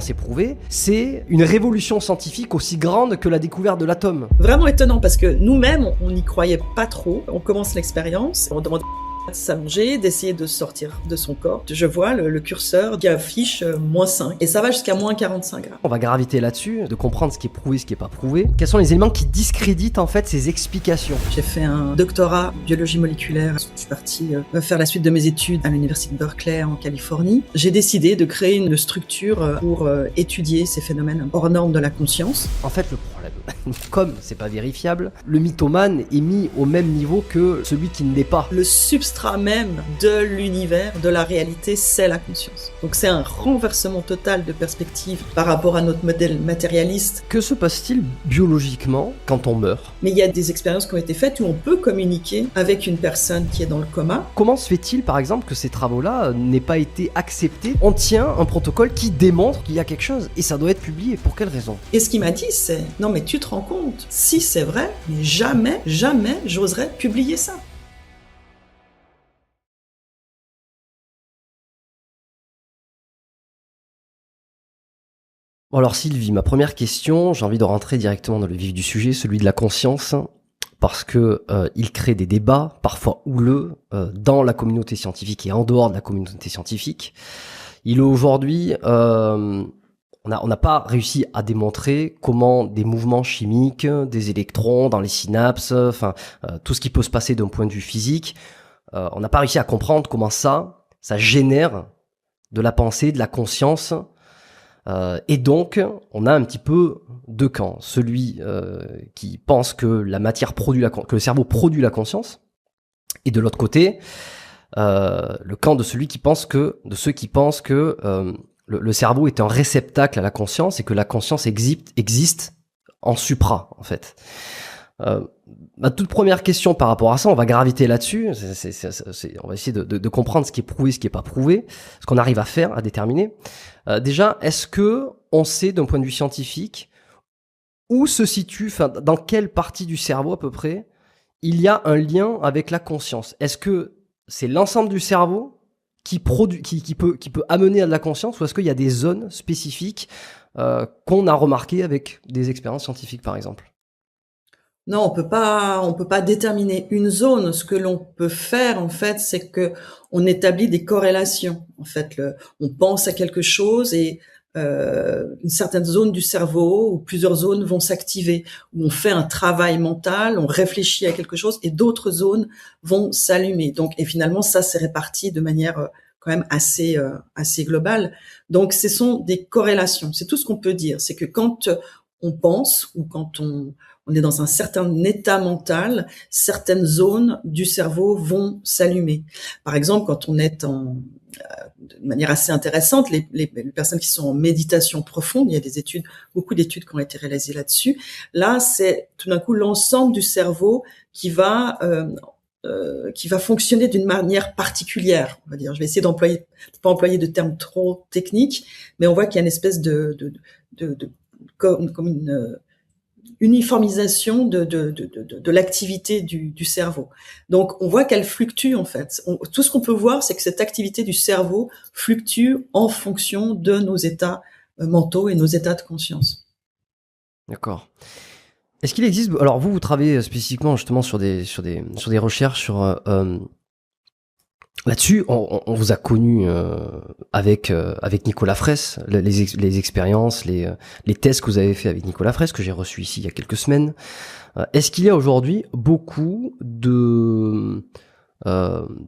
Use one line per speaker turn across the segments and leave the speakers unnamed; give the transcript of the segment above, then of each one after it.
c'est prouvé, c'est une révolution scientifique aussi grande que la découverte de l'atome.
Vraiment étonnant, parce que nous-mêmes, on n'y croyait pas trop. On commence l'expérience, on demande de s'allonger, d'essayer de sortir de son corps. Je vois le curseur qui affiche -5, et ça va jusqu'à -45 grammes.
On va graviter là-dessus, de comprendre ce qui est prouvé, ce qui n'est pas prouvé. Quels sont les éléments qui discréditent en fait ces explications?
J'ai fait un doctorat en biologie moléculaire. Je suis partie faire la suite de mes études à l'université de Berkeley en Californie. J'ai décidé de créer une structure pour étudier ces phénomènes hors normes de la conscience.
En fait, le problème, comme c'est pas vérifiable, le mythomane est mis au même niveau que celui qui ne l'est pas.
Le substrat même de l'univers, de la réalité, c'est la conscience. Donc c'est un renversement total de perspective par rapport à notre modèle matérialiste.
Que se passe-t-il biologiquement quand on meurt?
Mais il y a des expériences qui ont été faites où on peut communiquer avec une personne qui est dans le coma.
Comment se fait-il, par exemple, que ces travaux-là n'aient pas été acceptés? On tient un protocole qui démontre qu'il y a quelque chose, et ça doit être publié. Pour quelle raison?
Et ce qu'il m'a dit, c'est « Non mais tu te rends compte, si c'est vrai, mais jamais j'oserais publier ça ».
Bon alors Sylvie, ma première question, j'ai envie de rentrer directement dans le vif du sujet, celui de la conscience, parce que il crée des débats parfois houleux dans la communauté scientifique et en dehors de la communauté scientifique. Il est aujourd'hui, on n'a pas réussi à démontrer comment des mouvements chimiques, des électrons dans les synapses, tout ce qui peut se passer d'un point de vue physique, on n'a pas réussi à comprendre comment ça génère de la pensée, de la conscience. Et donc, on a un petit peu deux camps. Celui qui pense que la matière produit que le cerveau produit la conscience, et de l'autre côté, le camp de ceux qui pensent que le cerveau est un réceptacle à la conscience et que la conscience existe en supra, en fait. Ma toute première question par rapport à ça, on va graviter là-dessus, on va essayer de comprendre ce qui est prouvé, ce qui est pas prouvé, ce qu'on arrive à faire, à déterminer. Déjà, est-ce que on sait d'un point de vue scientifique où se situe, dans quelle partie du cerveau à peu près, il y a un lien avec la conscience? Est-ce que c'est l'ensemble du cerveau qui peut amener à de la conscience, ou est-ce qu'il y a des zones spécifiques qu'on a remarquées avec des expériences scientifiques par exemple?
Non, on peut pas déterminer une zone. Ce que l'on peut faire, en fait, c'est que on établit des corrélations. En fait, on pense à quelque chose et une certaine zone du cerveau ou plusieurs zones vont s'activer. Où on fait un travail mental, on réfléchit à quelque chose et d'autres zones vont s'allumer. Donc, et finalement, ça s'est réparti de manière quand même assez globale. Donc, ce sont des corrélations. C'est tout ce qu'on peut dire. C'est que quand on pense ou quand on est dans un certain état mental, certaines zones du cerveau vont s'allumer. Par exemple, quand on est de manière assez intéressante, les personnes qui sont en méditation profonde, il y a beaucoup d'études qui ont été réalisées là-dessus. Là, c'est tout d'un coup l'ensemble du cerveau qui va fonctionner d'une manière particulière, on va dire. Je vais essayer de pas employer de termes trop techniques, mais on voit qu'il y a une espèce comme une uniformisation de l'activité du cerveau. Donc, on voit qu'elle fluctue, en fait. Tout ce qu'on peut voir, c'est que cette activité du cerveau fluctue en fonction de nos états mentaux et nos états de conscience.
D'accord. Est-ce qu'il existe, alors vous travaillez spécifiquement justement sur des recherches là-dessus, on vous a connu avec Nicolas Fraisse, les expériences, les tests que vous avez fait avec Nicolas Fraisse, que j'ai reçu ici il y a quelques semaines. Est-ce qu'il y a aujourd'hui beaucoup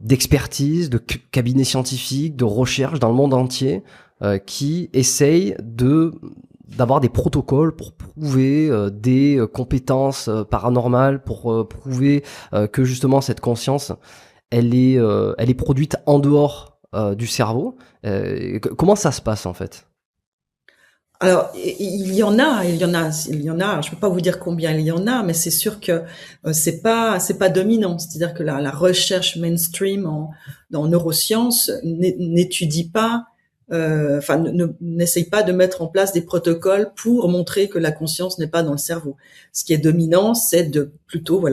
d'expertise, de cabinets scientifiques, de recherche dans le monde entier qui essayent d'avoir des protocoles pour prouver des compétences paranormales, pour prouver que justement cette conscience elle est produite en dehors du cerveau. Comment ça se passe en fait?
Alors, il y en a. Je peux pas vous dire combien il y en a, mais c'est sûr que c'est pas dominant. C'est-à-dire que la recherche mainstream dans neurosciences n'étudie pas, n'essaye pas de mettre en place des protocoles pour montrer que la conscience n'est pas dans le cerveau. Ce qui est dominant, c'est plutôt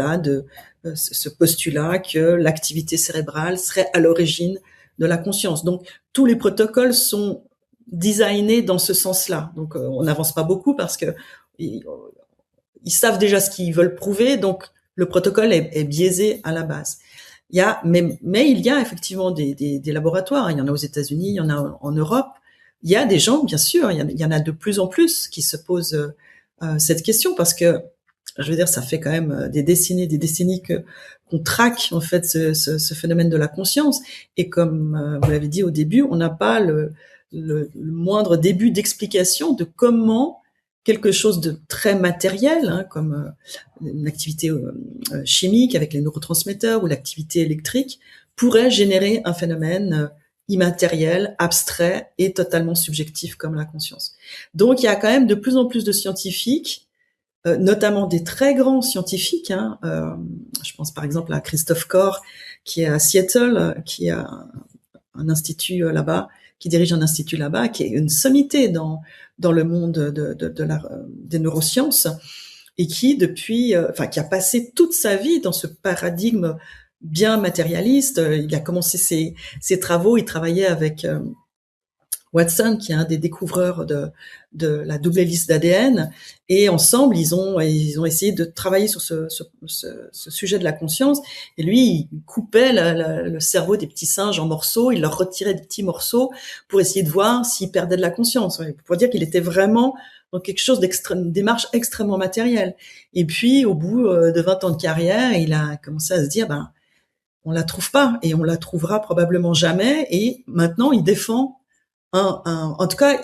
ce postulat que l'activité cérébrale serait à l'origine de la conscience. Donc, tous les protocoles sont designé dans ce sens-là. Donc, on n'avance pas beaucoup parce que ils savent déjà ce qu'ils veulent prouver, donc le protocole est biaisé à la base. Mais il y a effectivement des laboratoires. Il y en a aux États-Unis, il y en a en Europe. Il y a des gens, bien sûr, il y en a de plus en plus qui se posent cette question parce que, je veux dire, ça fait quand même des décennies qu'on traque en fait ce phénomène de la conscience. Et comme vous l'avez dit au début, on n'a pas le moindre début d'explication de comment quelque chose de très matériel, hein, comme une activité chimique avec les neurotransmetteurs ou l'activité électrique, pourrait générer un phénomène immatériel, abstrait et totalement subjectif comme la conscience. Donc il y a quand même de plus en plus de scientifiques, notamment des très grands scientifiques, hein, je pense par exemple à Christophe Corr qui est à Seattle, qui a un institut là-bas, qui dirige un institut là-bas, qui est une sommité dans le monde des neurosciences et qui qui a passé toute sa vie dans ce paradigme bien matérialiste. Il a commencé ses travaux, il travaillait avec Watson, qui est un des découvreurs de la double hélice d'ADN, et ensemble ils ont essayé de travailler sur ce sujet de la conscience. Et lui, il coupait le cerveau des petits singes en morceaux, il leur retirait des petits morceaux pour essayer de voir s'ils perdaient de la conscience. Pour dire qu'il était vraiment dans quelque chose une démarche extrêmement matérielle. Et puis, au bout de 20 ans de carrière, il a commencé à se dire, on la trouve pas et on la trouvera probablement jamais. Et maintenant, il défend en tout cas,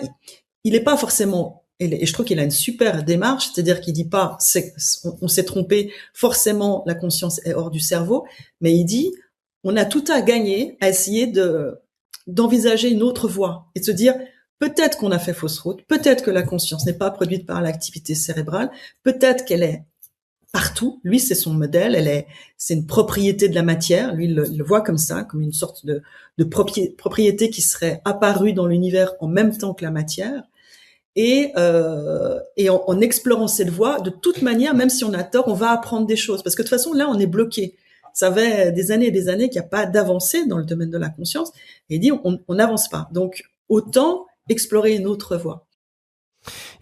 il n'est pas forcément, et je trouve qu'il a une super démarche, c'est-à-dire qu'il dit pas, on s'est trompé, forcément la conscience est hors du cerveau, mais il dit, on a tout à gagner à essayer d'envisager une autre voie et de se dire, peut-être qu'on a fait fausse route, peut-être que la conscience n'est pas produite par l'activité cérébrale, peut-être qu'elle est partout. Lui, c'est son modèle. C'est une propriété de la matière. Lui, il le voit comme ça, comme une sorte de propriété qui serait apparue dans l'univers en même temps que la matière. Et en explorant cette voie, de toute manière, même si on a tort, on va apprendre des choses. Parce que de toute façon, là, on est bloqué. Ça fait des années et des années qu'il n'y a pas d'avancée dans le domaine de la conscience. Et il dit, on n'avance pas. Donc, autant explorer une autre voie.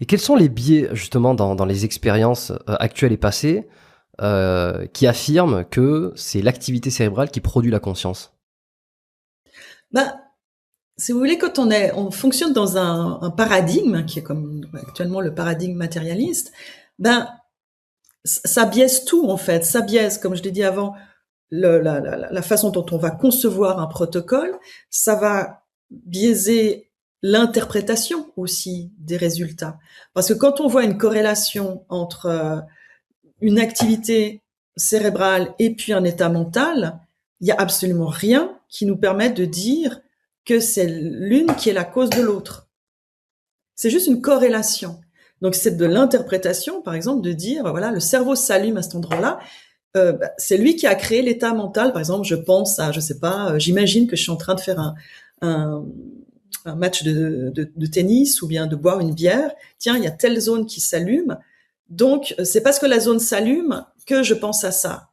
Et quels sont les biais, justement, dans les expériences actuelles et passées qui affirment que c'est l'activité cérébrale qui produit la conscience?
Si vous voulez, quand on fonctionne dans un paradigme, qui est comme actuellement le paradigme matérialiste, ça biaise tout, en fait. Ça biaise, comme je l'ai dit avant, la façon dont on va concevoir un protocole. Ça va biaiser l'interprétation aussi des résultats. Parce que quand on voit une corrélation entre une activité cérébrale et puis un état mental, il y a absolument rien qui nous permette de dire que c'est l'une qui est la cause de l'autre. C'est juste une corrélation. Donc c'est de l'interprétation, par exemple, de dire, voilà, le cerveau s'allume à cet endroit-là, c'est lui qui a créé l'état mental. Par exemple, je pense à, je sais pas, j'imagine que je suis en train de faire un match de tennis ou bien de boire une bière. Tiens, il y a telle zone qui s'allume. Donc, c'est parce que la zone s'allume que je pense à ça.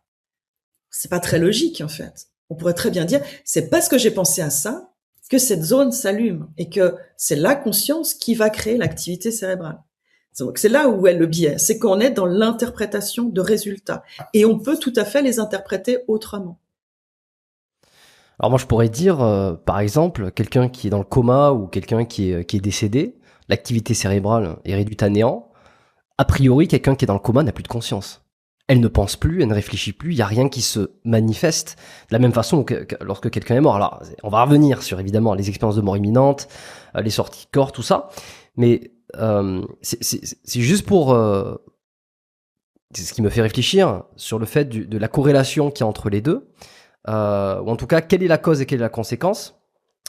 C'est pas très logique, en fait. On pourrait très bien dire, c'est parce que j'ai pensé à ça que cette zone s'allume et que c'est la conscience qui va créer l'activité cérébrale. Donc, c'est là où est le biais. C'est qu'on est dans l'interprétation de résultats. Et on peut tout à fait les interpréter autrement.
Alors moi, je pourrais dire, par exemple, quelqu'un qui est dans le coma ou quelqu'un qui est décédé, l'activité cérébrale est réduite à néant. A priori, quelqu'un qui est dans le coma n'a plus de conscience. Elle ne pense plus, elle ne réfléchit plus, il n'y a rien qui se manifeste. De la même façon que lorsque quelqu'un est mort. Alors, on va revenir sur, évidemment, les expériences de mort imminente, les sorties de corps, tout ça. Mais c'est juste pour... c'est ce qui me fait réfléchir sur le fait de la corrélation qu'il y a entre les deux. Ou en tout cas, quelle est la cause et quelle est la conséquence?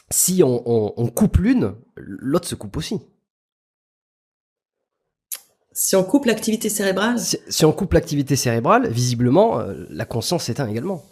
Si on coupe l'une, l'autre se coupe aussi.
Si on coupe l'activité cérébrale?
Si on coupe l'activité cérébrale, visiblement, la conscience s'éteint également.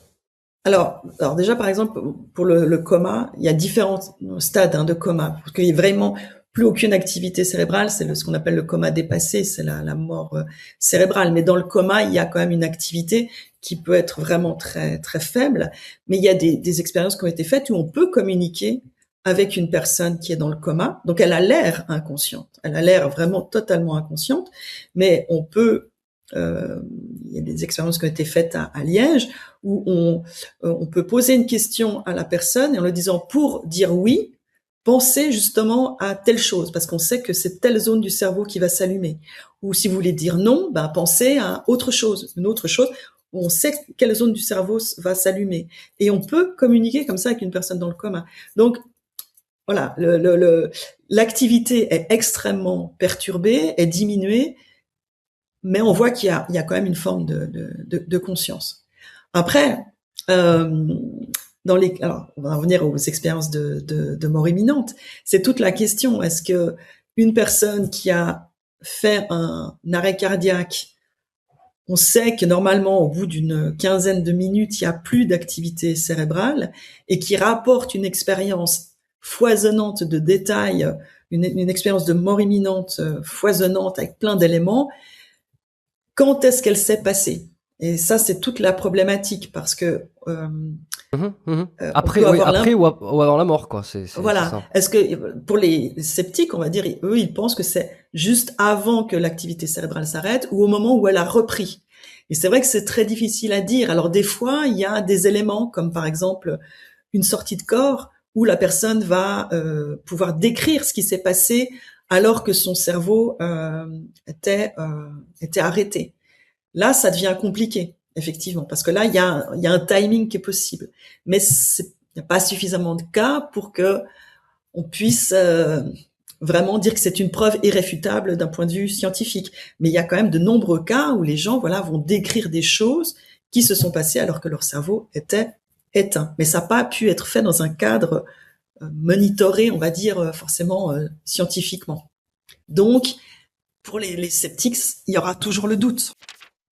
Alors déjà, par exemple, pour le coma, il y a différents stades de coma. Parce qu'il n'y a vraiment plus aucune activité cérébrale, c'est ce qu'on appelle le coma dépassé, c'est la mort cérébrale. Mais dans le coma, il y a quand même une activité qui peut être vraiment très très faible. Mais il y a des expériences qui ont été faites où on peut communiquer avec une personne qui est dans le coma. Donc, elle a l'air inconsciente. Elle a l'air vraiment totalement inconsciente, mais on peut, il y a des expériences qui ont été faites à Liège où on peut poser une question à la personne et en lui disant pour dire oui, pensez justement à telle chose parce qu'on sait que c'est telle zone du cerveau qui va s'allumer. Ou si vous voulez dire non, ben pensez à autre chose, une autre chose. On sait quelle zone du cerveau va s'allumer et on peut communiquer comme ça avec une personne dans le coma. Donc voilà, l'activité est extrêmement perturbée, est diminuée, mais on voit qu'il y a quand même une forme de conscience. Après, alors on va revenir aux expériences de mort imminente. C'est toute la question. Est-ce que une personne qui a fait un arrêt cardiaque, on sait que normalement, au bout d'une quinzaine de minutes, il n'y a plus d'activité cérébrale et qui rapporte une expérience foisonnante de détails, une expérience de mort imminente foisonnante avec plein d'éléments, quand est-ce qu'elle s'est passée? Et ça, c'est toute la problématique parce que
après ou avant la mort, quoi.
Voilà.
C'est ça.
Est-ce que pour les sceptiques, on va dire, eux, ils pensent que c'est juste avant que l'activité cérébrale s'arrête ou au moment où elle a repris. Et c'est vrai que c'est très difficile à dire. Alors des fois, il y a des éléments comme par exemple une sortie de corps où la personne va pouvoir décrire ce qui s'est passé alors que son cerveau était arrêté. Là, ça devient compliqué, effectivement, parce que là, il y a un timing qui est possible. Mais il n'y a pas suffisamment de cas pour que on puisse vraiment dire que c'est une preuve irréfutable d'un point de vue scientifique. Mais il y a quand même de nombreux cas où les gens, voilà, vont décrire des choses qui se sont passées alors que leur cerveau était éteint. Mais ça n'a pas pu être fait dans un cadre monitoré, on va dire, forcément scientifiquement. Donc, pour les sceptiques, il y aura toujours le doute.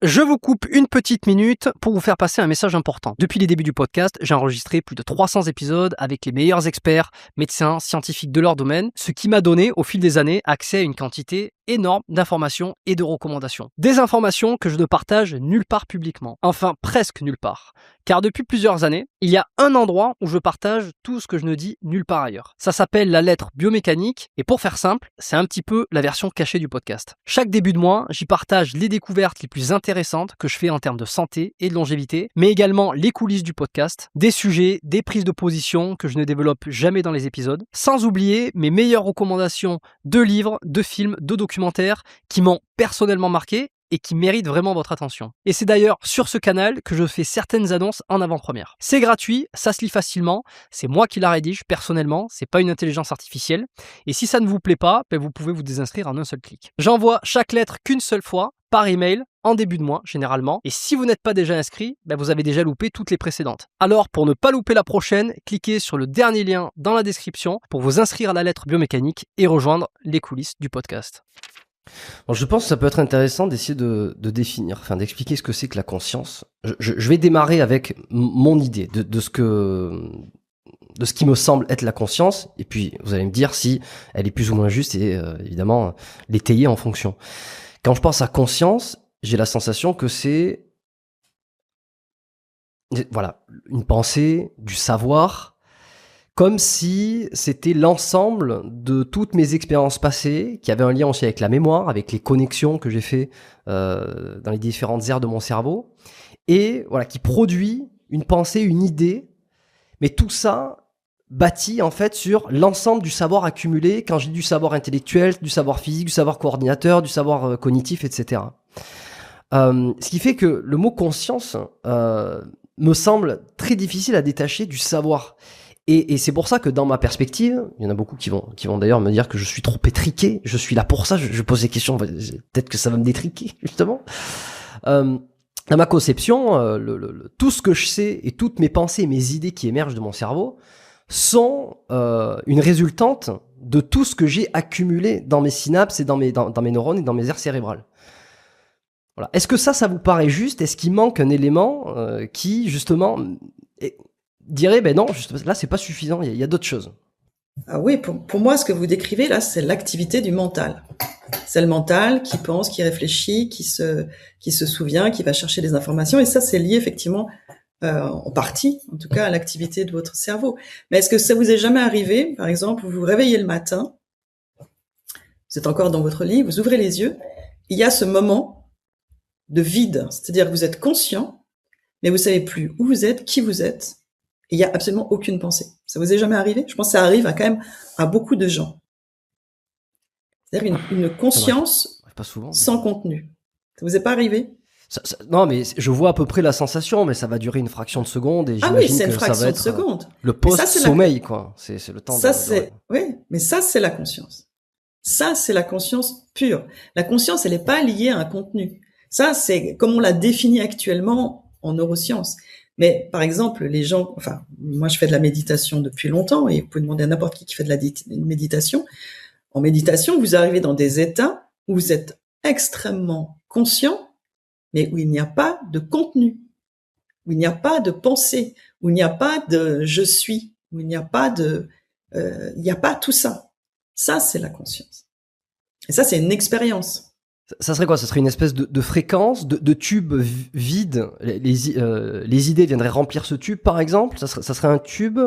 Je vous coupe une petite minute pour vous faire passer un message important. Depuis les débuts du podcast, j'ai enregistré plus de 300 épisodes avec les meilleurs experts, médecins, scientifiques de leur domaine, ce qui m'a donné au fil des années accès à une quantité énorme d'informations et de recommandations. Des informations que je ne partage nulle part publiquement. Enfin, presque nulle part. Car depuis plusieurs années, il y a un endroit où je partage tout ce que je ne dis nulle part ailleurs. Ça s'appelle la lettre biomécanique et pour faire simple, c'est un petit peu la version cachée du podcast. Chaque début de mois, j'y partage les découvertes les plus intéressantes que je fais en termes de santé et de longévité, mais également les coulisses du podcast, des sujets, des prises de position que je ne développe jamais dans les épisodes, sans oublier mes meilleures recommandations de livres, de films, de documentaires qui m'ont personnellement marqué et qui méritent vraiment votre attention. Et c'est d'ailleurs sur ce canal que je fais certaines annonces en avant-première. C'est gratuit, ça se lit facilement, c'est moi qui la rédige personnellement, c'est pas une intelligence artificielle. Et si ça ne vous plaît pas, vous pouvez vous désinscrire en un seul clic. J'envoie chaque lettre qu'une seule fois, par email, en début de mois généralement. Et si vous n'êtes pas déjà inscrit, vous avez déjà loupé toutes les précédentes. Alors pour ne pas louper la prochaine, cliquez sur le dernier lien dans la description pour vous inscrire à la lettre biomécanique et rejoindre les coulisses du podcast.
Bon, je pense que ça peut être intéressant d'essayer de définir, enfin d'expliquer ce que c'est que la conscience. Je vais démarrer avec mon idée de ce qui me semble être la conscience, et puis vous allez me dire si elle est plus ou moins juste et évidemment l'étayer en fonction. Quand je pense à conscience, j'ai la sensation que c'est voilà, une pensée, du savoir, comme si c'était l'ensemble de toutes mes expériences passées, qui avaient un lien aussi avec la mémoire, avec les connexions que j'ai fait dans les différentes aires de mon cerveau, et voilà, qui produit une pensée, une idée, mais tout ça bâti en fait sur l'ensemble du savoir accumulé, quand j'ai du savoir intellectuel, du savoir physique, du savoir coordinateur, du savoir cognitif, etc. Ce qui fait que le mot conscience me semble très difficile à détacher du savoir. Et c'est pour ça que dans ma perspective, il y en a beaucoup qui vont d'ailleurs me dire que je suis trop étriqué. Je suis là pour ça. Je pose des questions. Peut-être que ça va me détriquer justement. Dans ma conception, tout ce que je sais et toutes mes pensées, mes idées qui émergent de mon cerveau sont une résultante de tout ce que j'ai accumulé dans mes synapses et dans mes neurones et dans mes aires cérébrales. Voilà. Est-ce que ça vous paraît juste? Est-ce qu'il manque un élément qui justement dirait non, là c'est pas suffisant, il y a d'autres choses?
Ah oui, pour moi, ce que vous décrivez là, c'est l'activité du mental. C'est le mental qui pense, qui réfléchit, qui se souvient, qui va chercher des informations, et ça, c'est lié effectivement en partie, en tout cas, à l'activité de votre cerveau. Mais est-ce que ça vous est jamais arrivé, par exemple, vous vous réveillez le matin, vous êtes encore dans votre lit, vous ouvrez les yeux, il y a ce moment de vide, c'est-à-dire que vous êtes conscient, mais vous savez plus où vous êtes, qui vous êtes, et il y a absolument aucune pensée. Ça vous est jamais arrivé? Je pense que ça arrive quand même à beaucoup de gens. C'est-à-dire une conscience
pas souvent, mais...
sans contenu. Ça vous est pas arrivé?
Non, mais je vois à peu près la sensation, mais ça va durer une fraction de seconde et
Ah oui,
j'imagine
c'est une
que ça
fraction
va
de
être
seconde.
le post-sommeil, quoi. C'est le temps
ça, oui, mais ça, c'est la conscience. Ça, c'est la conscience pure. La conscience, elle n'est pas liée à un contenu. Ça, c'est comme on l'a défini actuellement en neurosciences. Mais par exemple, les gens, enfin, moi, je fais de la méditation depuis longtemps et vous pouvez demander à n'importe qui fait de la méditation. En méditation, vous arrivez dans des états où vous êtes extrêmement conscient, mais où il n'y a pas de contenu, où il n'y a pas de pensée, où il n'y a pas de je suis, où il n'y a pas il n'y a pas tout ça. Ça, c'est la conscience. Et ça, c'est une expérience.
Ça serait quoi? Ça serait une espèce de fréquence, de tube vide. Les idées viendraient remplir ce tube, par exemple. Ça serait un tube.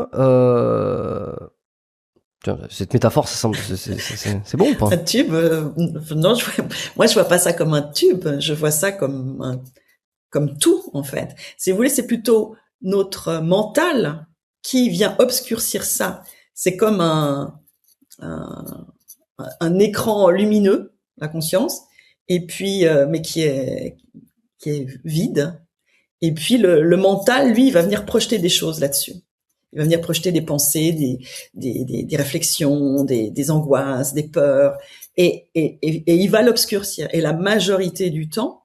Cette métaphore, ça semble, c'est bon ou pas?
Un tube, non, moi je vois pas ça comme un tube. Je vois ça comme tout en fait. Si vous voulez, c'est plutôt notre mental qui vient obscurcir ça. C'est comme un écran lumineux, la conscience, et puis mais qui est vide. Et puis le mental, lui, il va venir projeter des choses là-dessus. Il va venir projeter des pensées, des réflexions, des angoisses, des peurs, et il va l'obscurcir. Et la majorité du temps,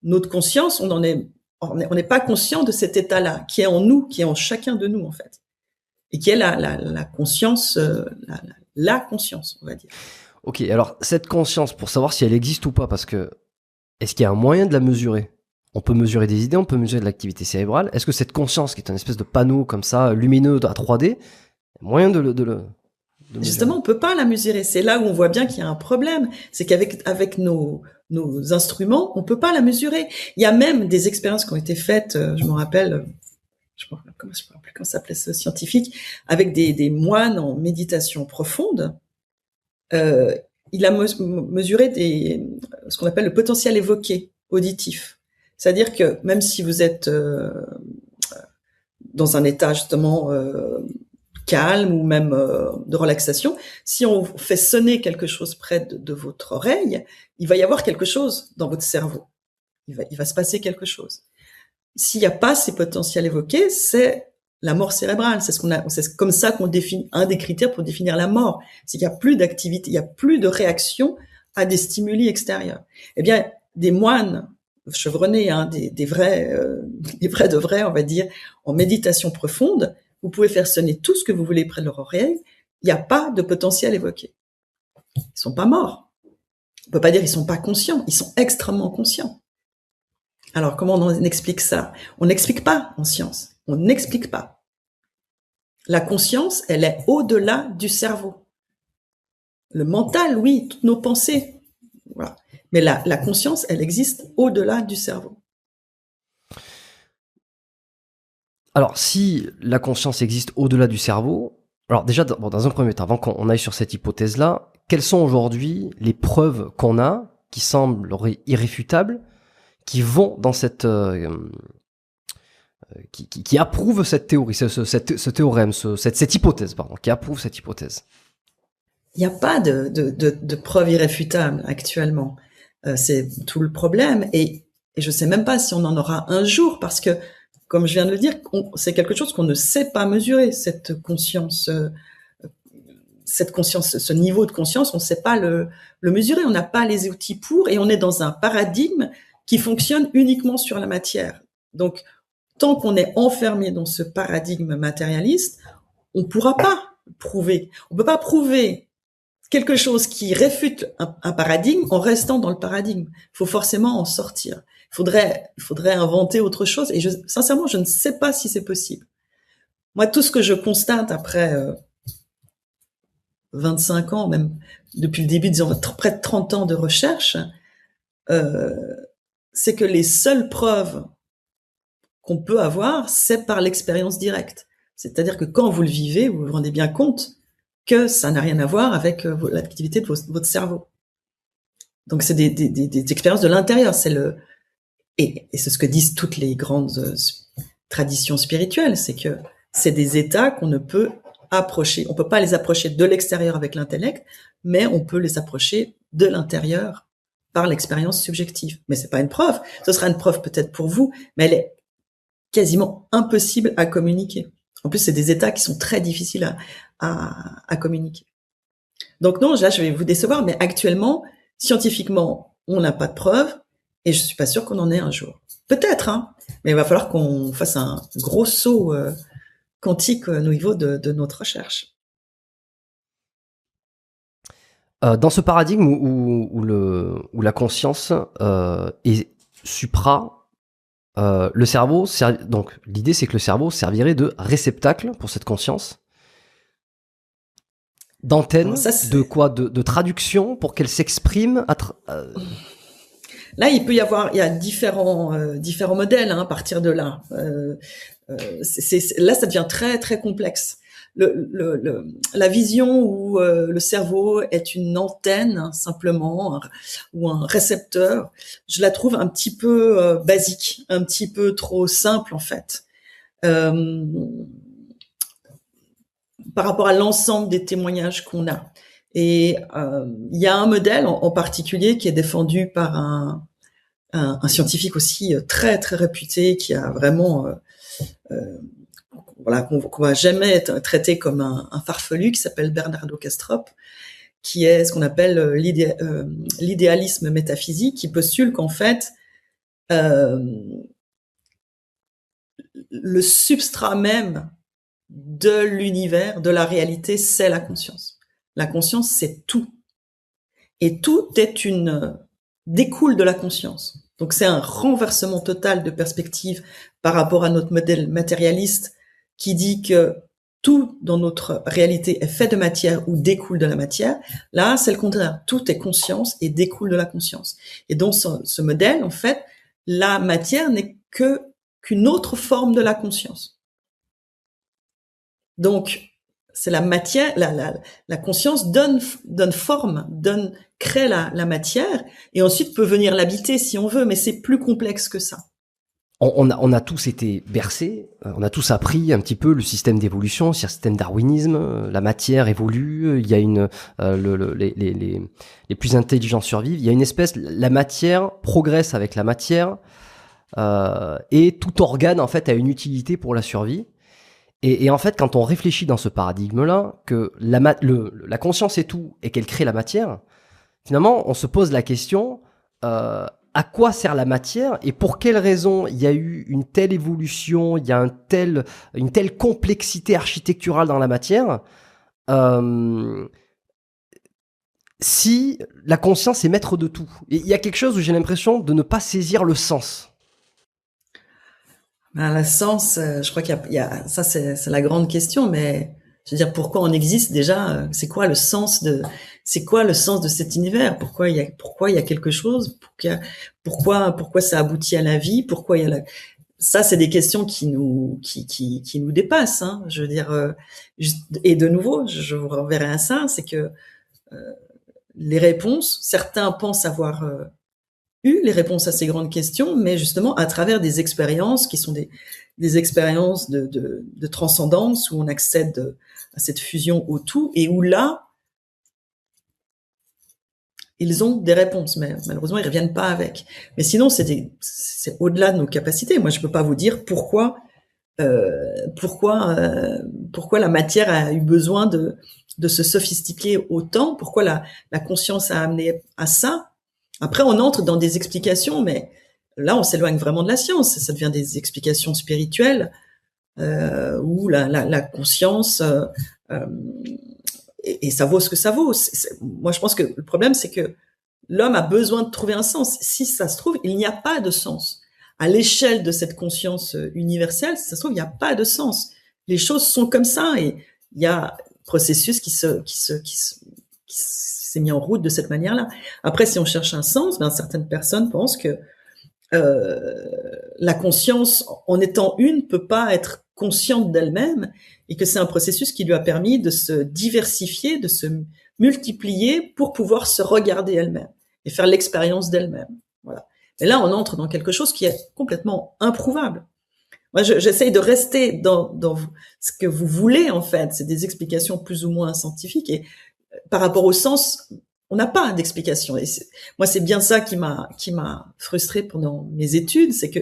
notre conscience, on n'est pas conscient de cet état-là, qui est en nous, qui est en chacun de nous en fait, et qui est la conscience, la conscience, on va dire.
Ok, alors cette conscience, pour savoir si elle existe ou pas, parce que est-ce qu'il y a un moyen de la mesurer? On peut mesurer des idées, on peut mesurer de l'activité cérébrale. Est-ce que cette conscience, qui est une espèce de panneau comme ça, lumineux à 3D, moyen de le mesurer?
Justement, on peut pas la mesurer. C'est là où on voit bien qu'il y a un problème. C'est qu'avec nos instruments, on peut pas la mesurer. Il y a même des expériences qui ont été faites, je me rappelle, je ne sais plus comment s'appelait ce scientifique, avec des moines en méditation profonde. Il a mesuré ce qu'on appelle le potentiel évoqué auditif. C'est-à-dire que même si vous êtes dans un état justement calme ou même de relaxation, si on fait sonner quelque chose près de votre oreille, il va y avoir quelque chose dans votre cerveau. Il va se passer quelque chose. S'il n'y a pas ces potentiels évoqués, c'est la mort cérébrale. C'est comme ça qu'on définit, un des critères pour définir la mort. C'est qu'il n'y a plus d'activité, il n'y a plus de réaction à des stimuli extérieurs. Eh bien, des moines chevronnés, des vrais de vrais, on va dire, en méditation profonde, vous pouvez faire sonner tout ce que vous voulez près de leur oreille. Il n'y a pas de potentiel évoqué. Ils sont pas morts. On peut pas dire ils sont pas conscients. Ils sont extrêmement conscients. Alors, comment on explique ça? On n'explique pas en science. On n'explique pas. La conscience, elle est au-delà du cerveau. Le mental, oui, toutes nos pensées. Voilà. Mais la conscience, elle existe au-delà du cerveau.
Alors, si la conscience existe au-delà du cerveau, alors déjà, dans un premier temps, avant qu'on aille sur cette hypothèse-là, quelles sont aujourd'hui les preuves qu'on a, qui semblent irréfutables, qui vont dans cette... qui approuvent cette théorie, ce théorème, cette hypothèse, pardon, qui approuve cette hypothèse?
Il n'y a pas de preuves irréfutables actuellement. C'est tout le problème. Et je ne sais même pas si on en aura un jour, parce que, comme je viens de le dire, c'est quelque chose qu'on ne sait pas mesurer, cette conscience, ce niveau de conscience, on ne sait pas le mesurer, on n'a pas les outils pour, et on est dans un paradigme qui fonctionne uniquement sur la matière. Donc, tant qu'on est enfermé dans ce paradigme matérialiste, on ne pourra pas prouver. On ne peut pas prouver quelque chose qui réfute un paradigme en restant dans le paradigme. Il faut forcément en sortir. Il faudrait inventer autre chose. Et sincèrement, je ne sais pas si c'est possible. Moi, tout ce que je constate après 25 ans, même depuis le début, disons près de 30 ans de recherche, c'est que les seules preuves qu'on peut avoir, c'est par l'expérience directe. C'est-à-dire que quand vous le vivez, vous vous rendez bien compte que ça n'a rien à voir avec l'activité de votre cerveau. Donc c'est des expériences de l'intérieur. Et c'est ce que disent toutes les grandes traditions spirituelles, c'est que c'est des états qu'on ne peut approcher. On peut pas les approcher de l'extérieur avec l'intellect, mais on peut les approcher de l'intérieur par l'expérience subjective. Mais c'est pas une preuve. Ce sera une preuve peut-être pour vous, mais elle est quasiment impossible à communiquer. En plus, c'est des états qui sont très difficiles à communiquer. Donc non, là, je vais vous décevoir, mais actuellement, scientifiquement, on n'a pas de preuves, et je suis pas sûre qu'on en ait un jour. Peut-être, hein, mais il va falloir qu'on fasse un gros saut quantique au niveau de notre recherche.
Dans ce paradigme où la conscience est supra, le cerveau, donc l'idée c'est que le cerveau servirait de réceptacle pour cette conscience, d'antenne, de quoi, de traduction pour qu'elle s'exprime.
Là, il y a différents modèles à partir de là. Là, ça devient très très complexe. La vision où le cerveau est une antenne simplement ou un récepteur, je la trouve un petit peu basique, un petit peu trop simple en fait. Par rapport à l'ensemble des témoignages qu'on a. Et il y a un modèle en particulier qui est défendu par un scientifique aussi très très réputé, qui a vraiment qu'on va jamais être traité comme un farfelu, qui s'appelle Bernardo Kastrup, qui est ce qu'on appelle l'idéalisme métaphysique, qui postule qu'en fait le substrat même de l'univers, de la réalité, c'est la conscience. La conscience, c'est tout. Et tout découle de la conscience. Donc c'est un renversement total de perspective par rapport à notre modèle matérialiste qui dit que tout dans notre réalité est fait de matière ou découle de la matière. Là, c'est le contraire. Tout est conscience et découle de la conscience. Et donc ce modèle, en fait, la matière n'est qu'une autre forme de la conscience. Donc, c'est la matière, la conscience donne forme, crée la matière, et ensuite peut venir l'habiter si on veut, mais c'est plus complexe que ça.
On a tous été bercés, on a tous appris un petit peu le système d'évolution, le système darwinisme, la matière évolue, il y a les plus intelligents survivent, il y a une espèce, la matière progresse avec la matière, et tout organe en fait a une utilité pour la survie. Et en fait, quand on réfléchit dans ce paradigme-là, que la conscience est tout et qu'elle crée la matière, finalement, on se pose la question, à quoi sert la matière et pour quelles raisons il y a eu une telle évolution, il y a une telle complexité architecturale dans la matière, si la conscience est maître de tout. Et il y a quelque chose où j'ai l'impression de ne pas saisir le sens.
Le sens, je crois qu'il y a ça, c'est la grande question, mais je veux dire, pourquoi on existe déjà? C'est quoi le sens de cet univers? Pourquoi il y a quelque chose? Pourquoi ça aboutit à la vie? Pourquoi il y a ça, c'est des questions qui nous dépassent, hein. Je veux dire, et de nouveau, je vous renverrai à ça, c'est que les réponses, certains pensent avoir eu les réponses à ces grandes questions, mais justement à travers des expériences qui sont des expériences de transcendance où on accède à cette fusion au tout et où là, ils ont des réponses, mais malheureusement ils reviennent pas avec. Mais sinon c'est au-delà de nos capacités. Moi je peux pas vous dire pourquoi la matière a eu besoin de se sophistiquer autant, pourquoi la conscience a amené à ça. Après, on entre dans des explications, mais là, on s'éloigne vraiment de la science. Ça devient des explications spirituelles où la conscience et ça vaut ce que ça vaut. Moi, je pense que le problème, c'est que l'homme a besoin de trouver un sens. Si ça se trouve, il n'y a pas de sens. À l'échelle de cette conscience universelle, si ça se trouve, il n'y a pas de sens. Les choses sont comme ça et il y a un processus qui s'est mis en route de cette manière-là. Après, si on cherche un sens, certaines personnes pensent que la conscience, en étant une, peut pas être consciente d'elle-même, et que c'est un processus qui lui a permis de se diversifier, de se multiplier pour pouvoir se regarder elle-même et faire l'expérience d'elle-même. Voilà. Et là, on entre dans quelque chose qui est complètement improuvable. Moi, j'essaye de rester dans ce que vous voulez, en fait. C'est des explications plus ou moins scientifiques, et par rapport au sens, on n'a pas d'explication. Et moi, c'est bien ça qui m'a frustrée pendant mes études, c'est que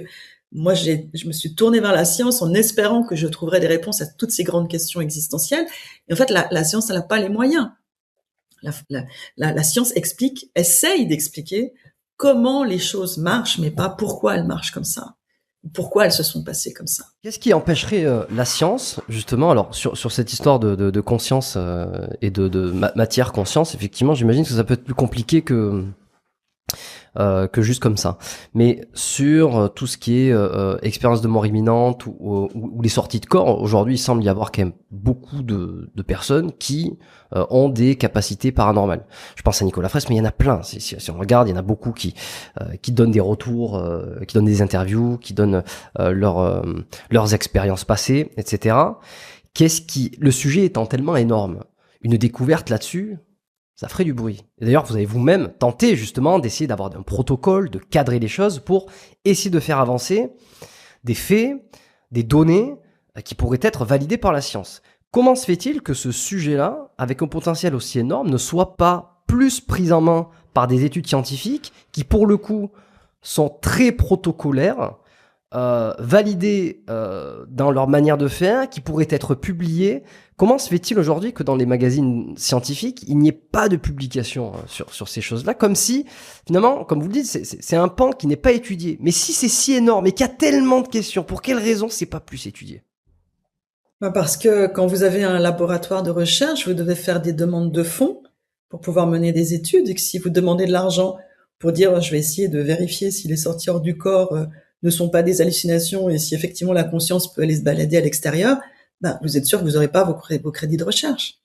moi, je me suis tournée vers la science en espérant que je trouverais des réponses à toutes ces grandes questions existentielles. Et en fait, la science, elle n'a pas les moyens. La science essaye d'expliquer comment les choses marchent, mais pas pourquoi elles marchent comme ça. Pourquoi elles se sont passées comme ça.
Qu'est-ce qui empêcherait la science, justement, alors sur cette histoire de conscience et de matière conscience, effectivement, j'imagine que ça peut être plus compliqué que juste comme ça. Mais sur tout ce qui est expérience de mort imminente ou les sorties de corps, aujourd'hui, il semble y avoir quand même beaucoup de personnes qui ont des capacités paranormales. Je pense à Nicolas Fraisse, mais il y en a plein. Si on regarde, il y en a beaucoup qui donnent des retours, qui donnent des interviews, qui donnent leurs expériences passées, etc. Le sujet étant tellement énorme, une découverte là-dessus, ça ferait du bruit. Et d'ailleurs, vous avez vous-même tenté justement d'essayer d'avoir un protocole, de cadrer les choses pour essayer de faire avancer des faits, des données qui pourraient être validées par la science. Comment se fait-il que ce sujet-là, avec un potentiel aussi énorme, ne soit pas plus pris en main par des études scientifiques qui, pour le coup, sont très protocolaires, validées dans leur manière de faire, qui pourraient être publiées? Comment se fait-il aujourd'hui que dans les magazines scientifiques, il n'y ait pas de publication sur ces choses-là, comme si, finalement, comme vous le dites, c'est un pan qui n'est pas étudié. Mais si c'est si énorme et qu'il y a tellement de questions, pour quelle raison c'est pas plus étudié?
Parce que quand vous avez un laboratoire de recherche, vous devez faire des demandes de fonds pour pouvoir mener des études, et que si vous demandez de l'argent pour dire je vais essayer de vérifier si les sorties hors du corps ne sont pas des hallucinations et si effectivement la conscience peut aller se balader à l'extérieur, vous êtes sûr que vous n'aurez pas vos crédits de recherche.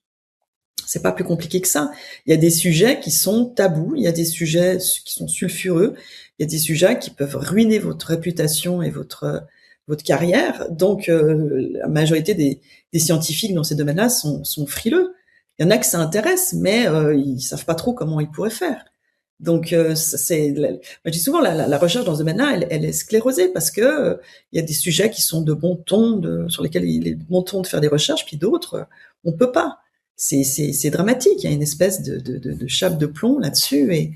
C'est pas plus compliqué que ça. Il y a des sujets qui sont tabous, il y a des sujets qui sont sulfureux, il y a des sujets qui peuvent ruiner votre réputation et votre carrière. Donc, la majorité des scientifiques dans ces domaines-là sont frileux. Il y en a que ça intéresse, mais ils savent pas trop comment ils pourraient faire. Donc, je dis souvent, la recherche dans ce domaine-là, elle est sclérosée parce que il y a des sujets qui sont de bon ton, sur lesquels il est de bon ton de faire des recherches, puis d'autres, on peut pas. C'est dramatique. Il y a une espèce de chape de plomb là-dessus,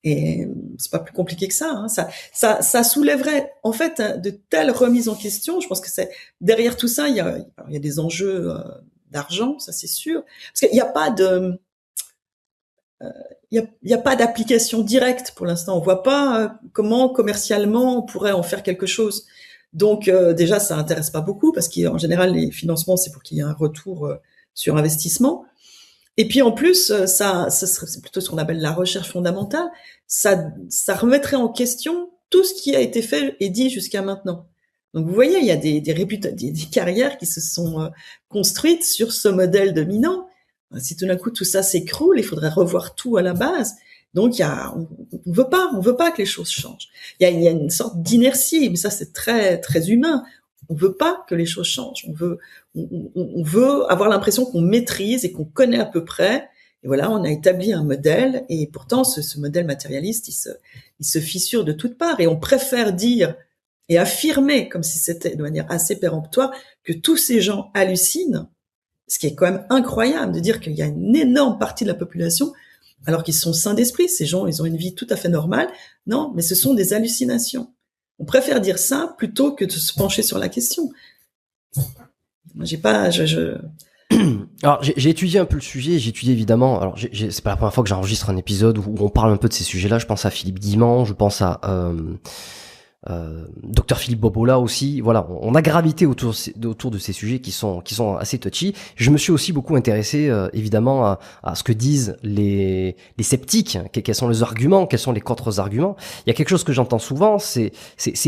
et c'est pas plus compliqué que ça, hein. Ça soulèverait en fait de telles remises en question. Je pense que c'est derrière tout ça, il y a des enjeux d'argent, ça c'est sûr, parce qu'il n'y a pas de il y a pas d'application directe pour l'instant. On voit pas comment commercialement on pourrait en faire quelque chose. Donc déjà ça intéresse pas beaucoup parce qu'en général les financements c'est pour qu'il y ait un retour sur investissement. Et puis en plus c'est plutôt ce qu'on appelle la recherche fondamentale. Ça remettrait en question tout ce qui a été fait et dit jusqu'à maintenant. Donc vous voyez, il y a des carrières qui se sont construites sur ce modèle dominant. Si tout d'un coup tout ça s'écroule, il faudrait revoir tout à la base. Donc on veut pas que les choses changent. Il y a une sorte d'inertie, mais ça c'est très très humain. On veut pas que les choses changent. On veut avoir l'impression qu'on maîtrise et qu'on connaît à peu près. Et voilà, on a établi un modèle, et pourtant ce modèle matérialiste, il se fissure de toutes parts, et on préfère dire et affirmer, comme si c'était de manière assez péremptoire, que tous ces gens hallucinent. Ce qui est quand même incroyable de dire qu'il y a une énorme partie de la population, alors qu'ils sont sains d'esprit, ces gens, ils ont une vie tout à fait normale. Non, mais ce sont des hallucinations. On préfère dire ça plutôt que de se pencher sur la question. Moi,
Alors, j'ai étudié un peu le sujet, j'ai étudié évidemment, alors c'est pas la première fois que j'enregistre un épisode où on parle un peu de ces sujets-là. Je pense à Philippe Guimand, je pense à Dr Philippe Bobola aussi. Voilà, on a gravité autour de ces sujets qui sont assez touchy. Je me suis aussi beaucoup intéressé évidemment à ce que disent les sceptiques, quels sont les arguments, quels sont les contre-arguments. Il y a quelque chose que j'entends souvent, c'est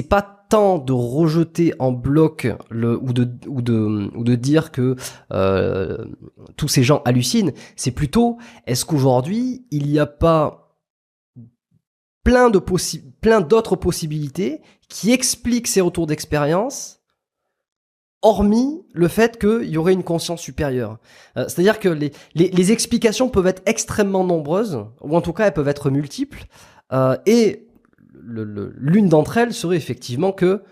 pas tant de rejeter en bloc ou de dire que tous ces gens hallucinent, c'est plutôt est-ce qu'aujourd'hui il n'y a pas plein de plein d'autres possibilités qui expliquent ces retours d'expérience, hormis le fait qu'il y aurait une conscience supérieure. C'est-à-dire que les explications peuvent être extrêmement nombreuses, ou en tout cas elles peuvent être multiples, et l'une d'entre elles serait effectivement que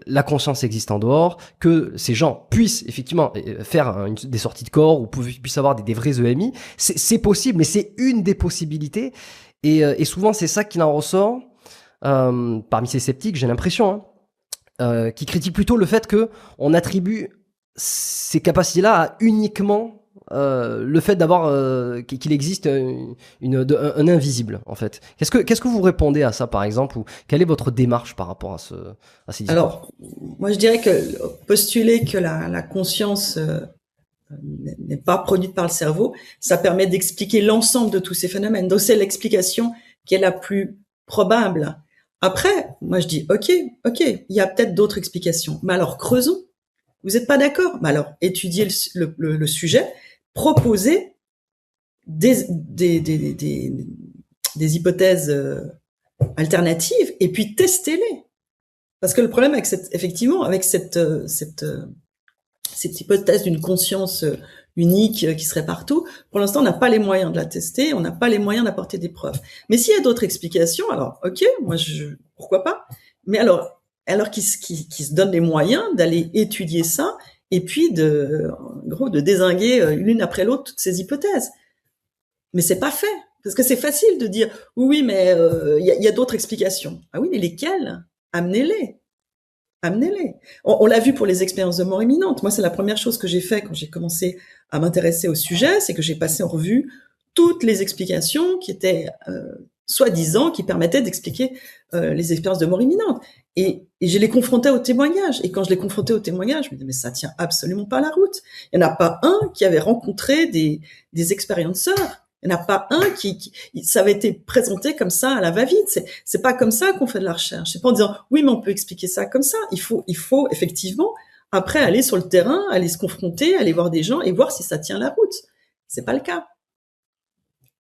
la conscience existe en dehors, que ces gens puissent effectivement faire des sorties de corps ou puissent avoir des vrais EMI. C'est possible, mais c'est une des possibilités, et souvent c'est ça qu'il en ressort parmi ces sceptiques, j'ai l'impression, qui critiquent plutôt le fait que on attribue ces capacités-là à uniquement le fait d'avoir qu'il existe un invisible, en fait. Qu'est-ce que vous répondez à ça, par exemple, ou quelle est votre démarche par rapport à ces discours?
Alors, moi je dirais que postuler que la conscience n'est pas produite par le cerveau, ça permet d'expliquer l'ensemble de tous ces phénomènes. Donc c'est l'explication qui est la plus probable. Après, moi je dis ok, il y a peut-être d'autres explications, mais alors creusons. Vous n'êtes pas d'accord? Mais alors étudiez le sujet, proposez des hypothèses alternatives et puis testez-les. Parce que le problème avec cette hypothèse d'une conscience unique qui serait partout, pour l'instant, on n'a pas les moyens de la tester, on n'a pas les moyens d'apporter des preuves. Mais s'il y a d'autres explications, alors, ok, moi, pourquoi pas? Mais alors qui se donnent les moyens d'aller étudier ça et puis de dézinguer l'une après l'autre toutes ces hypothèses. Mais c'est pas fait. Parce que c'est facile de dire, oui, mais il y a d'autres explications. Ah oui, mais lesquelles? Amenez-les. On l'a vu pour les expériences de mort imminente. Moi, c'est la première chose que j'ai fait quand j'ai commencé à m'intéresser au sujet, c'est que j'ai passé en revue toutes les explications qui étaient soi-disant, qui permettaient d'expliquer les expériences de mort imminente. Et je les confrontais aux témoignages. Et quand je les confrontais aux témoignages, je me disais, mais ça tient absolument pas la route. Il n'y en a pas un qui avait rencontré des expérienceurs. Il n'y en a pas un ça avait été présenté comme ça à la va-vite. C'est pas comme ça qu'on fait de la recherche. C'est pas en disant, oui, mais on peut expliquer ça comme ça. Il faut effectivement, après, aller sur le terrain, aller se confronter, aller voir des gens et voir si ça tient la route. C'est pas le cas.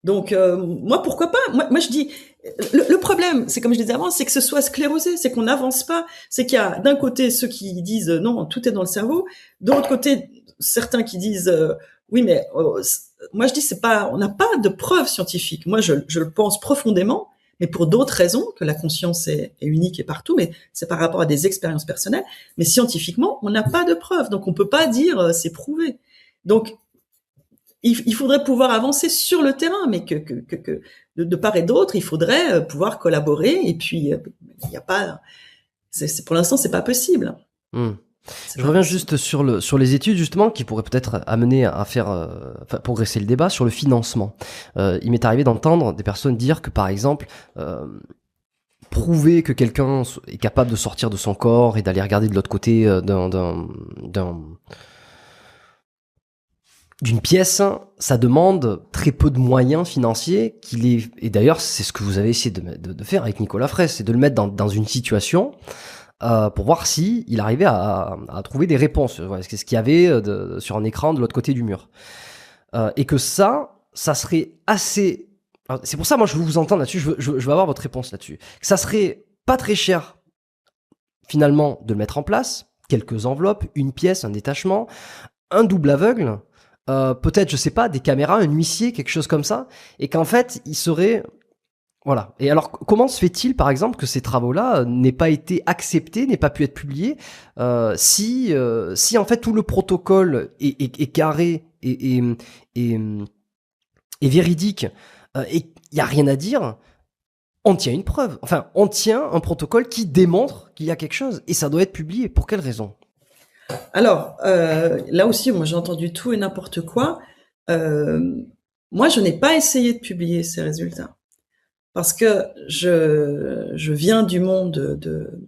Donc, moi, pourquoi pas? Moi, je dis, le problème, c'est comme je disais avant, c'est que ce soit sclérosé, c'est qu'on n'avance pas. C'est qu'il y a d'un côté ceux qui disent, non, tout est dans le cerveau. De l'autre côté, certains qui disent, oui, mais moi je dis on n'a pas de preuves scientifiques. Moi je le pense profondément, mais pour d'autres raisons, que la conscience est unique et partout, mais c'est par rapport à des expériences personnelles. Mais scientifiquement, on n'a pas de preuves, donc on peut pas dire c'est prouvé. Donc il faudrait pouvoir avancer sur le terrain, mais que de part et d'autre, il faudrait pouvoir collaborer. Et puis il y a pas, pour l'instant c'est pas possible.
Je reviens juste sur les études justement qui pourraient peut-être amener à faire progresser le débat sur le financement. Il m'est arrivé d'entendre des personnes dire que par exemple prouver que quelqu'un est capable de sortir de son corps et d'aller regarder de l'autre côté d'une pièce, ça demande très peu de moyens financiers et d'ailleurs c'est ce que vous avez essayé de faire avec Nicolas Fraisse, c'est de le mettre dans une situation pour voir si il arrivait à trouver des réponses. Voilà, ce qu'il y avait sur un écran de l'autre côté du mur. Et que ça serait assez... Alors, c'est pour ça, moi, je veux vous entendre là-dessus, je veux avoir votre réponse là-dessus. Que ça serait pas très cher, finalement, de le mettre en place. Quelques enveloppes, une pièce, un détachement, un double aveugle, peut-être, je sais pas, des caméras, un huissier, quelque chose comme ça. Et qu'en fait, il serait... Voilà. Et alors, comment se fait-il, par exemple, que ces travaux-là n'aient pas été acceptés, n'aient pas pu être publiés, si en fait tout le protocole est carré et véridique, et il y a rien à dire, on tient une preuve. Enfin, on tient un protocole qui démontre qu'il y a quelque chose, et ça doit être publié. Pour quelle raison?
Alors, là aussi, moi j'ai entendu tout et n'importe quoi. Moi, je n'ai pas essayé de publier ces résultats. Parce que je viens du monde de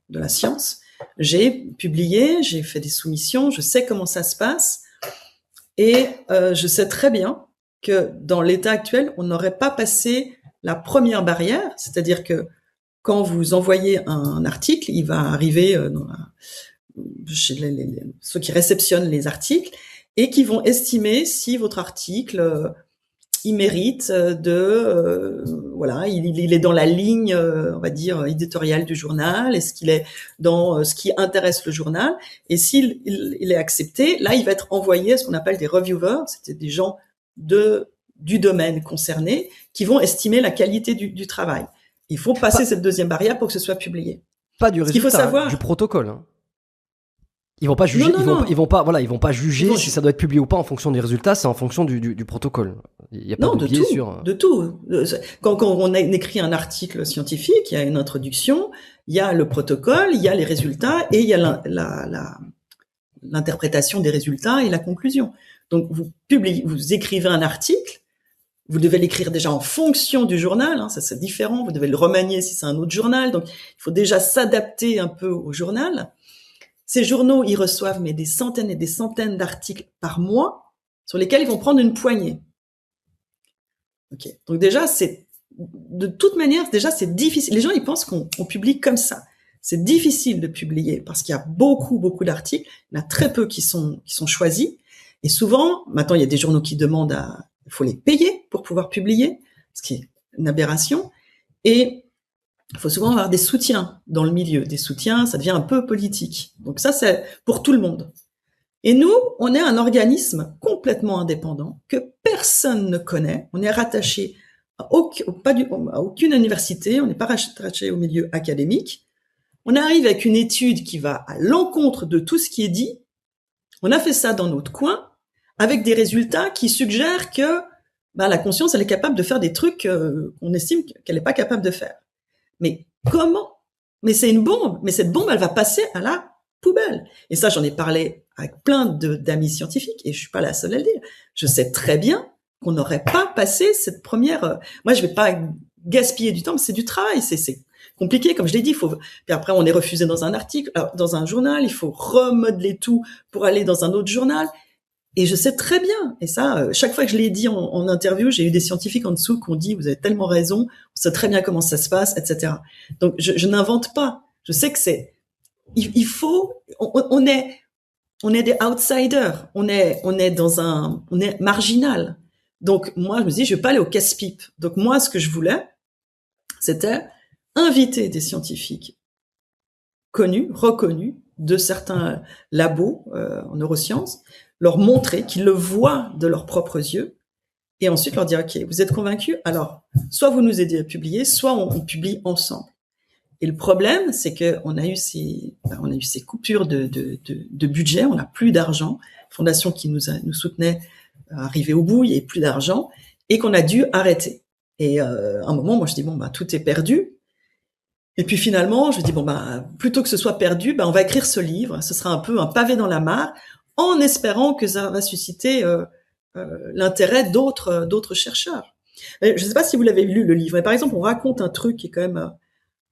la science. J'ai publié, j'ai fait des soumissions, je sais comment ça se passe. Et je sais très bien que dans l'état actuel, on n'aurait pas passé la première barrière. C'est-à-dire que quand vous envoyez un article, il va arriver chez ceux qui réceptionnent les articles et qui vont estimer si votre article il mérite voilà, il est dans la ligne, on va dire, éditoriale du journal. Est-ce qu'il est dans ce qui intéresse le journal? Et s'il il est accepté, là, il va être envoyé à ce qu'on appelle des reviewers. C'était des gens du domaine concerné qui vont estimer la qualité du travail. Il faut passer cette deuxième barrière pour que ce soit publié.
Pas du résultat,
faut savoir,
du protocole. Hein. Ils vont pas juger, ils vont pas juger si ça doit être publié ou pas en fonction des résultats, c'est en fonction du protocole. Il y a pas de biais sur.
De tout. Quand on écrit un article scientifique, il y a une introduction, il y a le protocole, il y a les résultats et il y a l'interprétation des résultats et la conclusion. Donc vous écrivez un article, vous devez l'écrire déjà en fonction du journal, hein, ça c'est différent, vous devez le remanier si c'est un autre journal, donc il faut déjà s'adapter un peu au journal. Ces journaux, ils reçoivent des centaines et des centaines d'articles par mois sur lesquels ils vont prendre une poignée. Ok. Donc déjà, de toute manière, déjà c'est difficile. Les gens ils pensent qu'on publie comme ça. C'est difficile de publier parce qu'il y a beaucoup d'articles. Il y en a très peu qui sont choisis. Et souvent, maintenant il y a des journaux qui demandent il faut les payer pour pouvoir publier, ce qui est une aberration. Et il faut souvent avoir des soutiens dans le milieu. Des soutiens, ça devient un peu politique. Donc ça, c'est pour tout le monde. Et nous, on est un organisme complètement indépendant que personne ne connaît. On est rattaché à aucune université. On n'est pas rattaché au milieu académique. On arrive avec une étude qui va à l'encontre de tout ce qui est dit. On a fait ça dans notre coin avec des résultats qui suggèrent que la conscience, elle est capable de faire des trucs qu'on estime qu'elle n'est pas capable de faire. Mais comment? Mais c'est une bombe. Mais cette bombe, elle va passer à la poubelle. Et ça, j'en ai parlé avec plein d'amis scientifiques et je suis pas la seule à le dire. Je sais très bien qu'on n'aurait pas passé cette première. Moi, je vais pas gaspiller du temps, mais c'est du travail. C'est compliqué, comme je l'ai dit. Puis après, on est refusé dans un article, dans un journal. Il faut remodeler tout pour aller dans un autre journal. Et je sais très bien, et ça, chaque fois que je l'ai dit en interview, j'ai eu des scientifiques en dessous qui ont dit « vous avez tellement raison, on sait très bien comment ça se passe, etc. » Donc, je n'invente pas. Je sais que il faut, on est des outsiders, on est marginal. Donc, moi, je me dis, je vais pas aller au casse-pipe. Donc, moi, ce que je voulais, c'était inviter des scientifiques connus, reconnus, de certains labos en neurosciences, leur montrer qu'ils le voient de leurs propres yeux et ensuite leur dire « Ok, vous êtes convaincus? Alors, soit vous nous aidez à publier, soit on publie ensemble. » Et le problème, c'est que on a eu ces coupures de budget, on n'a plus d'argent. La fondation qui nous soutenait arrivait au bout, il n'y avait plus d'argent et qu'on a dû arrêter. Et à un moment, moi je dis tout est perdu. Et puis finalement, je dis plutôt que ce soit perdu, on va écrire ce livre. Ce sera un peu un pavé dans la mare, en espérant que ça va susciter l'intérêt d'autres chercheurs. Je ne sais pas si vous l'avez lu le livre. Mais par exemple, on raconte un truc qui est quand même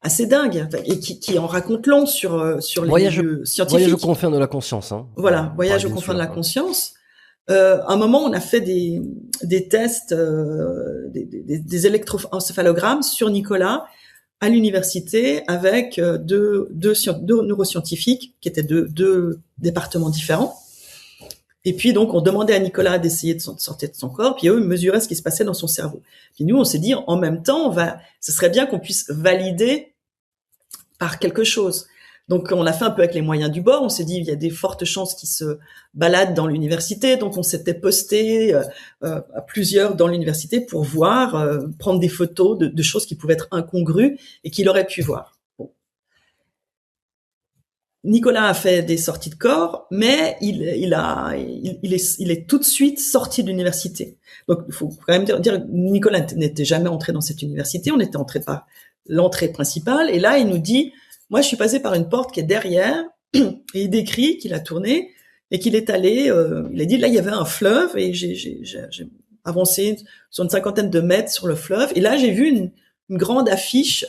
assez dingue et qui en raconte long sur les milieux scientifiques.
Voyage aux confins de la conscience. Hein.
Voilà, voyage aux confins de la conscience. À un moment, on a fait des tests, des électroencéphalogrammes sur Nicolas à l'université avec deux neuroscientifiques qui étaient deux départements différents. Et puis donc on demandait à Nicolas d'essayer de sortir de son corps, puis eux mesuraient ce qui se passait dans son cerveau. Puis nous on s'est dit en même temps ce serait bien qu'on puisse valider par quelque chose. Donc on l'a fait un peu avec les moyens du bord. On s'est dit il y a des fortes chances qu'ils se baladent dans l'université, donc on s'était posté à plusieurs dans l'université pour voir, prendre des photos de choses qui pouvaient être incongrues et qu'il aurait pu voir. Bon. Nicolas a fait des sorties de corps, mais il est tout de suite sorti de l'université. Donc il faut quand même dire Nicolas n'était jamais entré dans cette université, on était entré par l'entrée principale, et là il nous dit moi je suis passé par une porte qui est derrière, et il décrit qu'il a tourné et qu'il est allé, il a dit là il y avait un fleuve et j'ai avancé sur une 50aine de mètres sur le fleuve, et là j'ai vu une grande affiche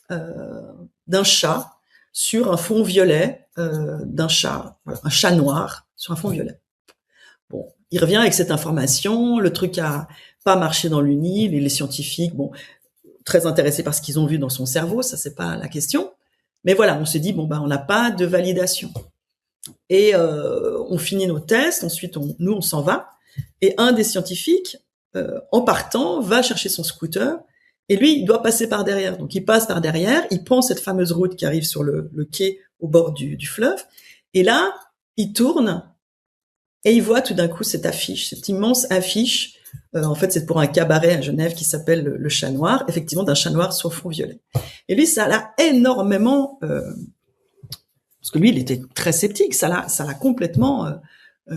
d'un chat sur un fond violet, d'un chat, un chat noir sur un fond violet. Bon, il revient avec cette information, le truc a pas marché dans l'Uni, les scientifiques, très intéressés par ce qu'ils ont vu dans son cerveau, ça c'est pas la question. Mais voilà, on s'est dit on n'a pas de validation. Et on finit nos tests, ensuite on s'en va. Et un des scientifiques en partant, va chercher son scooter, et lui, il doit passer par derrière. Donc, il passe par derrière, il prend cette fameuse route qui arrive sur le quai au bord du fleuve, et là, il tourne, et il voit tout d'un coup cette affiche, cette immense affiche. En fait, c'est pour un cabaret à Genève qui s'appelle le Chat Noir, effectivement d'un chat noir sur fond violet. Et lui, ça l'a énormément, parce que lui, il était très sceptique, ça l'a complètement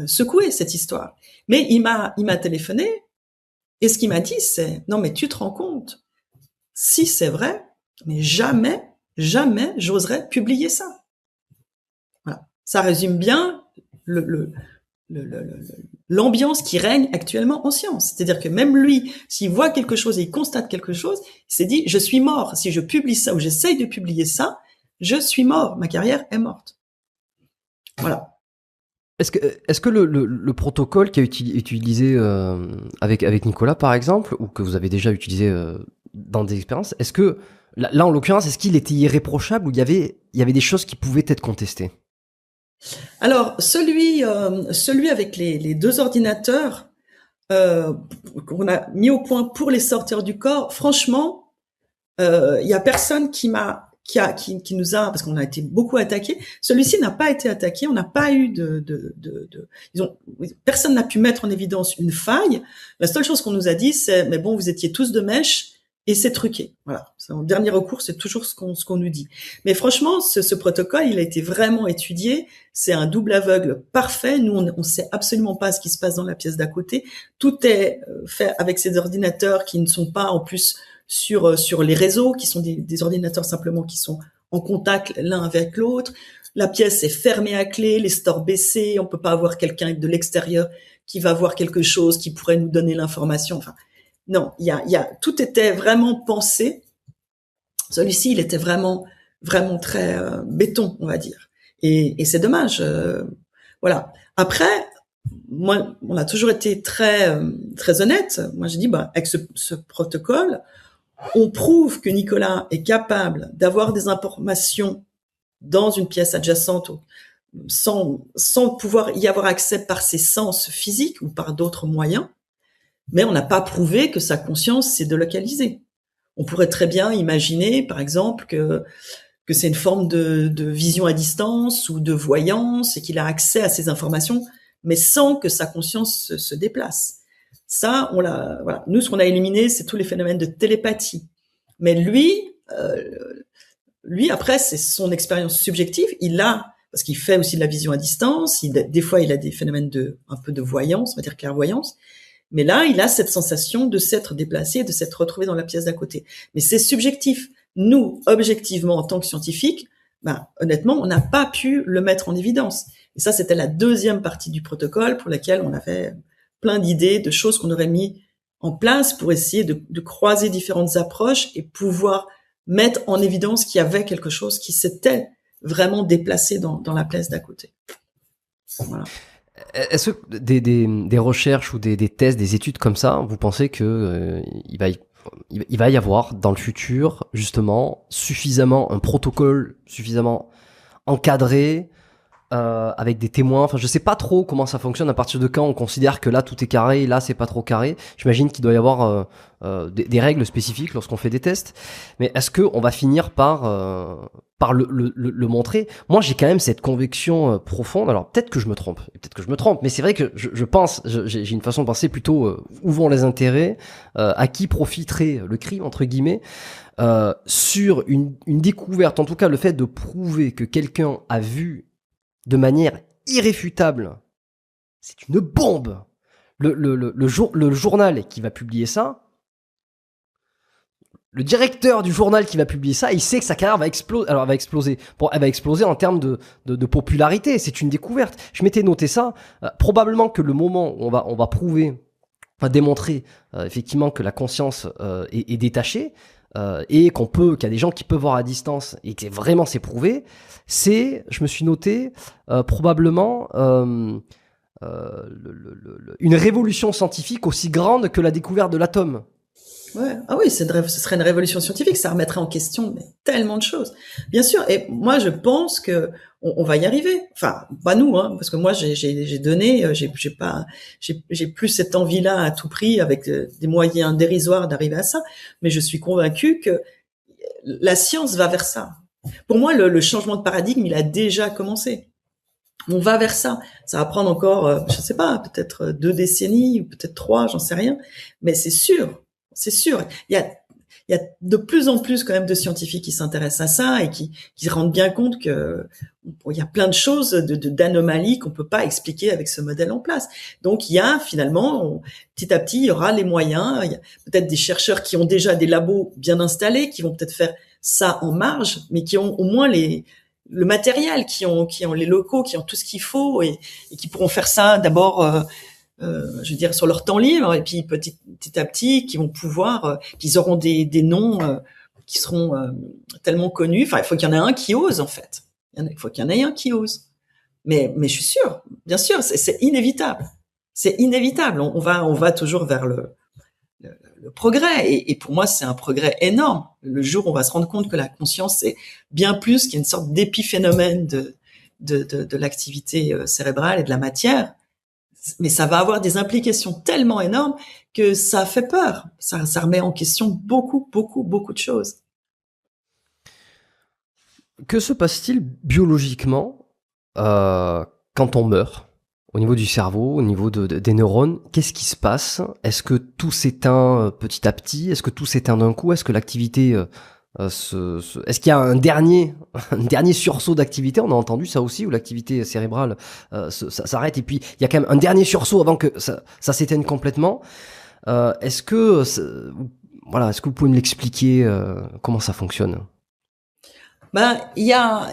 secoué cette histoire. Mais il m'a téléphoné, et ce qu'il m'a dit, c'est non, mais tu te rends compte, si c'est vrai, mais jamais j'oserais publier ça. Voilà, ça résume bien l'ambiance qui règne actuellement en science. C'est-à-dire que même lui, s'il voit quelque chose et il constate quelque chose, il s'est dit, je suis mort. Si je publie ça ou j'essaye de publier ça, je suis mort. Ma carrière est morte. Voilà.
Est-ce que le protocole qui a utilisé avec Nicolas, par exemple, ou que vous avez déjà utilisé dans des expériences, est-ce que, là en l'occurrence, est-ce qu'il était irréprochable ou il y avait des choses qui pouvaient être contestées?
Alors, celui avec les 2 ordinateurs qu'on a mis au point pour les sorteurs du corps, franchement, il y a personne qui nous a, parce qu'on a été beaucoup attaqués. Celui-ci n'a pas été attaqué, on n'a pas eu personne n'a pu mettre en évidence une faille. La seule chose qu'on nous a dit, c'est, mais bon, vous étiez tous de mèche, et c'est truqué. Voilà. En dernier recours, c'est toujours ce qu'on nous dit. Mais franchement, ce protocole, il a été vraiment étudié. C'est un double aveugle parfait. Nous, on sait absolument pas ce qui se passe dans la pièce d'à côté. Tout est fait avec ces ordinateurs qui ne sont pas en plus sur les réseaux, qui sont des ordinateurs simplement qui sont en contact l'un avec l'autre. La pièce est fermée à clé, les stores baissés. On peut pas avoir quelqu'un de l'extérieur qui va voir quelque chose qui pourrait nous donner l'information. Enfin, non, tout était vraiment pensé. Celui-ci, il était vraiment très béton, on va dire. Et c'est dommage. Voilà. Après, moi, on a toujours été très honnête. Moi, j'ai dit, avec ce protocole, on prouve que Nicolas est capable d'avoir des informations dans une pièce adjacente sans pouvoir y avoir accès par ses sens physiques ou par d'autres moyens. Mais on n'a pas prouvé que sa conscience s'est délocalisée. On pourrait très bien imaginer, par exemple, que c'est une forme de vision à distance ou de voyance et qu'il a accès à ces informations, mais sans que sa conscience se déplace. Ça, voilà. Nous, ce qu'on a éliminé, c'est tous les phénomènes de télépathie. Mais lui, après, c'est son expérience subjective. Parce qu'il fait aussi de la vision à distance. Des fois, il a des phénomènes un peu de voyance, on va dire clairvoyance. Mais là, il a cette sensation de s'être déplacé, de s'être retrouvé dans la pièce d'à côté. Mais c'est subjectif. Nous, objectivement, en tant que scientifiques, honnêtement, on n'a pas pu le mettre en évidence. Et ça, c'était la deuxième partie du protocole pour laquelle on avait plein d'idées, de choses qu'on aurait mis en place pour essayer de croiser différentes approches et pouvoir mettre en évidence qu'il y avait quelque chose qui s'était vraiment déplacé dans la pièce d'à côté. Voilà.
Est-ce que des recherches ou des tests, des études comme ça, vous pensez que il va y avoir dans le futur justement suffisamment un protocole suffisamment encadré avec des témoins? Enfin, je sais pas trop comment ça fonctionne. À partir de quand on considère que là tout est carré et là c'est pas trop carré? J'imagine qu'il doit y avoir des règles spécifiques lorsqu'on fait des tests. Mais est-ce que on va finir par le montrer? Moi, j'ai quand même cette conviction profonde. Alors peut-être que je me trompe, mais c'est vrai que je pense, j'ai une façon de penser plutôt où vont les intérêts, à qui profiterait le crime entre guillemets. Sur une découverte, en tout cas le fait de prouver que quelqu'un a vu de manière irréfutable, c'est une bombe. Le journal qui va publier ça, le directeur du journal qui va publier ça, il sait que sa carrière va exploser. Alors, elle va exploser. Bon, elle va exploser en termes de popularité. C'est une découverte. Je m'étais noté ça. Probablement que le moment où on va prouver, on va démontrer effectivement que la conscience est détachée, et qu'il y a des gens qui peuvent voir à distance et que vraiment c'est prouvé, je me suis noté probablement une révolution scientifique aussi grande que la découverte de l'atome.
Ouais. Ah oui, ce serait une révolution scientifique, ça remettrait en question mais tellement de choses. Bien sûr, et moi je pense que on va y arriver. Enfin, pas nous, hein, parce que moi j'ai donné, j'ai plus cette envie-là à tout prix avec des moyens dérisoires d'arriver à ça, mais je suis convaincue que la science va vers ça. Pour moi, le changement de paradigme, il a déjà commencé. On va vers ça. Ça va prendre encore, je sais pas, peut-être 2 décennies ou peut-être 3, j'en sais rien. Mais c'est sûr, c'est sûr. Il y a de plus en plus quand même de scientifiques qui s'intéressent à ça et qui se rendent bien compte que il y a plein de choses, d'anomalies qu'on peut pas expliquer avec ce modèle en place. Donc il y a finalement, petit à petit, il y aura les moyens. Il y a peut-être des chercheurs qui ont déjà des labos bien installés, qui vont peut-être faire ça en marge, mais qui ont au moins le matériel, qui ont les locaux, qui ont tout ce qu'il faut et qui pourront faire ça d'abord, je veux dire, sur leur temps libre et puis petit à petit, qui vont pouvoir, qu'ils auront des noms qui seront tellement connus. Enfin, il faut qu'il y en ait un qui ose en fait. Il faut qu'il y en ait un qui ose. Mais je suis sûre, bien sûr, c'est inévitable. C'est inévitable. On va toujours vers le progrès. Et pour moi, c'est un progrès énorme. Le jour où on va se rendre compte que la conscience, c'est bien plus qu'une sorte d'épiphénomène de l'activité cérébrale et de la matière. Mais ça va avoir des implications tellement énormes que ça fait peur. Ça remet en question beaucoup de choses.
Que se passe-t-il biologiquement quand on meurt? Au niveau du cerveau, au niveau des neurones, qu'est-ce qui se passe? Est-ce que tout s'éteint petit à petit? Est-ce que tout s'éteint d'un coup? Est-ce que l'activité est-ce qu'il y a un dernier sursaut d'activité? On a entendu ça aussi, où l'activité cérébrale ça s'arrête et puis il y a quand même un dernier sursaut avant que ça s'éteigne complètement. Est-ce que vous pouvez me l'expliquer comment ça fonctionne?
Ben il y a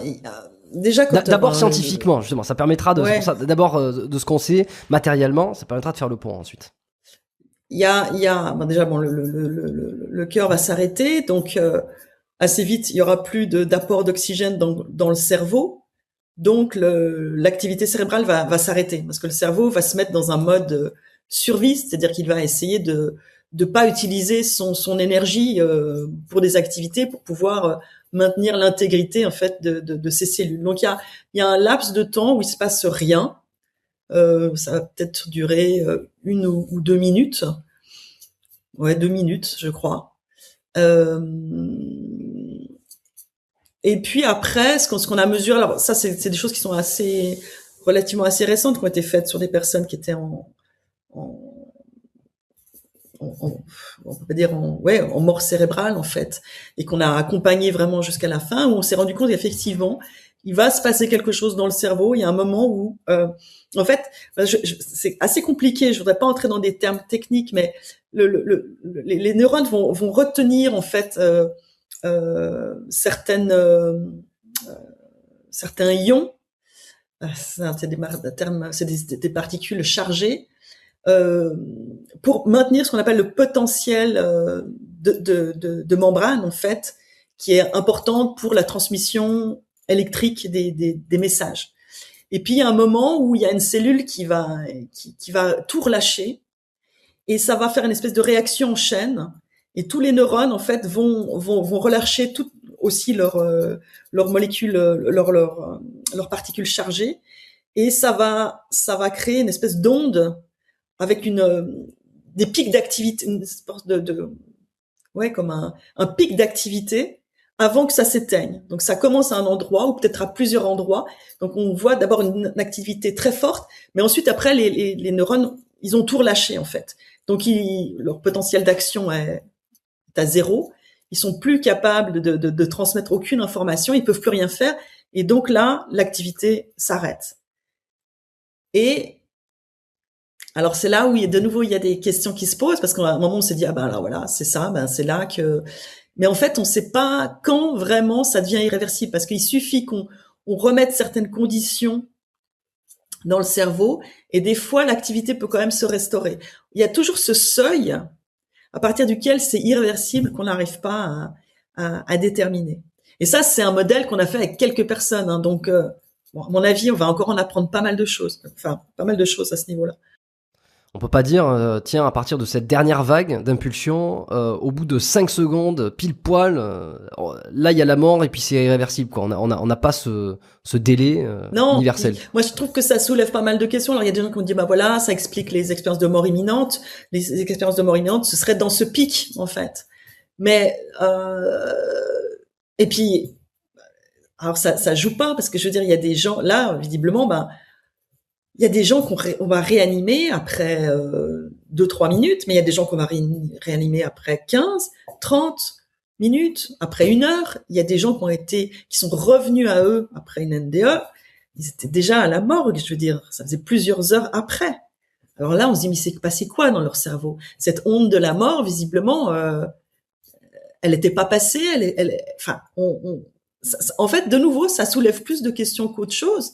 déjà
d'abord scientifiquement, justement, ça permettra de,
ouais.
d'abord de ce qu'on sait matériellement, ça permettra de faire le pont ensuite.
Il y a déjà le cœur va s'arrêter, donc assez vite il y aura plus d'apport d'oxygène dans le cerveau, donc l'activité cérébrale va s'arrêter parce que le cerveau va se mettre dans un mode survie, c'est-à-dire qu'il va essayer de pas utiliser son énergie pour des activités pour pouvoir maintenir l'intégrité en fait de ses cellules. Donc il y a un laps de temps où il se passe rien. Ça va peut-être durer 1 ou 2 minutes. Ouais, 2 minutes, je crois. Et puis après, ce qu'on a mesuré, alors ça c'est des choses qui sont relativement assez récentes, qui ont été faites sur des personnes qui étaient on peut dire en mort cérébrale en fait, et qu'on a accompagné vraiment jusqu'à la fin, où on s'est rendu compte qu'effectivement il va se passer quelque chose dans le cerveau. Il y a un moment où en fait c'est assez compliqué, je voudrais pas entrer dans des termes techniques, mais les neurones vont retenir en fait certains ions, c'est des particules chargées, pour maintenir ce qu'on appelle le potentiel de membrane en fait, qui est importante pour la transmission électrique des messages. Et puis il y a un moment où il y a une cellule qui va tout relâcher, et ça va faire une espèce de réaction en chaîne, et tous les neurones en fait vont relâcher tout aussi leurs molécules, leurs particules chargées, et ça va créer une espèce d'onde avec des pics d'activité, une sorte comme un pic d'activité avant que ça s'éteigne. Donc ça commence à un endroit ou peut-être à plusieurs endroits. Donc on voit d'abord une activité très forte, mais ensuite après les neurones, ils ont tout relâché en fait. Donc leur potentiel d'action est à 0. Ils sont plus capables de transmettre aucune information, ils peuvent plus rien faire, et donc là l'activité s'arrête. Et alors c'est là où il y a des questions qui se posent, parce qu'à un moment on s'est dit alors voilà, c'est ça, c'est là que, mais en fait on sait pas quand vraiment ça devient irréversible, parce qu'il suffit qu'on remette certaines conditions dans le cerveau, et des fois l'activité peut quand même se restaurer. Il y a toujours ce seuil à partir duquel c'est irréversible qu'on n'arrive pas à déterminer. Et ça c'est un modèle qu'on a fait avec quelques personnes, hein, donc à mon avis on va encore en apprendre pas mal de choses à ce niveau-là.
On peut pas dire, tiens, à partir de cette dernière vague d'impulsion, au bout de 5 secondes, pile poil, là il y a la mort et puis c'est irréversible, quoi. On n'a pas ce délai
Non,
universel.
moi je trouve que ça soulève pas mal de questions. Alors il y a des gens qui ont dit bah voilà, ça explique les expériences de mort imminente. Les expériences de mort imminente, ce serait dans ce pic en fait. Mais et puis alors ça joue pas parce que je veux dire il y a des gens là visiblement ben il y a des gens qu'on va réanimer après 2-3 minutes, mais il y a des gens qu'on va réanimer après 15, 30 minutes, après 1 heure. Il y a des gens qui sont revenus à eux après une NDE. Ils étaient déjà à la morgue, je veux dire. Ça faisait plusieurs heures après. Alors là, on se dit, mais c'est passé quoi dans leur cerveau? Cette onde de la mort, visiblement, elle n'était pas passée. Enfin, en fait, de nouveau, ça soulève plus de questions qu'autre chose.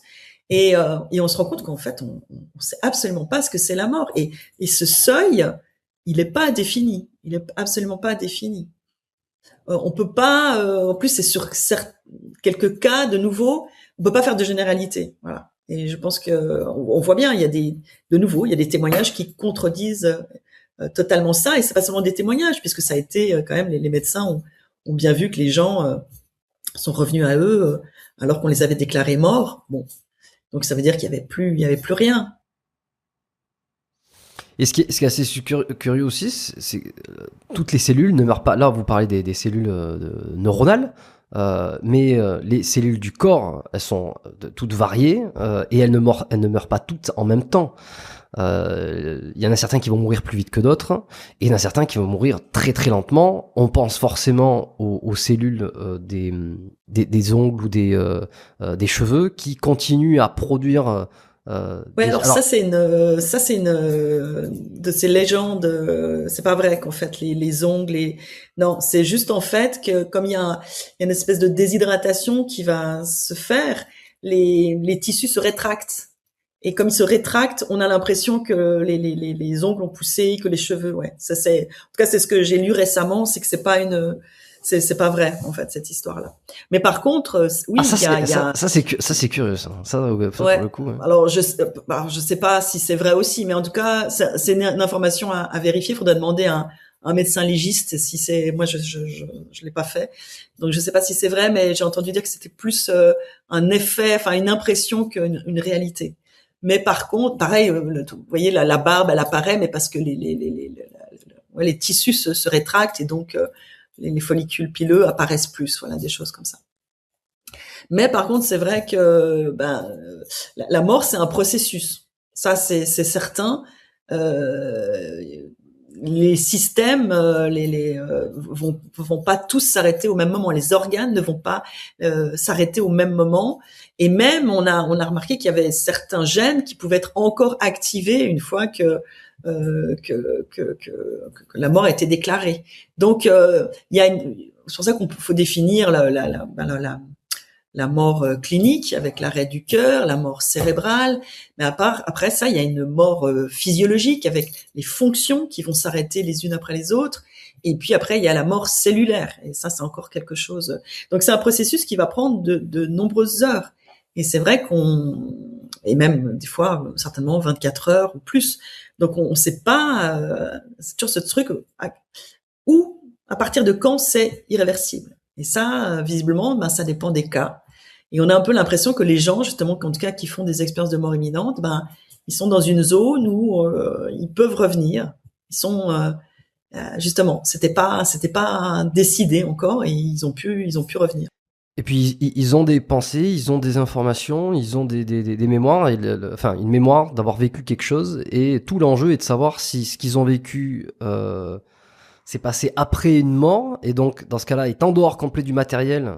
Et on se rend compte qu'en fait, on sait absolument pas ce que c'est la mort. Et ce seuil, il est pas défini. Il est absolument pas défini. On peut pas. En plus, c'est sur quelques cas, de nouveau, on peut pas faire de généralité. Voilà. Et je pense que on voit bien, il y a des témoignages qui contredisent totalement ça. Et c'est pas seulement des témoignages, puisque ça a été quand même les médecins ont bien vu que les gens sont revenus à eux alors qu'on les avait déclarés morts. Bon. Donc ça veut dire qu'il y avait plus rien.
Et ce qui est assez curieux aussi, c'est que toutes les cellules ne meurent pas. Là, vous parlez des cellules neuronales, mais les cellules du corps, elles sont toutes variées et elles ne meurent pas toutes en même temps. Il y en a certains qui vont mourir plus vite que d'autres, et il y en a certains qui vont mourir très très lentement. On pense forcément aux cellules des ongles ou des cheveux qui continuent à produire.
Alors ça c'est une de ces légendes. C'est pas vrai qu'en fait les ongles, non, c'est juste en fait que comme il y a une espèce de déshydratation qui va se faire, les tissus se rétractent. Et comme ils se rétractent, on a l'impression que les ongles ont poussé, que les cheveux, ouais. Ça c'est, en tout cas, c'est ce que j'ai lu récemment, c'est que c'est pas vrai, en fait, cette histoire-là. Mais par contre, oui,
ça c'est curieux, ça. Ça,
ouais.
pour le coup. Ouais.
Alors, je sais pas si c'est vrai aussi, mais en tout cas, c'est une information à vérifier. Il faudrait demander à un médecin légiste si c'est, moi, je l'ai pas fait. Donc, je sais pas si c'est vrai, mais j'ai entendu dire que c'était plus, un effet, enfin, une impression qu'une réalité. Mais par contre, pareil, vous voyez, la barbe, elle apparaît, mais parce que les tissus se rétractent et donc les follicules pileux apparaissent plus, voilà, des choses comme ça. Mais par contre, c'est vrai que la mort, c'est un processus. Ça, c'est certain. Les systèmes vont pas tous s'arrêter au même moment. Les organes ne vont pas s'arrêter au même moment. Et même, on a remarqué qu'il y avait certains gènes qui pouvaient être encore activés une fois que la mort a été déclarée. Donc, c'est pour ça qu'on faut définir la mort clinique avec l'arrêt du cœur, la mort cérébrale. Mais après ça, il y a une mort physiologique avec les fonctions qui vont s'arrêter les unes après les autres. Et puis après, il y a la mort cellulaire. Et ça, c'est encore quelque chose. Donc, c'est un processus qui va prendre de nombreuses heures. Et c'est vrai et même des fois, certainement 24 heures ou plus. Donc, on sait pas, c'est toujours ce truc où, à partir de quand c'est irréversible. Et ça, visiblement, ça dépend des cas. Et on a un peu l'impression que les gens, justement, en tout cas, qui font des expériences de mort imminente, ils sont dans une zone où ils peuvent revenir. Ils sont justement, c'était pas décidé encore, et ils ont pu revenir.
Et puis ils ont des pensées, ils ont des informations, ils ont des mémoires, enfin une mémoire d'avoir vécu quelque chose. Et tout l'enjeu est de savoir si ce qu'ils ont vécu s'est passé après une mort, et donc dans ce cas-là est en dehors complet du matériel.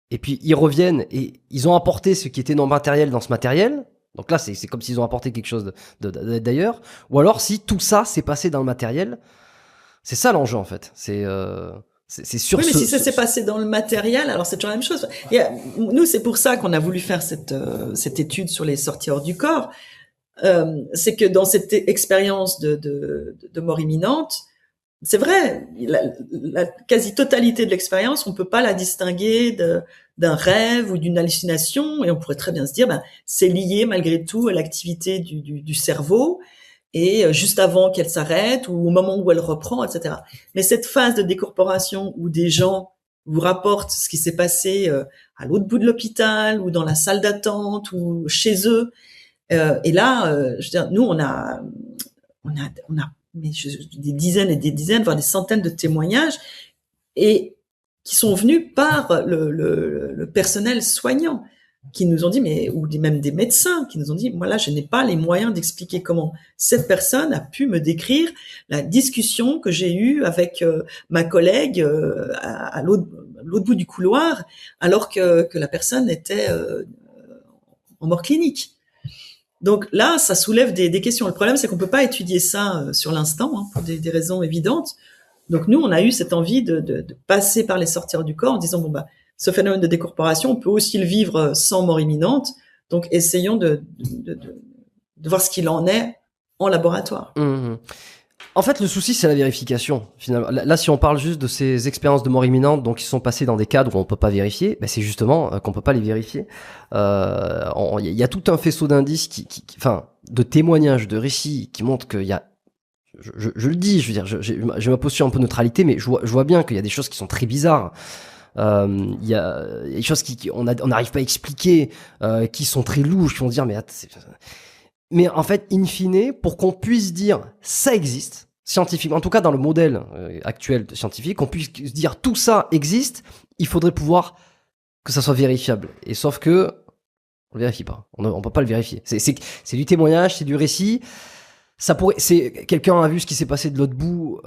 Et puis ils reviennent et ils ont apporté ce qui était non matériel dans ce matériel. Donc là c'est comme s'ils ont apporté quelque chose d'ailleurs. Ou alors si tout ça s'est passé dans le matériel. C'est ça l'enjeu en fait. C'est sûr.
Oui, mais si ça s'est passé dans le matériel, alors c'est toujours la même chose. Nous, c'est pour ça qu'on a voulu faire cette étude sur les sorties hors du corps. C'est que dans cette expérience de mort imminente, c'est vrai, la quasi-totalité de l'expérience, on peut pas la distinguer d'un rêve ou d'une hallucination, et on pourrait très bien se dire, c'est lié malgré tout à l'activité du cerveau. et juste avant qu'elle s'arrête ou au moment où elle reprend, etc. Mais cette phase de décorporation où des gens vous rapportent ce qui s'est passé à l'autre bout de l'hôpital ou dans la salle d'attente ou chez eux, et là, je veux dire, nous on a des dizaines et des dizaines, voire des centaines de témoignages et qui sont venus par le personnel soignant qui nous ont dit, ou même des médecins qui nous ont dit, moi là, je n'ai pas les moyens d'expliquer comment cette personne a pu me décrire la discussion que j'ai eue avec ma collègue à l'autre bout du couloir, alors que la personne était en mort clinique. Donc là, ça soulève des questions. Le problème, c'est qu'on peut pas étudier ça sur l'instant, hein, pour des raisons évidentes. Donc nous, on a eu cette envie de passer par les sorties du corps en disant, bon bah, ce phénomène de décorporation, on peut aussi le vivre sans mort imminente. Donc, essayons de voir ce qu'il en est en laboratoire.
Mmh. En fait, le souci, c'est la vérification. Finalement, là, si on parle juste de ces expériences de mort imminente, donc qui sont passées dans des cadres où on peut pas vérifier, ben c'est justement qu'on peut pas les vérifier. Il y a tout un faisceau d'indices, enfin, de témoignages, de récits qui montrent qu'il y a. Je le dis, je veux dire, j'ai ma posture un peu neutralité, mais je vois bien qu'il y a des choses qui sont très bizarres. Il y a des choses on n'arrive pas à expliquer, qui sont très louches, qui vont dire mais en fait, in fine, pour qu'on puisse dire ça existe scientifiquement, en tout cas dans le modèle actuel scientifique, qu'on puisse dire tout ça existe, il faudrait pouvoir que ça soit vérifiable. Et sauf que on le vérifie pas, on peut pas le vérifier. C'est du témoignage, c'est du récit. Quelqu'un a vu ce qui s'est passé de l'autre bout.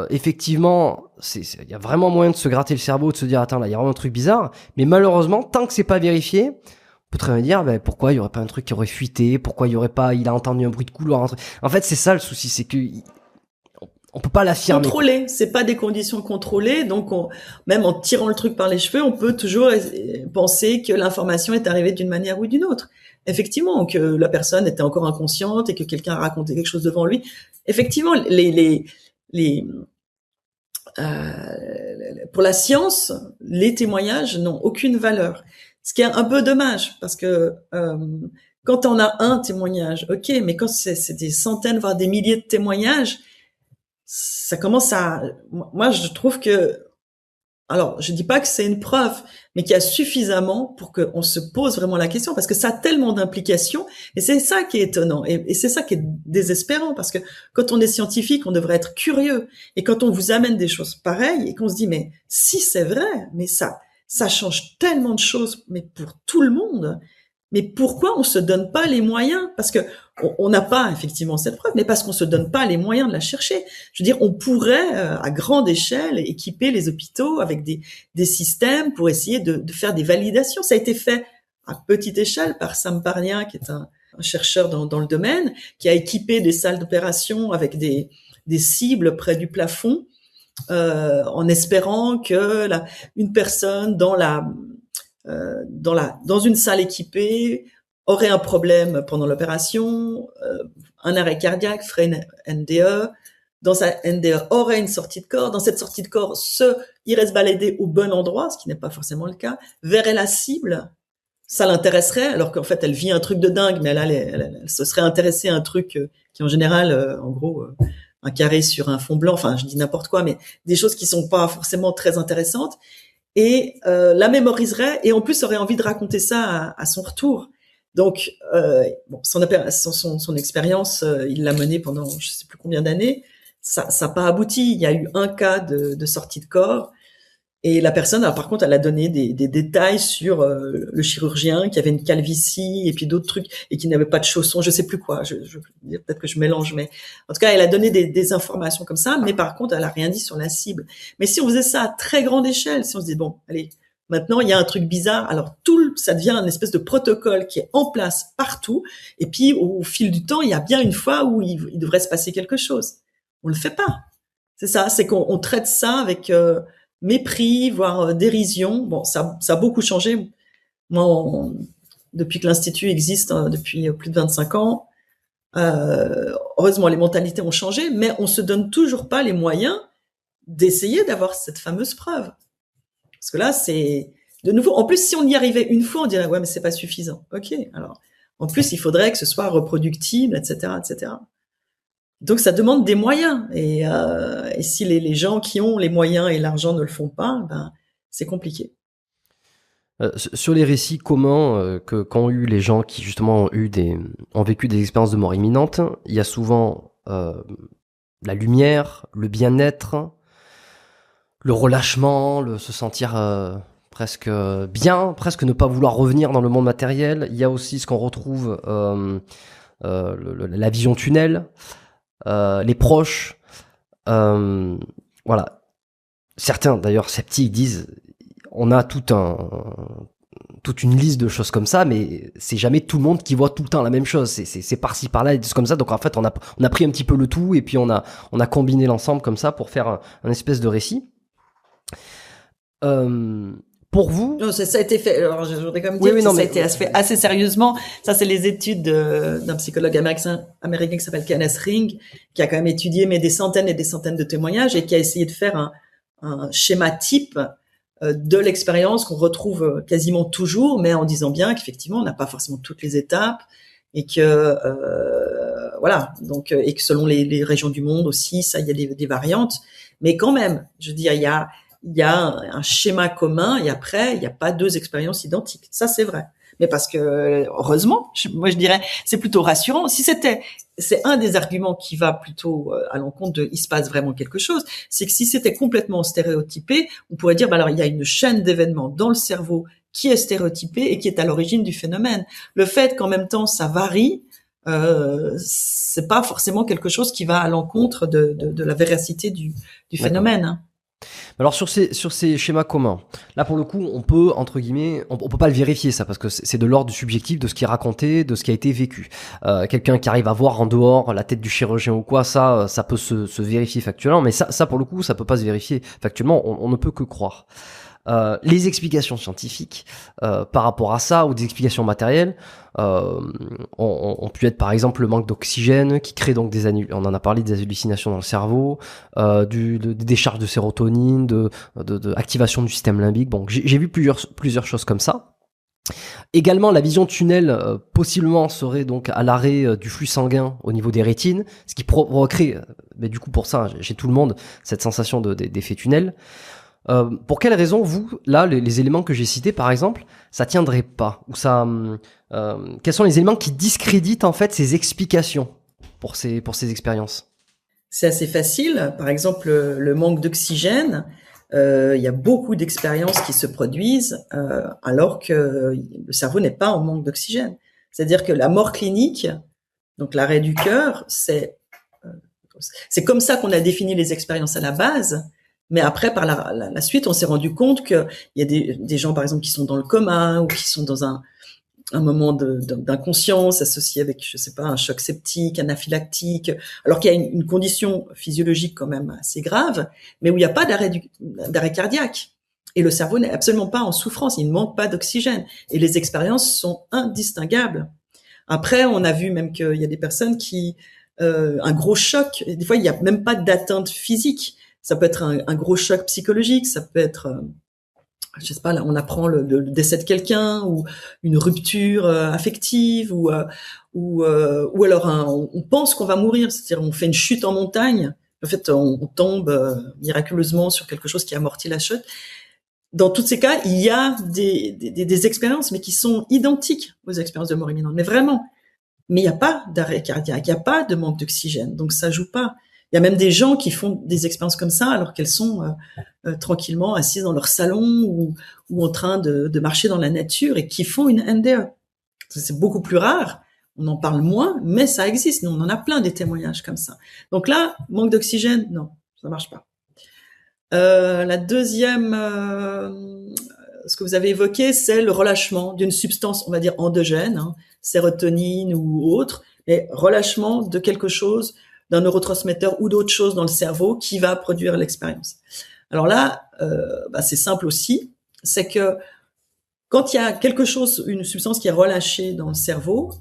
Effectivement, il y a vraiment moyen de se gratter le cerveau, de se dire attends là, il y a vraiment un truc bizarre. Mais malheureusement, tant que c'est pas vérifié, on peut très bien dire pourquoi il y aurait pas un truc qui aurait fuité, pourquoi il a entendu un bruit de couloir. En fait, c'est ça le souci, c'est que on peut pas l'affirmer.
Contrôler, c'est pas des conditions contrôlées, donc même en tirant le truc par les cheveux, on peut toujours penser que l'information est arrivée d'une manière ou d'une autre. Effectivement, que la personne était encore inconsciente et que quelqu'un a raconté quelque chose devant lui. Effectivement, pour la science, les témoignages n'ont aucune valeur. Ce qui est un peu dommage, parce que quand on a un témoignage, ok, mais quand c'est des centaines, voire des milliers de témoignages, ça commence à... Moi, je trouve que... Alors, je dis pas que c'est une preuve, mais qu'il y a suffisamment pour qu'on se pose vraiment la question, parce que ça a tellement d'implications, et c'est ça qui est étonnant, et c'est ça qui est désespérant, parce que quand on est scientifique, on devrait être curieux, et quand on vous amène des choses pareilles, et qu'on se dit, mais si c'est vrai, mais ça change tellement de choses, mais pour tout le monde. Mais pourquoi on se donne pas les moyens? Parce que on n'a pas effectivement cette preuve, mais parce qu'on se donne pas les moyens de la chercher. Je veux dire, on pourrait à grande échelle équiper les hôpitaux avec des systèmes pour essayer de faire des validations. Ça a été fait à petite échelle par Sam Parnia, qui est un chercheur dans le domaine, qui a équipé des salles d'opération avec des cibles près du plafond, en espérant que une personne dans une salle équipée aurait un problème pendant l'opération, un arrêt cardiaque, ferait une NDE, dans sa NDE aurait une sortie de corps, dans cette sortie de corps irait se balader au bon endroit, ce qui n'est pas forcément le cas, verrait la cible, ça l'intéresserait, alors qu'en fait elle vit un truc de dingue, mais elle se serait intéressée à un truc qui en général, en gros, un carré sur un fond blanc, enfin je dis n'importe quoi, mais des choses qui sont pas forcément très intéressantes, et la mémoriserait, et en plus aurait envie de raconter ça à son retour. Donc son expérience, il l'a menée pendant je sais plus combien d'années, ça n'a pas abouti. Il y a eu un cas de sortie de corps, et la personne, alors, par contre, elle a donné des détails sur le chirurgien qui avait une calvitie et puis d'autres trucs, et qui n'avait pas de chaussons, je sais plus quoi. Peut-être que je mélange, mais en tout cas, elle a donné des informations comme ça, mais par contre, elle a rien dit sur la cible. Mais si on faisait ça à très grande échelle, si on se dit bon, allez, maintenant il y a un truc bizarre, alors ça devient une espèce de protocole qui est en place partout, et puis au fil du temps, il y a bien une fois où il devrait se passer quelque chose. On le fait pas. C'est ça, c'est qu'on traite ça avec mépris, voire dérision. Bon, ça a beaucoup changé. Moi, depuis que l'Institut existe, depuis plus de 25 ans, heureusement, les mentalités ont changé, mais on se donne toujours pas les moyens d'essayer d'avoir cette fameuse preuve. Parce que là, c'est de nouveau. En plus, si on y arrivait une fois, on dirait ouais, mais c'est pas suffisant. Ok, alors en plus, il faudrait que ce soit reproductible, etc., etc. Donc ça demande des moyens. Et si les gens qui ont les moyens et l'argent ne le font pas, ben c'est compliqué.
Sur les récits communs qu'ont eu les gens qui justement ont vécu des expériences de mort imminente, il y a souvent la lumière, le bien-être, le relâchement, se sentir presque bien, presque ne pas vouloir revenir dans le monde matériel. Il y a aussi ce qu'on retrouve, la vision tunnel, les proches. Voilà. Certains d'ailleurs sceptiques disent on a toute une liste de choses comme ça, mais c'est jamais tout le monde qui voit tout le temps la même chose. C'est par-ci par-là, des choses comme ça. Donc en fait, on a pris un petit peu le tout et puis on a combiné l'ensemble comme ça pour faire un espèce de récit. Pour vous,
non, ça a été fait. Alors, je voudrais quand même dire que ça a été fait assez sérieusement. Ça, c'est les études d'un psychologue américain qui s'appelle Kenneth Ring, qui a quand même étudié des centaines et des centaines de témoignages et qui a essayé de faire un schéma type de l'expérience qu'on retrouve quasiment toujours, mais en disant bien qu'effectivement, on n'a pas forcément toutes les étapes et que voilà. Donc, et que selon les régions du monde aussi, ça, il y a des variantes. Mais quand même, je veux dire, il y a un schéma commun et après, il n'y a pas deux expériences identiques. Ça, c'est vrai. Mais parce que, heureusement, moi, je dirais, c'est plutôt rassurant. C'est un des arguments qui va plutôt à l'encontre de, il se passe vraiment quelque chose. C'est que si c'était complètement stéréotypé, on pourrait dire, alors, il y a une chaîne d'événements dans le cerveau qui est stéréotypée et qui est à l'origine du phénomène. Le fait qu'en même temps, ça varie, c'est pas forcément quelque chose qui va à l'encontre de la véracité du phénomène. Hein.
Alors sur ces schémas communs, là pour le coup, on peut entre guillemets, on peut pas le vérifier ça parce que c'est de l'ordre du subjectif, de ce qui est raconté, de ce qui a été vécu. Quelqu'un qui arrive à voir en dehors la tête du chirurgien ou quoi, ça peut se vérifier factuellement, mais ça pour le coup, ça peut pas se vérifier factuellement. On ne peut que croire. Les explications scientifiques par rapport à ça ou des explications matérielles ont pu être par exemple le manque d'oxygène qui crée donc on en a parlé, des hallucinations dans le cerveau, des décharges de sérotonine, de activation du système limbique. Bon, j'ai vu plusieurs choses comme ça. Également, la vision tunnel possiblement serait donc à l'arrêt du flux sanguin au niveau des rétines, ce qui provoquerait, mais du coup pour ça, chez tout le monde, cette sensation d'effet tunnel. Pour quelles raisons, vous, là, les éléments que j'ai cités, par exemple, ça tiendrait pas, ou ça, quels sont les éléments qui discréditent en fait ces explications pour ces expériences?
C'est assez facile. Par exemple, le manque d'oxygène. Il y a beaucoup d'expériences qui se produisent alors que le cerveau n'est pas en manque d'oxygène. C'est-à-dire que la mort clinique, donc l'arrêt du cœur, c'est comme ça qu'on a défini les expériences à la base. Mais après, par la suite, on s'est rendu compte qu'il y a des gens, par exemple, qui sont dans le coma ou qui sont dans un moment d'inconscience associé avec, je sais pas, un choc septique, anaphylactique, alors qu'il y a une condition physiologique quand même assez grave, mais où il n'y a pas d'arrêt cardiaque. Et le cerveau n'est absolument pas en souffrance, il ne manque pas d'oxygène. Et les expériences sont indistinguables. Après, on a vu même qu'il y a des personnes qui, un gros choc, des fois, il n'y a même pas d'atteinte physique. Ça peut être un gros choc psychologique, ça peut être, je sais pas, là, on apprend le décès de quelqu'un ou une rupture affective ou alors on pense qu'on va mourir, c'est-à-dire on fait une chute en montagne, en fait on tombe miraculeusement sur quelque chose qui amortit la chute. Dans tous ces cas, il y a des expériences, mais qui sont identiques aux expériences de mort imminente, mais vraiment. Mais il n'y a pas d'arrêt cardiaque, il n'y a pas de manque d'oxygène, donc ça joue pas. Il y a même des gens qui font des expériences comme ça alors qu'elles sont tranquillement assises dans leur salon ou en train de marcher dans la nature et qui font une NDE. C'est beaucoup plus rare, on en parle moins, mais ça existe. Nous, on en a plein des témoignages comme ça. Donc là, manque d'oxygène, non, ça marche pas. La deuxième, ce que vous avez évoqué, c'est le relâchement d'une substance, on va dire endogène, sérotonine ou autre, mais relâchement de quelque chose, d'un neurotransmetteur ou d'autre chose dans le cerveau qui va produire l'expérience. Alors là, c'est simple aussi, c'est que quand il y a quelque chose, une substance qui est relâchée dans le cerveau,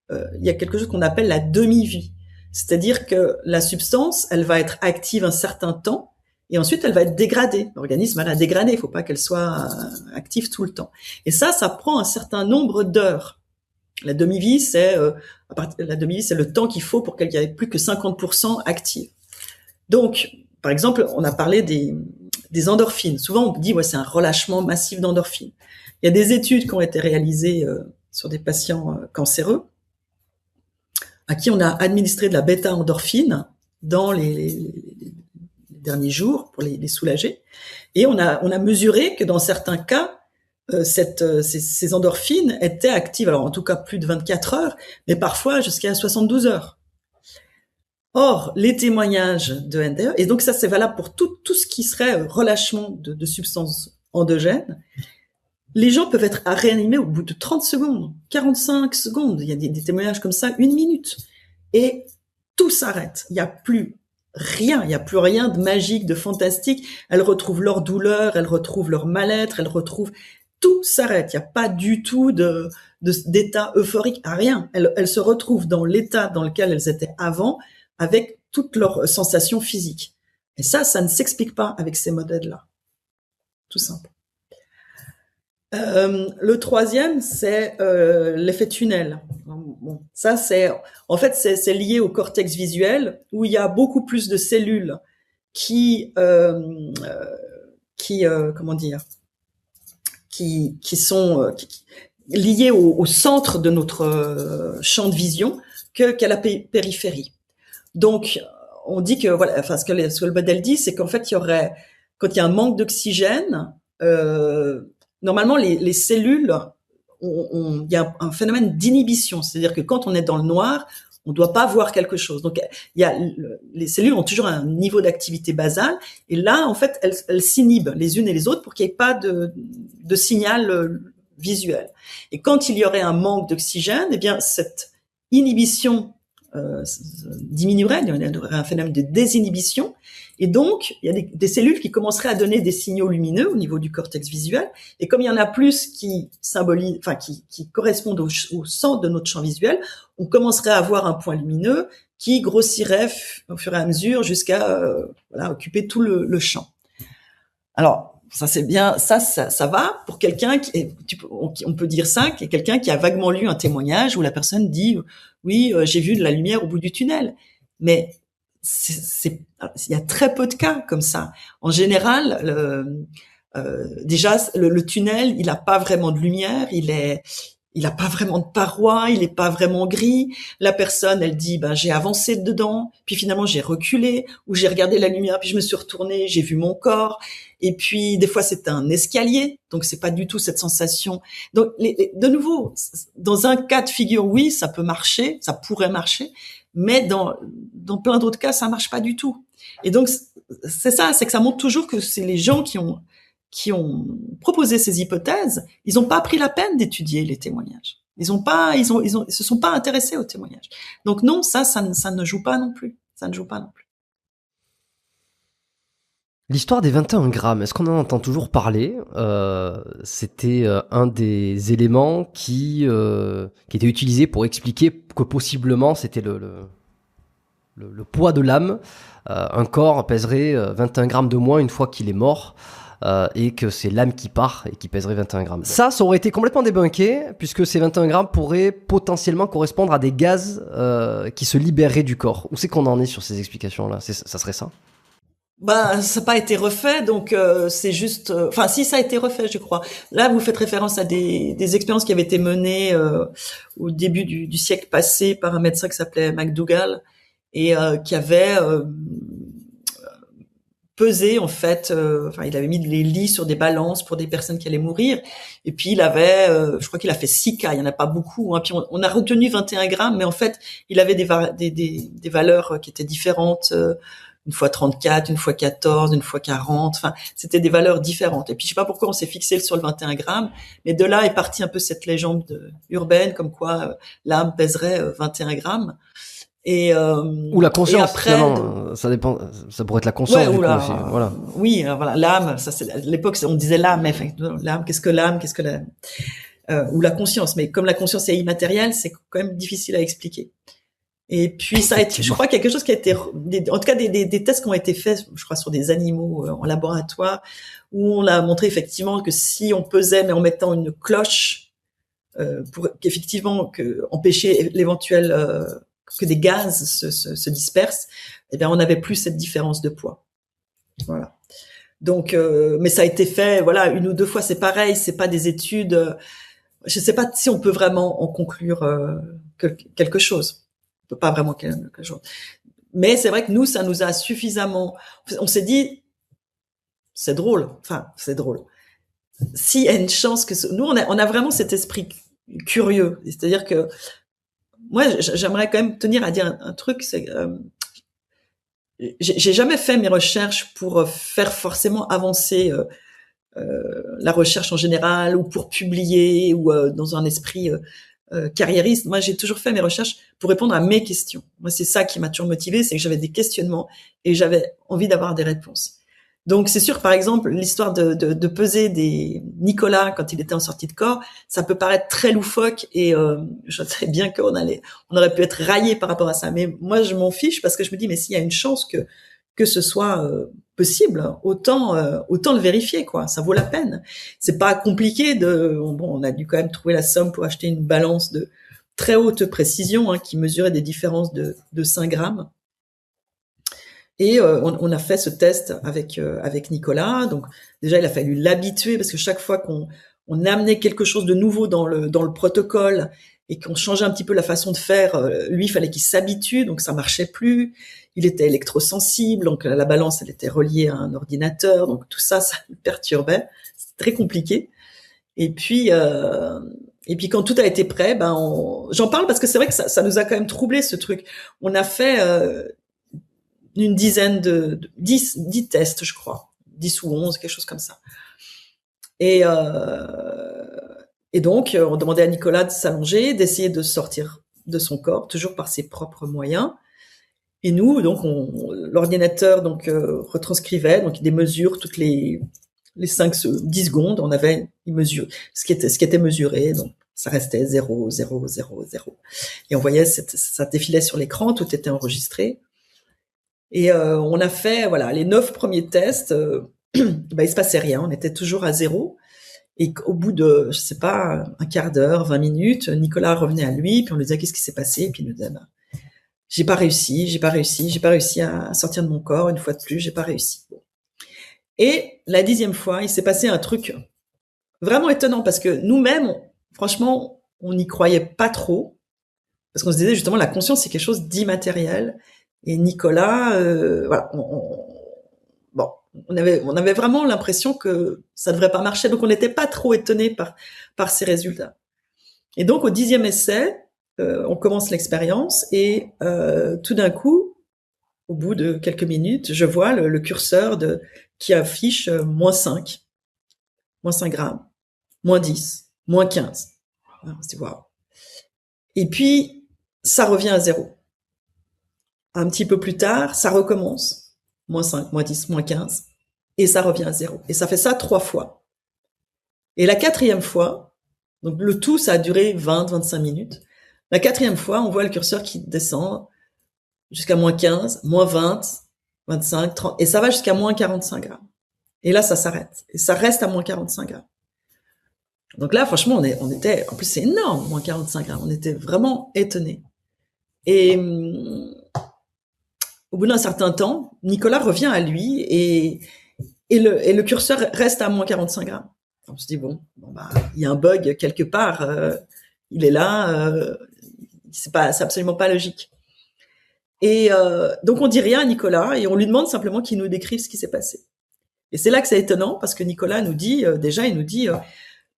il y a quelque chose qu'on appelle la demi-vie. C'est-à-dire que la substance, elle va être active un certain temps et ensuite elle va être dégradée. L'organisme va la dégrader, il ne faut pas qu'elle soit active tout le temps. Et ça prend un certain nombre d'heures. La demi-vie, c'est le temps qu'il faut pour qu'il y ait plus que 50% active. Donc, par exemple, on a parlé des endorphines. Souvent, on dit ouais, c'est un relâchement massif d'endorphines. Il y a des études qui ont été réalisées sur des patients cancéreux à qui on a administré de la bêta-endorphine dans les derniers jours pour les soulager. Et on a mesuré que dans certains cas, ces endorphines étaient actives, alors en tout cas plus de 24 heures, mais parfois jusqu'à 72 heures. Or, les témoignages de NDE, et donc ça c'est valable pour tout ce qui serait relâchement de substances endogènes, les gens peuvent être réanimés au bout de 30 secondes, 45 secondes, il y a des témoignages comme ça, 1 minute, et tout s'arrête, il n'y a plus rien de magique, de fantastique, elles retrouvent leur douleur, elles retrouvent leur mal-être, tout s'arrête, il n'y a pas du tout d'état euphorique, rien. Elles se retrouvent dans l'état dans lequel elles étaient avant, avec toutes leurs sensations physiques. Et ça ne s'explique pas avec ces modèles-là. Tout simple. Le troisième, c'est l'effet tunnel. Bon, ça, c'est lié au cortex visuel, où il y a beaucoup plus de cellules qui sont liées au centre de notre champ de vision qu'à la périphérie. Donc, on dit que voilà, enfin ce que le modèle dit, c'est qu'en fait, quand il y a un manque d'oxygène, normalement les cellules, il y a un phénomène d'inhibition, c'est-à-dire que quand on est dans le noir, on doit pas voir quelque chose. Donc, les cellules ont toujours un niveau d'activité basale, et là, en fait, elles s'inhibent les unes et les autres pour qu'il n'y ait pas de signal visuel. Et quand il y aurait un manque d'oxygène, eh bien, cette inhibition diminuerait, il y aurait un phénomène de désinhibition, et donc il y a des cellules qui commenceraient à donner des signaux lumineux au niveau du cortex visuel, et comme il y en a plus qui correspondent au centre de notre champ visuel, on commencerait à avoir un point lumineux qui grossirait au fur et à mesure jusqu'à occuper tout le champ. Alors ça c'est bien, ça va pour quelqu'un on peut dire ça, qui est quelqu'un qui a vaguement lu un témoignage où la personne dit oui, j'ai vu de la lumière au bout du tunnel. Mais il y a très peu de cas comme ça. En général, déjà le tunnel, il a pas vraiment de lumière, il a pas vraiment de parois, il est pas vraiment gris. La personne, elle dit, j'ai avancé dedans, puis finalement j'ai reculé, ou j'ai regardé la lumière, puis je me suis retournée, j'ai vu mon corps. Et puis, des fois, c'est un escalier, donc c'est pas du tout cette sensation. Donc, de nouveau, dans un cas de figure, oui, ça peut marcher, ça pourrait marcher, mais dans plein d'autres cas, ça marche pas du tout. Et donc, c'est que ça montre toujours que c'est les gens qui ont proposé ces hypothèses, ils ont pas pris la peine d'étudier les témoignages. Ils se sont pas intéressés aux témoignages. Donc non, ça ne joue pas non plus. Ça ne joue pas non plus.
L'histoire des 21 grammes, est-ce qu'on en entend toujours parler ? C'était un des éléments qui était utilisé pour expliquer que possiblement c'était le poids de l'âme. Un corps pèserait 21 grammes de moins une fois qu'il est mort. Et que c'est l'âme qui part et qui pèserait 21 grammes. Ça aurait été complètement débunké, puisque ces 21 grammes pourraient potentiellement correspondre à des gaz qui se libéreraient du corps. Où c'est qu'on en est sur ces explications-là ? Ça serait ça ?
Ça n'a pas été refait, donc c'est juste... si, ça a été refait, je crois. Là, vous faites référence à des expériences qui avaient été menées au début du siècle passé par un médecin qui s'appelait McDougall, et qui avait... pesé en fait, il avait mis les lits sur des balances pour des personnes qui allaient mourir, et puis il avait, je crois qu'il a fait 6 cas, il y en a pas beaucoup, hein. Puis on a retenu 21 grammes, mais en fait il avait des valeurs qui étaient différentes, une fois 34, une fois 14, une fois 40, enfin c'était des valeurs différentes. Et puis je sais pas pourquoi on s'est fixé sur le 21 grammes, mais de là est partie un peu cette légende urbaine comme quoi l'âme pèserait 21 grammes.
Ou la conscience,
après,
ça dépend, ça pourrait être la conscience du coup aussi, voilà.
Oui, voilà, l'âme, ça c'est à l'époque on disait l'âme, mais l'âme, qu'est-ce que la ou la conscience, mais comme la conscience est immatérielle, c'est quand même difficile à expliquer. Et puis ça a été, je crois, quelque chose qui a été, en tout cas des tests qui ont été faits, je crois, sur des animaux en laboratoire, où on a montré effectivement que si on pesait, mais en mettant une cloche pour qu'effectivement empêcher l'éventuel que des gaz se dispersent, eh bien on n'avait plus cette différence de poids. Voilà. Donc, mais ça a été fait, voilà, 1 ou 2 fois, c'est pareil, c'est pas des études. Je sais pas si on peut vraiment en conclure quelque chose. On peut pas vraiment quelque chose. Mais c'est vrai que nous, ça nous a suffisamment. On s'est dit, c'est drôle. Enfin, c'est drôle. S'il y a une chance que nous, on a vraiment cet esprit curieux. C'est-à-dire que moi, j'aimerais quand même tenir à dire un truc, c'est j'ai jamais fait mes recherches pour faire forcément avancer la recherche en général ou pour publier ou dans un esprit carriériste. Moi, j'ai toujours fait mes recherches pour répondre à mes questions. Moi, c'est ça qui m'a toujours motivée, c'est que j'avais des questionnements et j'avais envie d'avoir des réponses. Donc, c'est sûr, par exemple, l'histoire de peser des Nicolas quand il était en sortie de corps, ça peut paraître très loufoque et je sais bien qu'on aurait pu être raillé par rapport à ça. Mais moi, je m'en fiche parce que je me dis, mais s'il y a une chance que ce soit possible, autant le vérifier, quoi. Ça vaut la peine. C'est pas compliqué on a dû quand même trouver la somme pour acheter une balance de très haute précision, qui mesurait des différences de 5 grammes. Et on a fait ce test avec Nicolas. Donc déjà, il a fallu l'habituer parce que chaque fois qu'on amenait quelque chose de nouveau dans le protocole et qu'on changeait un petit peu la façon de faire, lui, il fallait qu'il s'habitue, donc ça marchait plus. Il était électrosensible, donc la balance, elle était reliée à un ordinateur, donc tout ça le perturbait. C'était très compliqué. Et puis quand tout a été prêt, j'en parle parce que c'est vrai que ça nous a quand même troublé ce truc. On a fait une dizaine 10 tests, je crois. 10 ou 11, quelque chose comme ça. Et donc, on demandait à Nicolas de s'allonger, d'essayer de sortir de son corps, toujours par ses propres moyens. Et nous, donc, l'ordinateur retranscrivait donc des mesures toutes les 10 secondes. On avait une mesure, ce qui était mesuré. Donc, ça restait 0, 0, 0, 0. Et on voyait ça défilait sur l'écran, tout était enregistré. Et on a fait les 9 premiers tests. Il se passait rien, on était toujours à 0. Et au bout de, je sais pas, un quart d'heure, 20 minutes, Nicolas revenait à lui, puis on lui disait qu'est-ce qui s'est passé, et puis il nous disait j'ai pas réussi à sortir de mon corps, une fois de plus, j'ai pas réussi. Bon. Et la 10e fois, il s'est passé un truc vraiment étonnant, parce que nous-mêmes, franchement, on n'y croyait pas trop, parce qu'on se disait justement la conscience c'est quelque chose d'immatériel, et Nicolas, on avait vraiment l'impression que ça devrait pas marcher, donc on n'était pas trop étonnés par ces résultats. Et donc au 10e essai, on commence l'expérience et tout d'un coup, au bout de quelques minutes, je vois le curseur qui affiche -5 grammes, -10, -15. On se dit waouh. Et puis ça revient à 0. Un petit peu plus tard, ça recommence. -5, -10, -15. Et ça revient à 0. Et ça fait ça 3 fois. Et la 4e fois, donc le tout, ça a duré 20-25 minutes. La 4e fois, on voit le curseur qui descend jusqu'à -15, -20, 25, 30, et ça va jusqu'à -45 grammes. Et là, ça s'arrête. Et ça reste à -45 grammes. Donc là, franchement, on était, en plus c'est énorme, -45 grammes. On était vraiment étonnés. Et au bout d'un certain temps, Nicolas revient à lui et le curseur reste à -45 grammes. On se dit il y a un bug quelque part, il est là, c'est absolument pas logique. Et donc on dit rien à Nicolas et on lui demande simplement qu'il nous décrive ce qui s'est passé. Et c'est là que c'est étonnant parce que Nicolas nous dit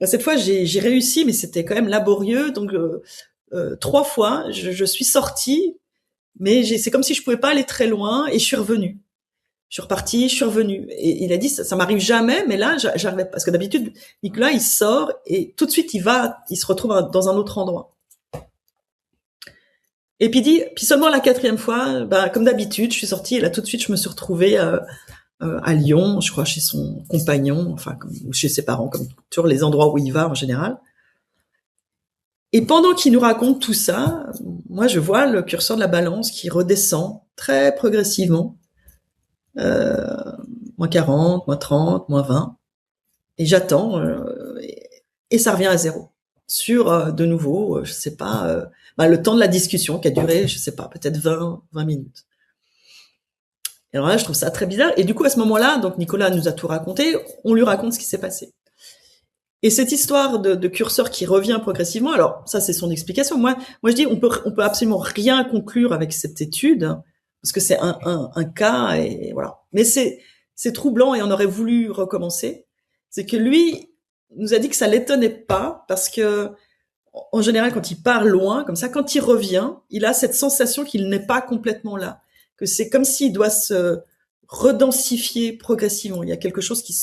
cette fois j'ai réussi, mais c'était quand même laborieux. Donc 3 fois je suis sortie, mais c'est comme si je pouvais pas aller très loin et je suis revenue. Je suis repartie, je suis revenue. Et il a dit, ça m'arrive jamais, mais là, j'arrivais, parce que d'habitude, Nicolas, il sort et tout de suite, il se retrouve dans un autre endroit. Et puis seulement la 4e fois, comme d'habitude, je suis sortie et là, tout de suite, je me suis retrouvée à Lyon, je crois, chez son compagnon, ou chez ses parents, comme toujours les endroits où il va en général. Et pendant qu'il nous raconte tout ça, moi, je vois le curseur de la balance qui redescend très progressivement. -40, -30, -20. Et j'attends, et ça revient à 0. sur, de nouveau, je sais pas, le temps de la discussion qui a duré, je sais pas, peut-être 20 minutes. Et alors là, je trouve ça très bizarre. Et du coup, à ce moment-là, donc Nicolas nous a tout raconté, on lui raconte ce qui s'est passé. Et cette histoire de curseur qui revient progressivement, alors ça c'est son explication. Moi je dis on peut absolument rien conclure avec cette étude parce que c'est un cas et voilà. Mais c'est troublant et on aurait voulu recommencer. C'est que lui nous a dit que ça l'étonnait pas parce que en général quand il part loin comme ça, quand il revient, il a cette sensation qu'il n'est pas complètement là, que c'est comme s'il doit se redensifier progressivement. Il y a quelque chose qui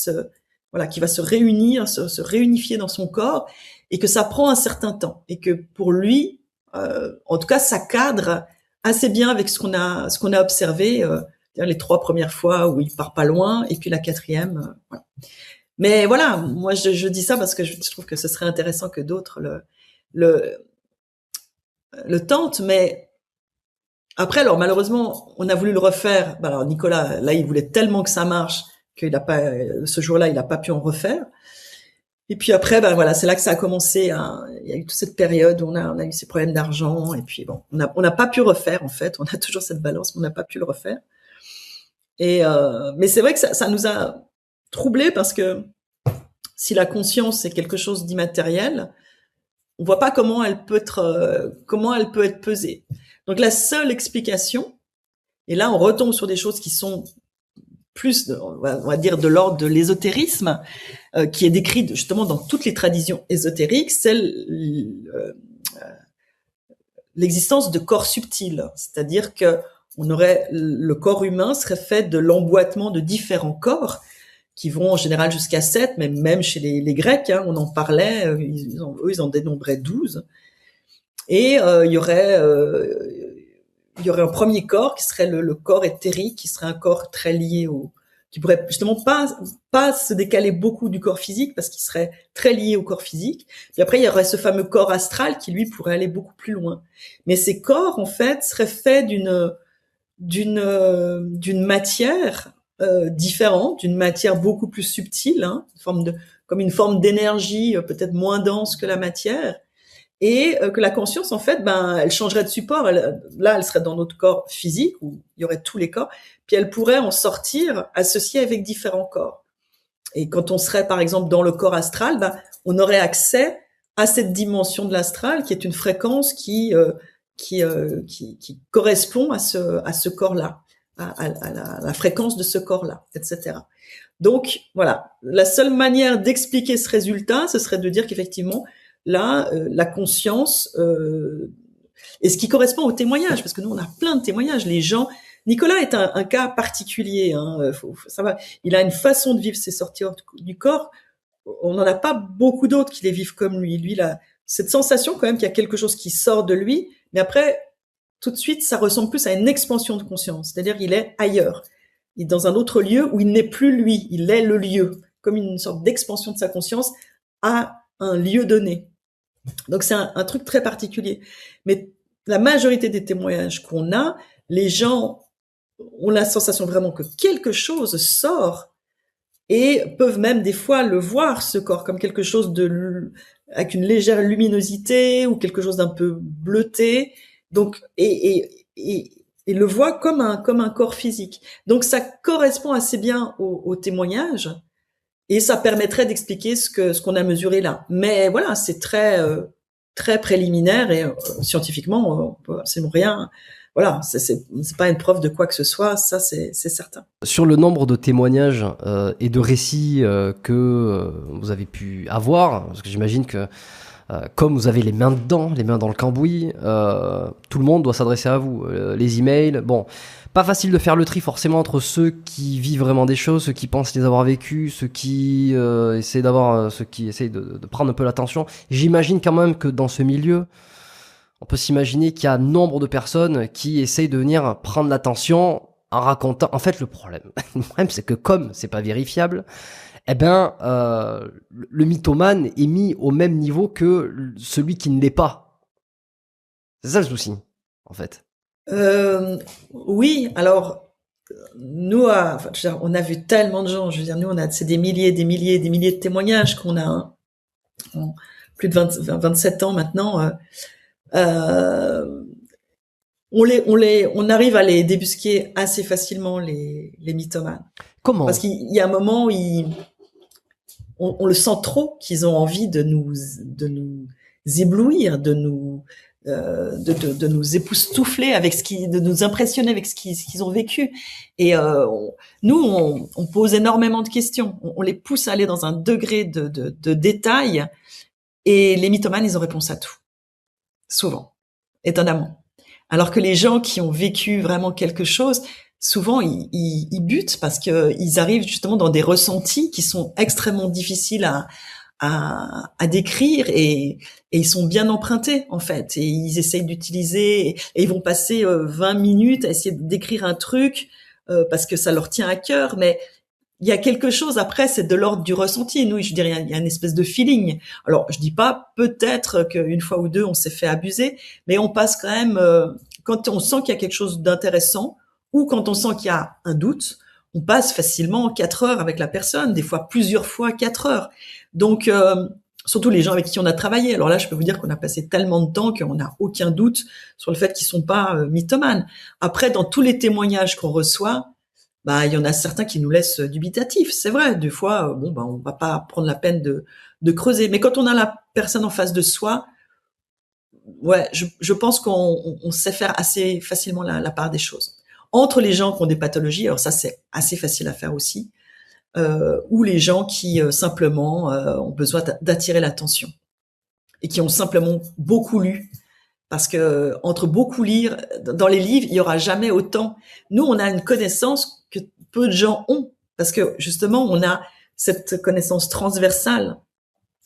va se réunir, se réunifier dans son corps, et que ça prend un certain temps, et que pour lui, en tout cas, ça cadre assez bien avec ce qu'on a observé les 3 premières fois où il part pas loin, et puis la 4e. Voilà. Mais voilà, moi je dis ça parce que je trouve que ce serait intéressant que d'autres le tentent, mais après, alors malheureusement, on a voulu le refaire. Alors Nicolas, là, il voulait tellement que ça marche qu'il a pas, ce jour-là, il a pas pu en refaire. Et puis après, voilà, c'est là que ça a commencé. Il y a eu toute cette période où on a eu ces problèmes d'argent. Et puis bon, on n'a pas pu refaire en fait. On a toujours cette balance, mais on n'a pas pu le refaire. Et mais c'est vrai que ça nous a troublés parce que si la conscience est quelque chose d'immatériel, on voit pas comment elle peut être pesée. Donc la seule explication, et là on retombe sur des choses qui sont plus, on va dire, de l'ordre de l'ésotérisme, qui est décrit justement dans toutes les traditions ésotériques, c'est l'existence de corps subtils. C'est-à-dire que le corps humain serait fait de l'emboîtement de différents corps qui vont en général jusqu'à 7, mais même chez les Grecs, on en parlait, eux ils en dénombraient 12. Et il y aurait un premier corps qui serait le corps éthérique, qui serait un corps très lié qui pourrait justement pas se décaler beaucoup du corps physique parce qu'il serait très lié au corps physique. Puis après il y aurait ce fameux corps astral qui lui pourrait aller beaucoup plus loin. Mais ces corps en fait seraient faits d'une matière différente, d'une matière beaucoup plus subtile, comme une forme d'énergie peut-être moins dense que la matière. Et que la conscience, en fait, elle changerait de support. Elle serait dans notre corps physique, où il y aurait tous les corps, puis elle pourrait en sortir, associée avec différents corps. Et quand on serait, par exemple, dans le corps astral, on aurait accès à cette dimension de l'astral, qui est une fréquence qui correspond à ce corps-là, à la fréquence de ce corps-là, etc. Donc, voilà. La seule manière d'expliquer ce résultat, ce serait de dire qu'effectivement, là, la conscience, et ce qui correspond au témoignage, parce que nous, on a plein de témoignages. Les gens, Nicolas est un cas particulier. Ça va. Il a une façon de vivre ses sorties du corps. On n'en a pas beaucoup d'autres qui les vivent comme lui. Lui, il a cette sensation quand même qu'il y a quelque chose qui sort de lui, mais après, tout de suite, ça ressemble plus à une expansion de conscience. C'est-à-dire, il est ailleurs. Il est dans un autre lieu où il n'est plus lui. Il est le lieu. Comme une sorte d'expansion de sa conscience à un lieu donné. Donc c'est un truc très particulier. Mais la majorité des témoignages qu'on a, les gens ont la sensation vraiment que quelque chose sort et peuvent même des fois le voir, ce corps, comme quelque chose avec une légère luminosité ou quelque chose d'un peu bleuté. Donc, et le voit comme un corps physique. Donc ça correspond assez bien au témoignage. Et ça permettrait d'expliquer ce qu'on a mesuré là. Mais voilà, c'est très très préliminaire et scientifiquement, on peut absolument rien. Voilà, c'est pas une preuve de quoi que ce soit, ça c'est certain.
Sur le nombre de témoignages et de récits que vous avez pu avoir, parce que j'imagine que comme vous avez les mains dedans, les mains dans le cambouis, tout le monde doit s'adresser à vous. Les emails, bon, pas facile de faire le tri forcément entre ceux qui vivent vraiment des choses, ceux qui pensent les avoir vécues, ceux qui essayent de prendre un peu l'attention. J'imagine quand même que dans ce milieu, on peut s'imaginer qu'il y a nombre de personnes qui essayent de venir prendre l'attention en racontant. En fait, le problème, c'est que comme c'est pas vérifiable, le mythomane est mis au même niveau que celui qui ne l'est pas. C'est ça le souci, en fait.
Oui, alors nous, on a vu tellement de gens. Je veux dire, nous, c'est des milliers de témoignages qu'on a. plus de 27 ans maintenant, on arrive à les débusquer assez facilement, les mythomanes.
Comment?
Parce qu'il y a un moment où on le sent trop, qu'ils ont envie de nous éblouir, de nous époustoufler de nous impressionner avec ce qu'ils ont vécu. Et on pose énormément de questions. On les pousse à aller dans un degré de détail. Et les mythomanes, ils ont réponse à tout. Souvent. Étonnamment. Alors que les gens qui ont vécu vraiment quelque chose, souvent, ils butent parce que ils arrivent justement dans des ressentis qui sont extrêmement difficiles à décrire et ils sont bien empruntés, en fait. Et ils essayent d'utiliser, et ils vont passer 20 minutes à essayer de décrire un truc, parce que ça leur tient à cœur, mais il y a quelque chose après, c'est de l'ordre du ressenti. Nous, je dirais, il y a une espèce de feeling. Alors, je dis pas peut-être qu'une fois ou deux, on s'est fait abuser, mais on passe quand même, quand on sent qu'il y a quelque chose d'intéressant, ou quand on sent qu'il y a un doute, on passe facilement 4 heures avec la personne, des fois plusieurs fois 4 heures. Donc, surtout les gens avec qui on a travaillé. Alors là, je peux vous dire qu'on a passé tellement de temps qu'on n'a aucun doute sur le fait qu'ils sont pas mythomanes. Après, dans tous les témoignages qu'on reçoit, bah, il y en a certains qui nous laissent dubitatifs. C'est vrai, des fois, on va pas prendre la peine de creuser. Mais quand on a la personne en face de soi, ouais, je pense qu'on sait faire assez facilement la part des choses. Entre les gens qui ont des pathologies, alors ça c'est assez facile à faire aussi, ou les gens qui simplement ont besoin d'attirer l'attention et qui ont simplement beaucoup lu. Parce que entre beaucoup lire, dans les livres, il y aura jamais autant. Nous, on a une connaissance que peu de gens ont, parce que justement, on a cette connaissance transversale.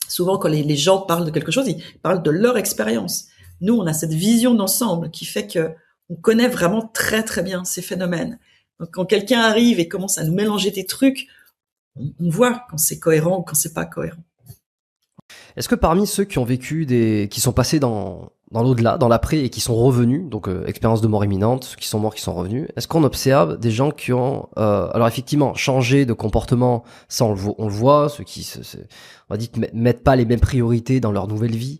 Souvent, quand les gens parlent de quelque chose, ils parlent de leur expérience. Nous, on a cette vision d'ensemble qui fait que on connaît vraiment très très bien ces phénomènes. Donc, quand quelqu'un arrive et commence à nous mélanger des trucs, on voit quand c'est cohérent ou quand c'est pas cohérent.
Est-ce que parmi ceux qui ont vécu qui sont passés dans l'au-delà, dans l'après et qui sont revenus, donc expérience de mort imminente, ceux qui sont morts qui sont revenus, est-ce qu'on observe des gens qui ont, alors effectivement, changé de comportement, ça on le voit, ceux qui on va dire mettent pas les mêmes priorités dans leur nouvelle vie,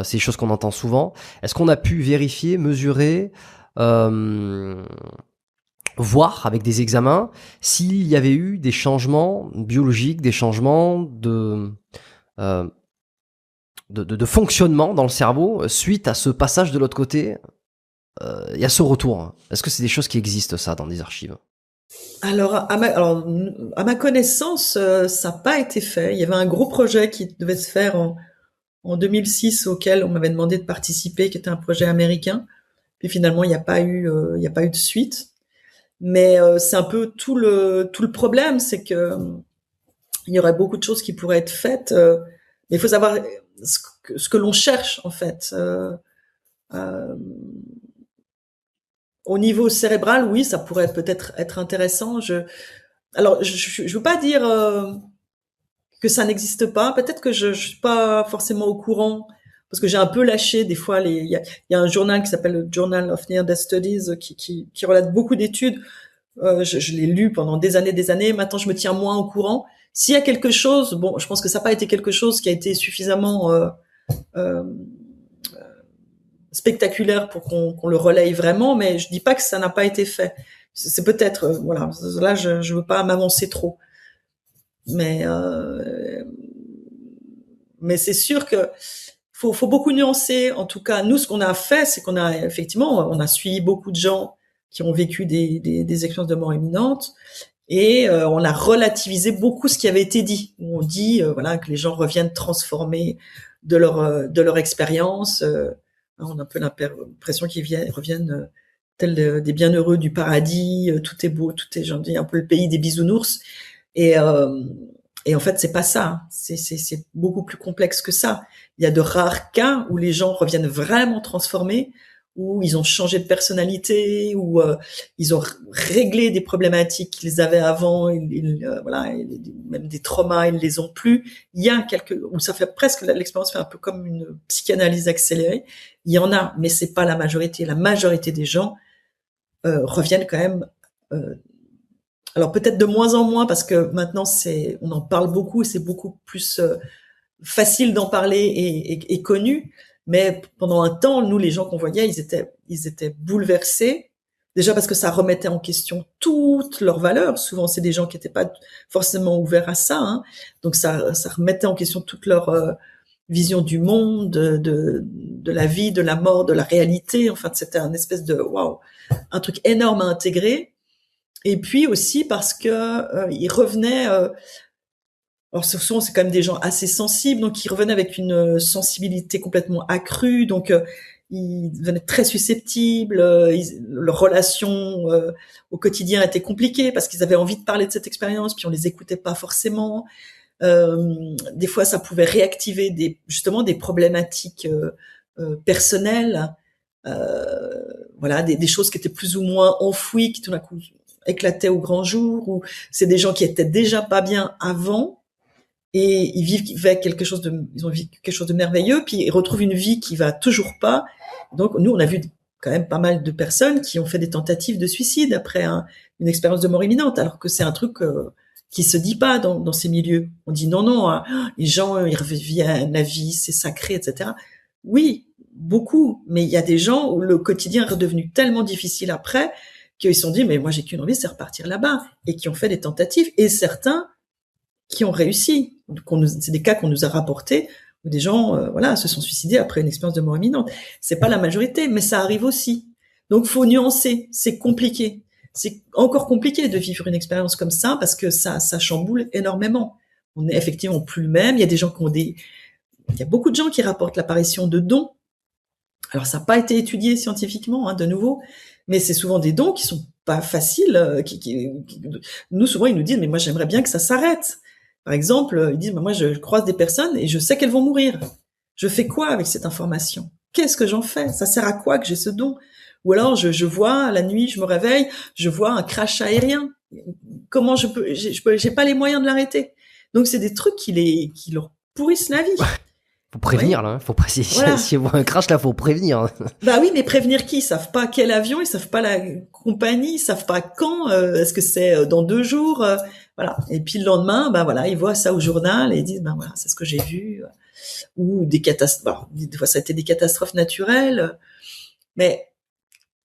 c'est des choses qu'on entend souvent. Est-ce qu'on a pu vérifier, mesurer, voir avec des examens s'il y avait eu des changements biologiques, des changements de fonctionnement dans le cerveau suite à ce passage de l'autre côté, il y a ce retour. Est-ce que c'est des choses qui existent, ça, dans des archives?
Alors, à ma connaissance, ça n'a pas été fait. Il y avait un gros projet qui devait se faire en 2006 auquel on m'avait demandé de participer, qui était un projet américain. Puis finalement, il n'y a pas eu de suite. Mais c'est un peu tout le problème, c'est que il y aurait beaucoup de choses qui pourraient être faites. Mais il faut savoir ce que l'on cherche, en fait. Au niveau cérébral, oui, ça pourrait peut-être être intéressant. Alors, je veux pas dire que ça n'existe pas. Peut-être que je suis pas forcément au courant, parce que j'ai un peu lâché des fois. Il y a un journal qui s'appelle le Journal of Near Death Studies qui relate beaucoup d'études. Je l'ai lu pendant des années. Maintenant, je me tiens moins au courant. S'il y a quelque chose, bon, je pense que ça n'a pas été quelque chose qui a été suffisamment spectaculaire pour qu'on le relaye vraiment, mais je dis pas que ça n'a pas été fait. C'est peut-être, voilà, là je veux pas m'avancer trop, mais c'est sûr que faut beaucoup nuancer. En tout cas, nous, ce qu'on a fait, c'est qu'on a effectivement, on a suivi beaucoup de gens qui ont vécu des expériences de mort imminente. Et on a relativisé beaucoup ce qui avait été dit. On dit voilà, que les gens reviennent transformés de leur expérience. On a un peu l'impression qu'ils reviennent tels des bienheureux du paradis. Tout est beau, tout est gentil, un peu le pays des bisounours. Et en fait, c'est pas ça. C'est beaucoup plus complexe que ça. Il y a de rares cas où les gens reviennent vraiment transformés, où ils ont changé de personnalité, où ils ont réglé des problématiques qu'ils avaient avant, voilà, même des traumas, ils les ont plus. Il y a où ça fait presque, l'expérience fait un peu comme une psychanalyse accélérée. Il y en a, mais c'est pas la majorité. La majorité des gens reviennent quand même. Alors peut-être de moins en moins, parce que maintenant on en parle beaucoup, et c'est beaucoup plus facile d'en parler et connu, mais pendant un temps, nous, les gens qu'on voyait, ils étaient bouleversés. Déjà parce que ça remettait en question toutes leurs valeurs. Souvent, c'est des gens qui n'étaient pas forcément ouverts à ça, hein. Donc ça remettait en question toute leur vision du monde, de la vie, de la mort, de la réalité. Enfin, c'était un espèce de waouh, un truc énorme à intégrer. Et puis aussi parce que ils revenaient. Alors souvent, c'est quand même des gens assez sensibles, donc ils revenaient avec une sensibilité complètement accrue. Donc ils devenaient très susceptibles, leur relation au quotidien était compliquée parce qu'ils avaient envie de parler de cette expérience, puis on les écoutait pas forcément. Des fois, ça pouvait réactiver justement des problématiques personnelles, voilà, des choses qui étaient plus ou moins enfouies, qui tout d'un coup éclataient au grand jour, ou c'est des gens qui étaient déjà pas bien avant. Et ils ont vécu quelque chose de merveilleux, puis ils retrouvent une vie qui va toujours pas. Donc, nous, on a vu quand même pas mal de personnes qui ont fait des tentatives de suicide après une expérience de mort imminente, alors que c'est un truc qui se dit pas dans ces milieux. On dit non, hein, les gens, ils reviennent, la vie, c'est sacré, etc. Oui, beaucoup, mais il y a des gens où le quotidien est redevenu tellement difficile après qu'ils se sont dit, mais moi, j'ai qu'une envie, c'est repartir là-bas, et qui ont fait des tentatives, et certains qui ont réussi. C'est des cas qu'on nous a rapportés où des gens, voilà, se sont suicidés après une expérience de mort imminente. C'est pas la majorité, mais ça arrive aussi. Donc, faut nuancer. C'est compliqué. C'est encore compliqué de vivre une expérience comme ça parce que ça chamboule énormément. On n'est effectivement plus le même. Il y a des gens il y a beaucoup de gens qui rapportent l'apparition de dons. Alors, ça n'a pas été étudié scientifiquement, hein, de nouveau, mais c'est souvent des dons qui sont pas faciles. Nous, souvent, ils nous disent, mais moi, j'aimerais bien que ça s'arrête. Par exemple, ils disent, moi, je croise des personnes et je sais qu'elles vont mourir. Je fais quoi avec cette information? Qu'est-ce que j'en fais? Ça sert à quoi que j'ai ce don? Ou alors, je vois, la nuit, je me réveille, je vois un crash aérien. Comment j'ai pas les moyens de l'arrêter. Donc, c'est des trucs qui leur pourrissent la vie.
Faut prévenir, là, hein. Faut préciser. Voilà. Si vous voit un crash, là, faut prévenir.
Bah oui, mais prévenir qui? Ils savent pas quel avion, ils savent pas la compagnie, ils savent pas quand, est-ce que c'est dans 2 jours, voilà. Et puis le lendemain, bah voilà, ils voient ça au journal et ils disent, bah voilà, c'est ce que j'ai vu. Ou des catastrophes, des fois ça a été des catastrophes naturelles. Mais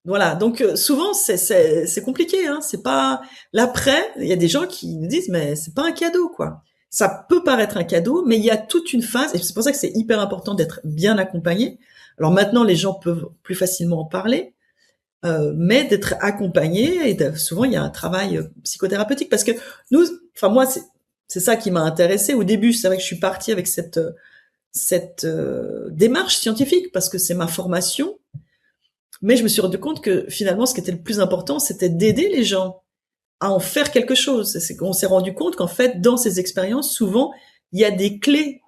voilà, donc souvent c'est compliqué, hein. C'est pas l'après, il y a des gens qui nous disent, mais c'est pas un cadeau, quoi. Ça peut paraître un cadeau, mais il y a toute une phase, et c'est pour ça que c'est hyper important d'être bien accompagné. Alors maintenant, les gens peuvent plus facilement en parler, mais d'être accompagné, et souvent il y a un travail psychothérapeutique, parce que moi, c'est ça qui m'a intéressée. Au début, c'est vrai que je suis partie avec cette démarche scientifique, parce que c'est ma formation, mais je me suis rendu compte que finalement, ce qui était le plus important, c'était d'aider les gens à en faire quelque chose. C'est qu'on s'est rendu compte qu'en fait, dans ces expériences, souvent, il y a des clés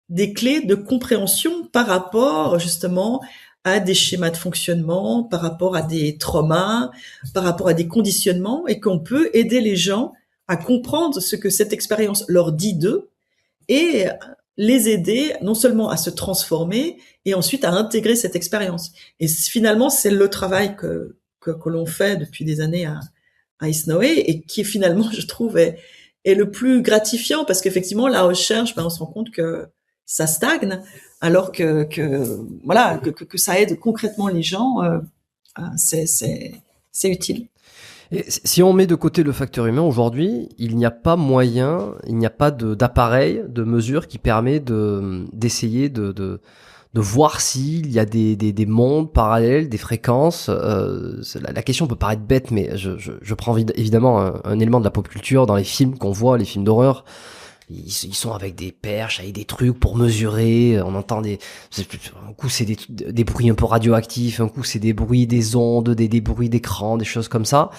de compréhension par rapport, justement, à des schémas de fonctionnement, par rapport à des traumas, par rapport à des conditionnements, et qu'on peut aider les gens à comprendre ce que cette expérience leur dit d'eux, et les aider non seulement à se transformer, et ensuite à intégrer cette expérience. Et finalement, c'est le travail que l'on fait depuis des années à IceNoé, et qui finalement, je trouve, est le plus gratifiant, parce qu'effectivement, la recherche, on se rend compte que ça stagne, alors que ça aide concrètement les gens, c'est utile.
Et si on met de côté le facteur humain, aujourd'hui, il n'y a pas d'appareil, de mesure qui permet d'essayer de voir s'il y a des mondes parallèles, des fréquences. La question peut paraître bête, mais je prends évidemment un élément de la pop culture dans les films qu'on voit, les films d'horreur. Ils sont avec des perches, avec des trucs pour mesurer. On entend un coup c'est des bruits un peu radioactifs, un coup c'est des bruits des ondes, des bruits d'écran, des choses comme ça,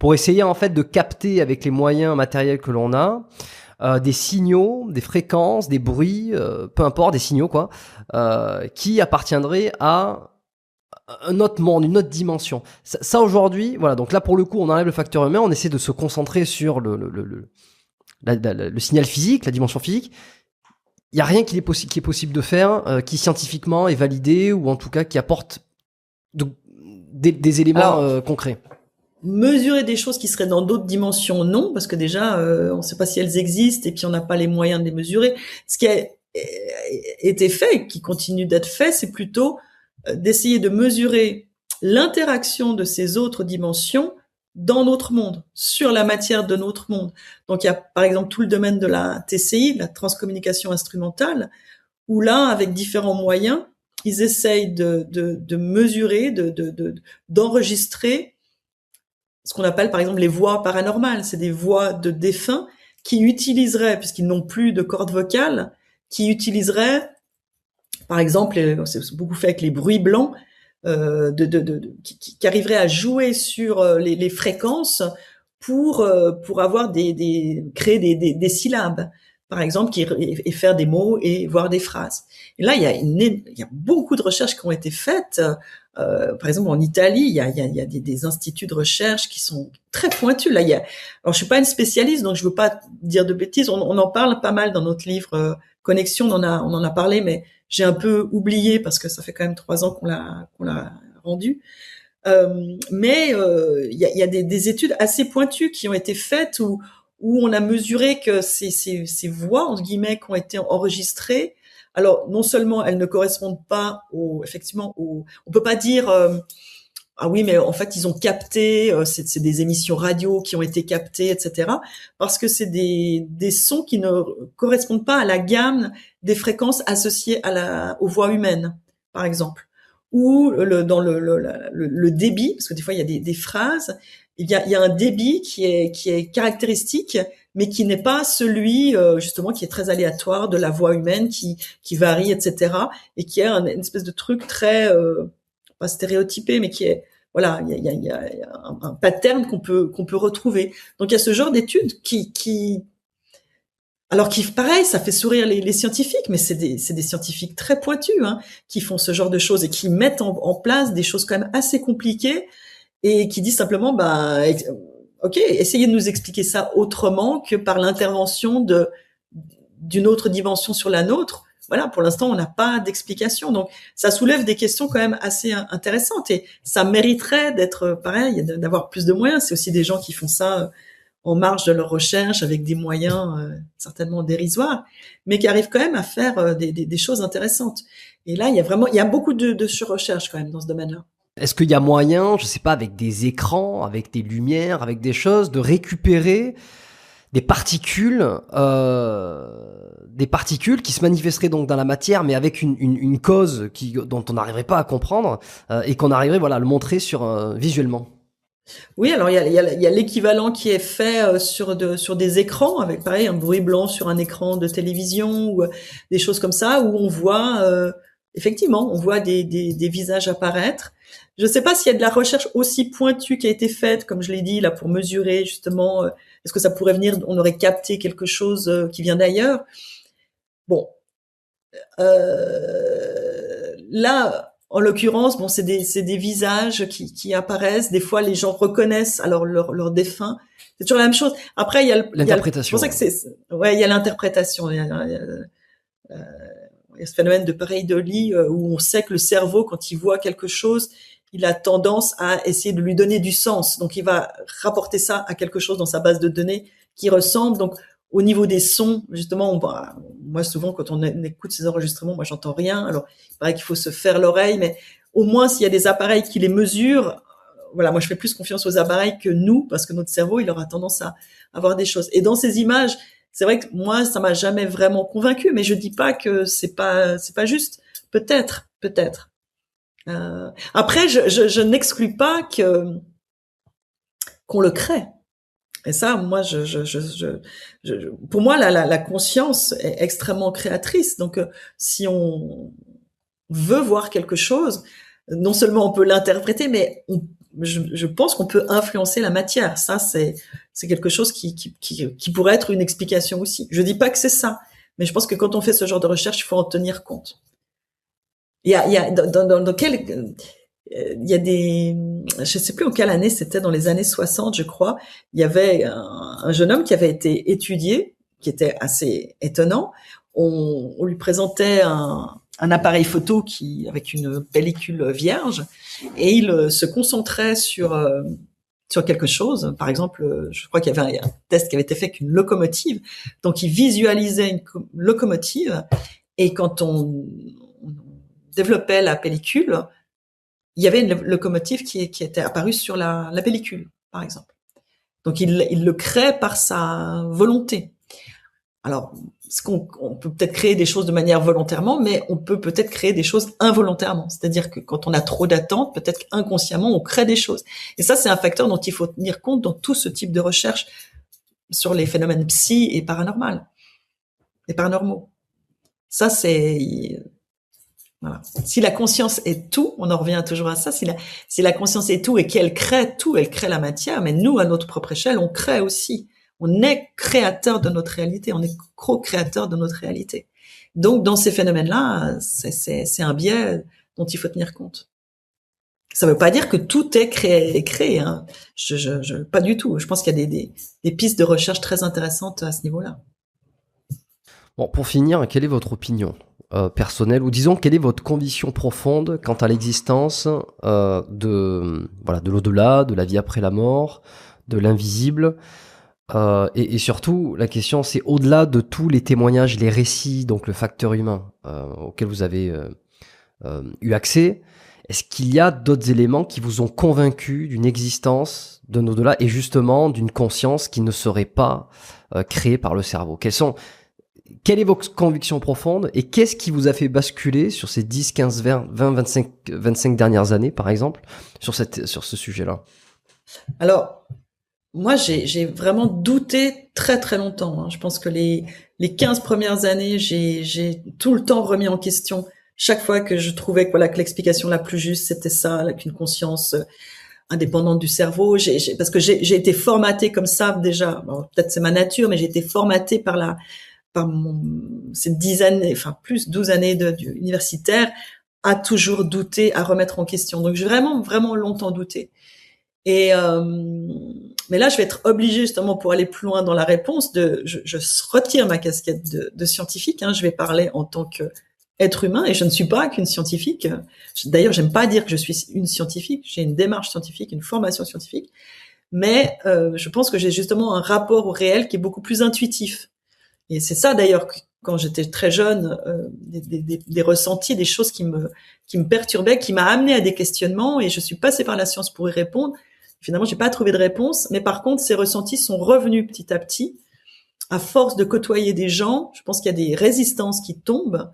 pour essayer en fait de capter avec les moyens matériels que l'on a des signaux, des fréquences, des bruits, peu importe, des signaux quoi, qui appartiendraient à un autre monde, une autre dimension. Ça aujourd'hui, voilà. Donc là pour le coup, on enlève le facteur humain, on essaie de se concentrer sur le signal physique, la dimension physique. Il y a rien qui est possible de faire, qui scientifiquement est validé, ou en tout cas qui apporte des éléments concrets.
Mesurer des choses qui seraient dans d'autres dimensions, non, parce que déjà, on ne sait pas si elles existent, et puis on n'a pas les moyens de les mesurer. Ce qui est été fait, qui continue d'être fait, c'est plutôt d'essayer de mesurer l'interaction de ces autres dimensions dans notre monde, sur la matière de notre monde. Donc il y a par exemple tout le domaine de la TCI, de la transcommunication instrumentale, où là, avec différents moyens, ils essayent de mesurer, d'enregistrer ce qu'on appelle par exemple les voix paranormales. C'est des voix de défunts qui utiliseraient, puisqu'ils n'ont plus de cordes vocales, qui utiliseraient, par exemple, c'est beaucoup fait avec les bruits blancs, qui arriveraient à jouer sur les fréquences pour avoir créer des syllabes, par exemple, et faire des mots et voir des phrases. Et là, il y a beaucoup de recherches qui ont été faites. Par exemple, en Italie, il y a des instituts de recherche qui sont très pointus. Là, alors je suis pas une spécialiste, donc je veux pas dire de bêtises. On en parle pas mal dans notre livre Connexion. On en a parlé, mais j'ai un peu oublié parce que ça fait quand même 3 ans qu'on l'a rendu. Mais il y a des études assez pointues qui ont été faites où on a mesuré que ces voix entre guillemets qui ont été enregistrées, alors non seulement elles ne correspondent pas on peut pas dire ah oui, mais en fait ils ont capté, c'est des émissions radio qui ont été captées, etc. Parce que c'est des sons qui ne correspondent pas à la gamme des fréquences associées aux voix humaines, par exemple, ou dans le débit, parce que des fois il y a des phrases. Il y a un débit qui est caractéristique, mais qui n'est pas celui justement qui est très aléatoire de la voix humaine qui varie, etc. Et qui est une espèce de truc très pas stéréotypé, mais qui est voilà, il y a un pattern qu'on peut retrouver. Donc il y a ce genre d'études alors qui pareil, ça fait sourire les scientifiques, mais c'est des scientifiques très pointus qui font ce genre de choses et qui mettent en place des choses quand même assez compliquées. Et qui dit simplement, ok, essayez de nous expliquer ça autrement que par l'intervention d'une autre dimension sur la nôtre. Voilà, pour l'instant, on n'a pas d'explication. Donc, ça soulève des questions quand même assez intéressantes et ça mériterait d'être pareil, d'avoir plus de moyens. C'est aussi des gens qui font ça en marge de leur recherche avec des moyens certainement dérisoires, mais qui arrivent quand même à faire des choses intéressantes. Et là, il y a beaucoup de surrecherche quand même dans ce domaine-là.
Est-ce qu'il y a moyen, je sais pas, avec des écrans, avec des lumières, avec des choses, de récupérer des particules qui se manifesteraient donc dans la matière, mais avec une cause dont on n'arriverait pas à comprendre et qu'on arriverait à le montrer visuellement?
Oui, alors il y a l'équivalent qui est fait sur des écrans avec pareil un bruit blanc sur un écran de télévision ou des choses comme ça où on voit effectivement on voit des visages apparaître. Je ne sais pas s'il y a de la recherche aussi pointue qui a été faite, comme je l'ai dit là, pour mesurer justement est-ce que ça pourrait venir, on aurait capté quelque chose qui vient d'ailleurs. Bon, là. En l'occurrence, c'est des visages qui apparaissent. Des fois, les gens reconnaissent alors leur défunt. C'est toujours la même chose. Après, il y a
l'interprétation.
C'est pour ça que il y a l'interprétation. Il y a ce phénomène de pareidolie où on sait que le cerveau, quand il voit quelque chose, il a tendance à essayer de lui donner du sens. Donc, il va rapporter ça à quelque chose dans sa base de données qui ressemble. Donc, au niveau des sons, justement, moi souvent quand on écoute ces enregistrements, moi j'entends rien. Alors il paraît qu'il faut se faire l'oreille, mais au moins s'il y a des appareils qui les mesurent, voilà, moi je fais plus confiance aux appareils que nous, parce que notre cerveau il aura tendance à avoir des choses. Et dans ces images, c'est vrai que moi ça m'a jamais vraiment convaincu, mais je dis pas que c'est pas juste. Peut-être. Après, je n'exclus pas qu'on le crée. Et ça, moi, pour moi, la conscience est extrêmement créatrice. Donc, si on veut voir quelque chose, non seulement on peut l'interpréter, mais je pense qu'on peut influencer la matière. Ça, c'est quelque chose qui pourrait être une explication aussi. Je dis pas que c'est ça, mais je pense que quand on fait ce genre de recherche, il faut en tenir compte. Il y a je sais plus en quelle année c'était, dans les années 60, je crois, il y avait un jeune homme qui avait été étudié, qui était assez étonnant. On lui présentait un appareil photo avec une pellicule vierge, et il se concentrait sur quelque chose. Par exemple, je crois qu'il y avait un test qui avait été fait avec une locomotive. Donc, il visualisait une locomotive Et quand on développait la pellicule, il y avait une locomotive qui était apparue sur la pellicule, par exemple. Donc il le crée par sa volonté. Alors, on peut peut-être créer des choses de manière volontairement, mais on peut peut-être créer des choses involontairement. C'est-à-dire que quand on a trop d'attentes, peut-être qu'inconsciemment, on crée des choses. Et ça, c'est un facteur dont il faut tenir compte dans tout ce type de recherche sur les phénomènes psy et paranormaux. Ça, c'est... Voilà. Si la conscience est tout, on en revient toujours à ça, si la conscience est tout et qu'elle crée tout, elle crée la matière, mais nous, à notre propre échelle, on crée aussi. On est créateur de notre réalité, on est co-créateur de notre réalité. Donc, dans ces phénomènes-là, c'est un biais dont il faut tenir compte. Ça ne veut pas dire que tout est créé, hein. Pas du tout. Je pense qu'il y a des pistes de recherche très intéressantes à ce niveau-là.
Bon, pour finir, quelle est votre opinion personnelle, ou disons, quelle est votre conviction profonde quant à l'existence de l'au-delà, de la vie après la mort, de l'invisible? Et surtout, la question, c'est au-delà de tous les témoignages, les récits, donc le facteur humain auquel vous avez eu accès, est-ce qu'il y a d'autres éléments qui vous ont convaincu d'une existence d'un au-delà et justement d'une conscience qui ne serait pas créée par le cerveau? Quelle est votre conviction profonde et qu'est-ce qui vous a fait basculer sur ces 10, 15, 20, 25 dernières années, par exemple, sur ce sujet-là?
Alors, moi, j'ai vraiment douté très très longtemps, hein. Je pense que les 15 premières années, j'ai tout le temps remis en question. Chaque fois que je trouvais que l'explication la plus juste, c'était ça, qu'une conscience indépendante du cerveau. Parce que j'ai été formatée comme ça déjà. Bon, peut-être c'est ma nature, mais j'ai été formatée par ces 10 années, enfin plus 12 années universitaire, à toujours douter, à remettre en question. Donc j'ai vraiment vraiment longtemps douté. Et mais là, je vais être obligée justement pour aller plus loin dans la réponse je retire ma casquette de scientifique. Hein, je vais parler en tant qu'être humain et je ne suis pas qu'une scientifique. D'ailleurs, j'aime pas dire que je suis une scientifique. J'ai une démarche scientifique, une formation scientifique, mais je pense que j'ai justement un rapport au réel qui est beaucoup plus intuitif. Et c'est ça d'ailleurs quand j'étais très jeune, des ressentis, des choses qui me perturbaient, qui m'a amené à des questionnements et je suis passée par la science pour y répondre. Finalement, j'ai pas trouvé de réponse, mais par contre, ces ressentis sont revenus petit à petit. À force de côtoyer des gens, je pense qu'il y a des résistances qui tombent.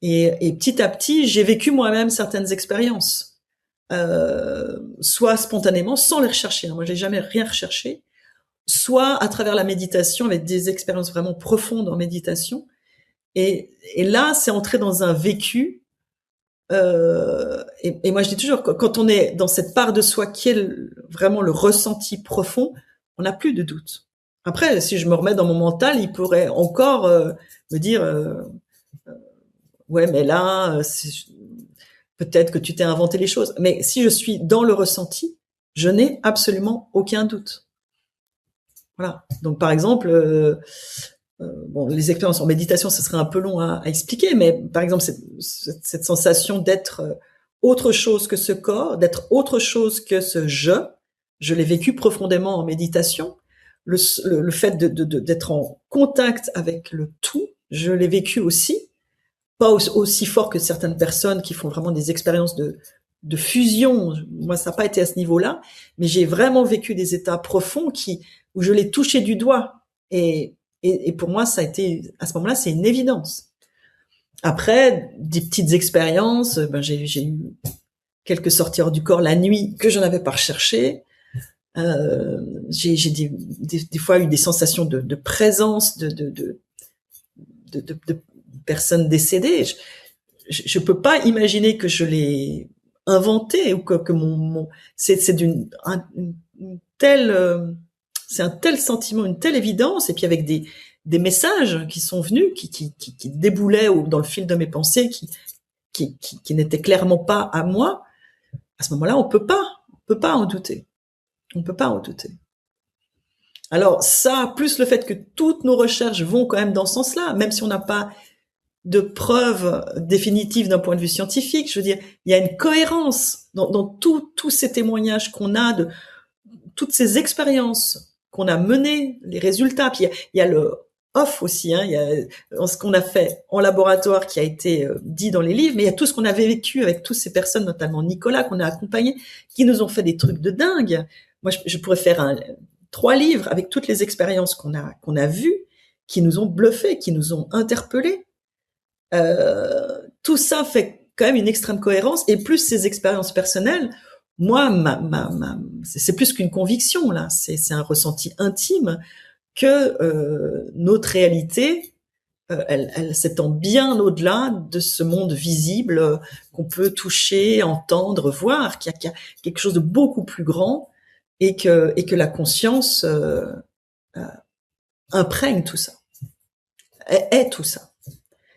Et petit à petit, j'ai vécu moi-même certaines expériences, soit spontanément, sans les rechercher. Moi, j'ai jamais rien recherché. Soit à travers la méditation, avec des expériences vraiment profondes en méditation. Et là, c'est entrer dans un vécu. Et moi je dis toujours, quand on est dans cette part de soi qui est vraiment le ressenti profond, on n'a plus de doute. Après, si je me remets dans mon mental, il pourrait encore me dire ouais, mais là, peut-être que tu t'es inventé les choses. Mais si je suis dans le ressenti, je n'ai absolument aucun doute. Voilà. Donc par exemple, bon, les expériences en méditation, ce serait un peu long à expliquer, mais par exemple, cette sensation d'être autre chose que ce corps, d'être autre chose que ce je l'ai vécu profondément en méditation. Le fait d'être en contact avec le tout, je l'ai vécu aussi, pas aussi fort que certaines personnes qui font vraiment des expériences de fusion. Moi, ça n'a pas été à ce niveau-là, mais j'ai vraiment vécu des états profonds où je l'ai touché du doigt. Et pour moi, ça a été, à ce moment-là, c'est une évidence. Après, des petites expériences, j'ai eu quelques sorties hors du corps la nuit que je n'avais pas recherché. J'ai des fois eu des sensations de présence de personnes décédées. Je peux pas imaginer que je l'ai inventé ou que c'est c'est un tel sentiment, une telle évidence, et puis avec des messages qui sont venus, qui déboulaient dans le fil de mes pensées, qui n'étaient clairement pas à moi. À ce moment-là, on peut pas en douter. On peut pas en douter. Alors ça, plus le fait que toutes nos recherches vont quand même dans ce sens-là, même si on n'a pas de preuves définitives d'un point de vue scientifique, je veux dire, il y a une cohérence dans tous ces témoignages qu'on a de toutes ces expériences qu'on a menées, les résultats. Puis il y a le off aussi. Il y a ce qu'on a fait en laboratoire qui a été dit dans les livres, mais il y a tout ce qu'on avait vécu avec toutes ces personnes, notamment Nicolas, qu'on a accompagné, qui nous ont fait des trucs de dingue. Moi, je pourrais faire 3 livres avec toutes les expériences qu'on a vues, qui nous ont bluffés, qui nous ont interpellés. Tout ça fait quand même une extrême cohérence, et plus ces expériences personnelles, moi, c'est plus qu'une conviction, là, c'est un ressenti intime que notre réalité, elle s'étend bien au-delà de ce monde visible qu'on peut toucher, entendre, voir, qu'il y a quelque chose de beaucoup plus grand, et que la conscience imprègne tout ça, est tout ça.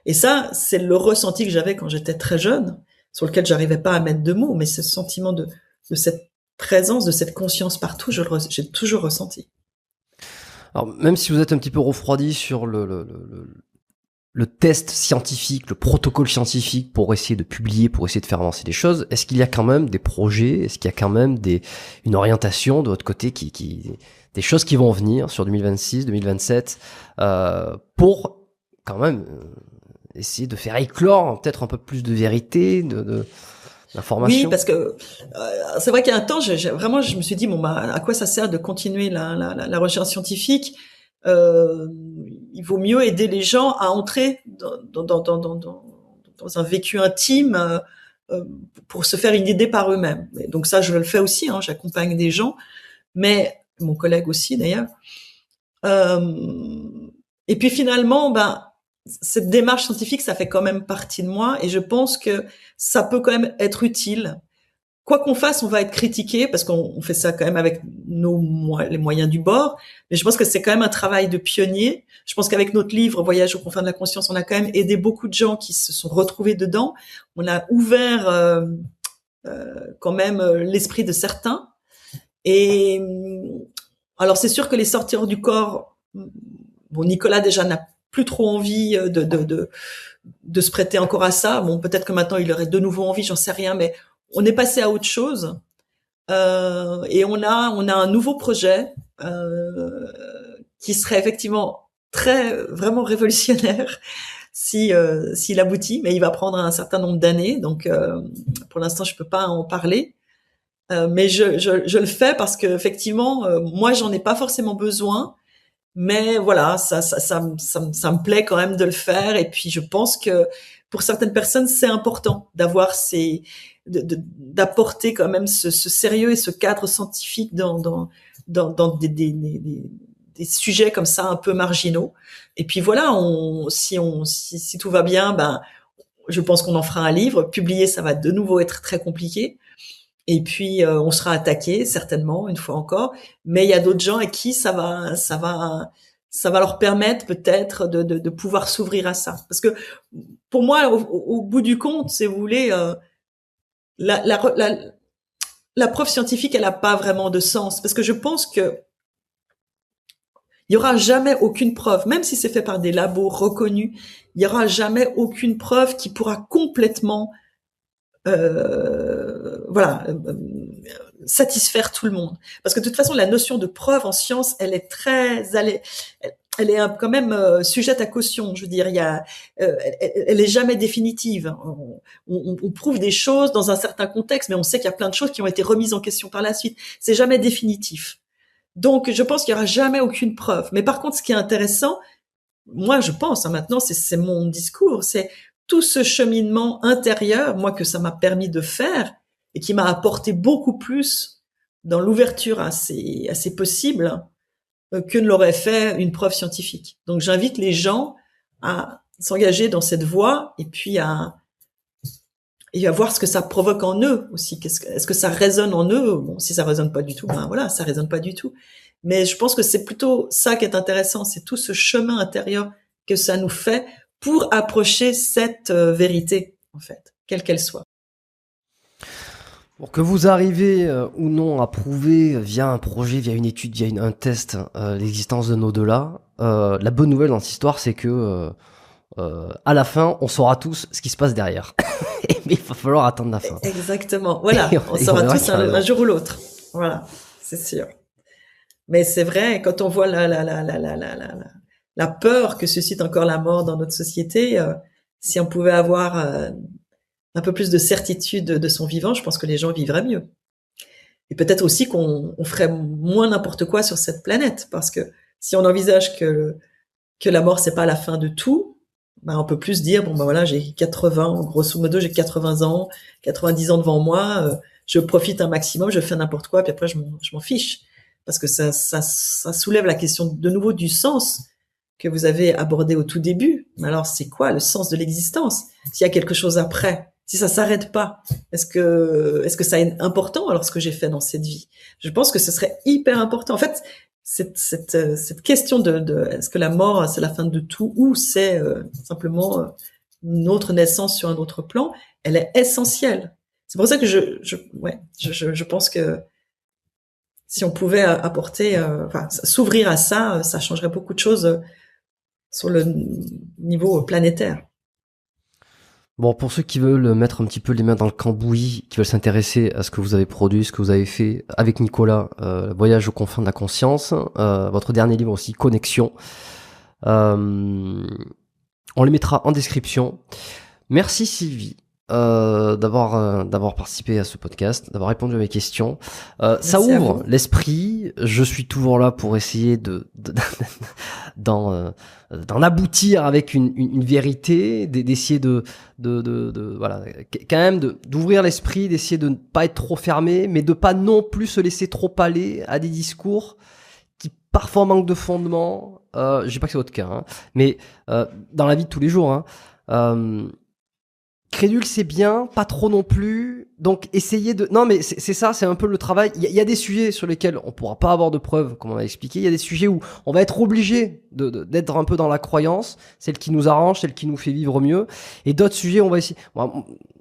Et ça, c'est le ressenti que j'avais quand j'étais très jeune, sur lequel j'arrivais pas à mettre de mots, mais ce sentiment de cette présence, de cette conscience partout, j'ai toujours ressenti.
Alors, même si vous êtes un petit peu refroidi sur le test scientifique, le protocole scientifique pour essayer de publier, pour essayer de faire avancer les choses, est-ce qu'il y a quand même des projets, est-ce qu'il y a quand même une orientation de votre côté des choses qui vont venir sur 2026, 2027, pour quand même essayer de faire éclore peut-être un peu plus de vérité, d'information?
Oui, parce que c'est vrai qu'il y a un temps, je me suis dit, à quoi ça sert de continuer la recherche scientifique? Il vaut mieux aider les gens à entrer dans un vécu intime pour se faire une idée par eux-mêmes. Et donc ça, je le fais aussi, j'accompagne des gens, mais mon collègue aussi d'ailleurs. Et puis finalement, cette démarche scientifique, ça fait quand même partie de moi, et je pense que ça peut quand même être utile. Quoi qu'on fasse, on va être critiqué, parce qu'on fait ça quand même avec les moyens du bord, mais je pense que c'est quand même un travail de pionnier. Je pense qu'avec notre livre Voyage aux confins de la conscience, on a quand même aidé beaucoup de gens qui se sont retrouvés dedans. On a ouvert quand même l'esprit de certains. Et alors c'est sûr que les sortir du corps, Nicolas déjà n'a plus trop envie de se prêter encore à ça. Peut-être que maintenant il aurait de nouveau envie, j'en sais rien, mais on est passé à autre chose. Et on a un nouveau projet qui serait effectivement vraiment révolutionnaire s'il aboutit, mais il va prendre un certain nombre d'années. Donc pour l'instant je peux pas en parler. Mais je le fais parce que effectivement, moi j'en ai pas forcément besoin. Mais voilà, ça me plaît quand même de le faire. Et puis je pense que pour certaines personnes, c'est important d'avoir d'apporter quand même ce sérieux et ce cadre scientifique dans des sujets comme ça un peu marginaux. Et puis voilà, si tout va bien, je pense qu'on en fera un livre. Publier, ça va de nouveau être très compliqué. Et puis on sera attaqué certainement une fois encore, mais il y a d'autres gens à qui ça va leur permettre peut-être de pouvoir s'ouvrir à ça. Parce que pour moi, au bout du compte, si vous voulez, la preuve scientifique, elle a pas vraiment de sens, parce que je pense que il y aura jamais aucune preuve, même si c'est fait par des labos reconnus, il y aura jamais aucune preuve qui pourra complètement satisfaire tout le monde, parce que de toute façon la notion de preuve en science, elle est quand même sujette à caution. Je veux dire, elle est jamais définitive. On prouve des choses dans un certain contexte, mais on sait qu'il y a plein de choses qui ont été remises en question par la suite. C'est jamais définitif. Donc je pense qu'il y aura jamais aucune preuve. Mais par contre, ce qui est intéressant, moi je pense, maintenant c'est mon discours, c'est tout ce cheminement intérieur, moi, que ça m'a permis de faire, et qui m'a apporté beaucoup plus dans l'ouverture à ces possibles que ne l'aurait fait une preuve scientifique. Donc j'invite les gens à s'engager dans cette voie, et puis à voir ce que ça provoque en eux aussi. Est-ce que ça résonne en eux? Si ça résonne pas du tout, voilà, ça résonne pas du tout. Mais je pense que c'est plutôt ça qui est intéressant, c'est tout ce chemin intérieur que ça nous fait pour approcher cette vérité, en fait, quelle qu'elle soit.
Pour que vous arrivez ou non à prouver via un projet, via une étude, via un test, l'existence d'un au-delà, la bonne nouvelle dans cette histoire, c'est que à la fin, on saura tous ce qui se passe derrière. Mais il va falloir attendre la fin.
Exactement. Voilà, on saura tous un jour ou l'autre. Voilà, c'est sûr. Mais c'est vrai, quand on voit la peur que suscite encore la mort dans notre société, si on pouvait avoir un peu plus de certitude de son vivant, je pense que les gens vivraient mieux. Et peut-être aussi qu'on ferait moins n'importe quoi sur cette planète, parce que si on envisage que la mort c'est pas la fin de tout, ben on peut plus dire bon ben voilà, j'ai 80, grosso modo j'ai 80 ans, 90 ans devant moi, je profite un maximum, je fais n'importe quoi, puis après je m'en fiche, parce que ça soulève la question de nouveau du sens que vous avez abordé au tout début. Mais alors c'est quoi le sens de l'existence s'il y a quelque chose après? Si ça s'arrête pas, est-ce que ça est important alors ce que j'ai fait dans cette vie? Je pense que ce serait hyper important. En fait, cette question de est-ce que la mort c'est la fin de tout ou c'est simplement une autre naissance sur un autre plan, elle est essentielle. C'est pour ça que je pense que si on pouvait apporter, s'ouvrir à ça, ça changerait beaucoup de choses sur le niveau planétaire.
Bon, pour ceux qui veulent mettre un petit peu les mains dans le cambouis, qui veulent s'intéresser à ce que vous avez produit, ce que vous avez fait avec Nicolas, Voyage aux confins de la conscience, votre dernier livre aussi, Connexion, on les mettra en description. Merci Sylvie d'avoir participé à ce podcast, d'avoir répondu à mes questions. Ça ouvre l'esprit. Je suis toujours là pour essayer d'en aboutir avec une vérité, d'essayer voilà, quand même d'ouvrir l'esprit, d'essayer de ne pas être trop fermé, mais de pas non plus se laisser trop aller à des discours qui parfois manquent de fondement. Je dis pas que c'est votre cas, hein, mais dans la vie de tous les jours, hein, crédule c'est bien, pas trop non plus. Donc essayez de... Non mais c'est ça, c'est un peu le travail. Il y a des sujets sur lesquels on pourra pas avoir de preuves, comme on a expliqué. Il y a des sujets où on va être obligé d'être un peu dans la croyance, celle qui nous arrange, celle qui nous fait vivre mieux. Et d'autres sujets, on va essayer...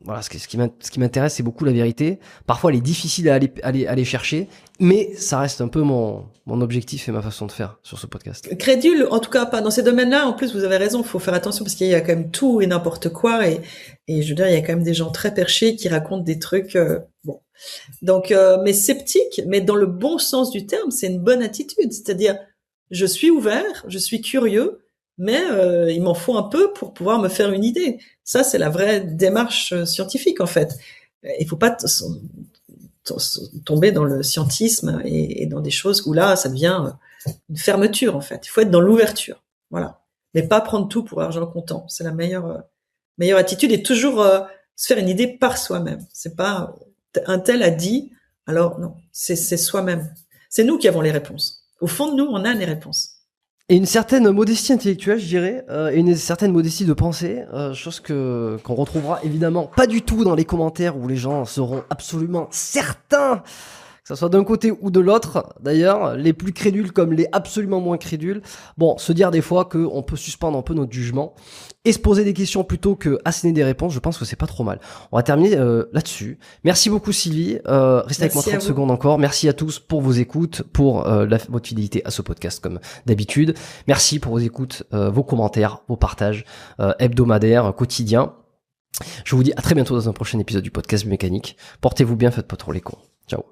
Voilà, ce qui m'intéresse, c'est beaucoup la vérité. Parfois, elle est difficile à aller chercher, mais ça reste un peu mon objectif et ma façon de faire sur ce podcast.
Crédule, en tout cas pas dans ces domaines-là. En plus, vous avez raison, il faut faire attention parce qu'il y a quand même tout et n'importe quoi. Et je veux dire, il y a quand même des gens très perchés qui racontent des trucs. Bon, donc, mais sceptique, mais dans le bon sens du terme, c'est une bonne attitude. C'est-à-dire, je suis ouvert, je suis curieux, mais il m'en faut un peu pour pouvoir me faire une idée. Ça, c'est la vraie démarche scientifique, en fait. Il faut pas tomber dans le scientisme et dans des choses où là, ça devient une fermeture, en fait. Il faut être dans l'ouverture. Voilà. Mais pas prendre tout pour argent comptant. C'est la meilleure attitude et toujours se faire une idée par soi-même. C'est pas un tel a dit, alors non. C'est soi-même. C'est nous qui avons les réponses. Au fond de nous, on a les réponses.
Et une certaine modestie intellectuelle, je dirais, et une certaine modestie de pensée, chose qu'on retrouvera évidemment pas du tout dans les commentaires où les gens seront absolument certains, que ça soit d'un côté ou de l'autre, d'ailleurs, les plus crédules comme les absolument moins crédules. Bon, se dire des fois qu'on peut suspendre un peu notre jugement et se poser des questions plutôt que asséner des réponses, je pense que c'est pas trop mal. On va terminer là-dessus. Merci beaucoup Sylvie, restez avec moi 30 secondes encore. Merci à tous pour vos écoutes, pour votre fidélité à ce podcast comme d'habitude. Merci pour vos écoutes, vos commentaires, vos partages hebdomadaires, quotidiens. Je vous dis à très bientôt dans un prochain épisode du podcast Mécanique. Portez-vous bien, faites pas trop les cons. Ciao.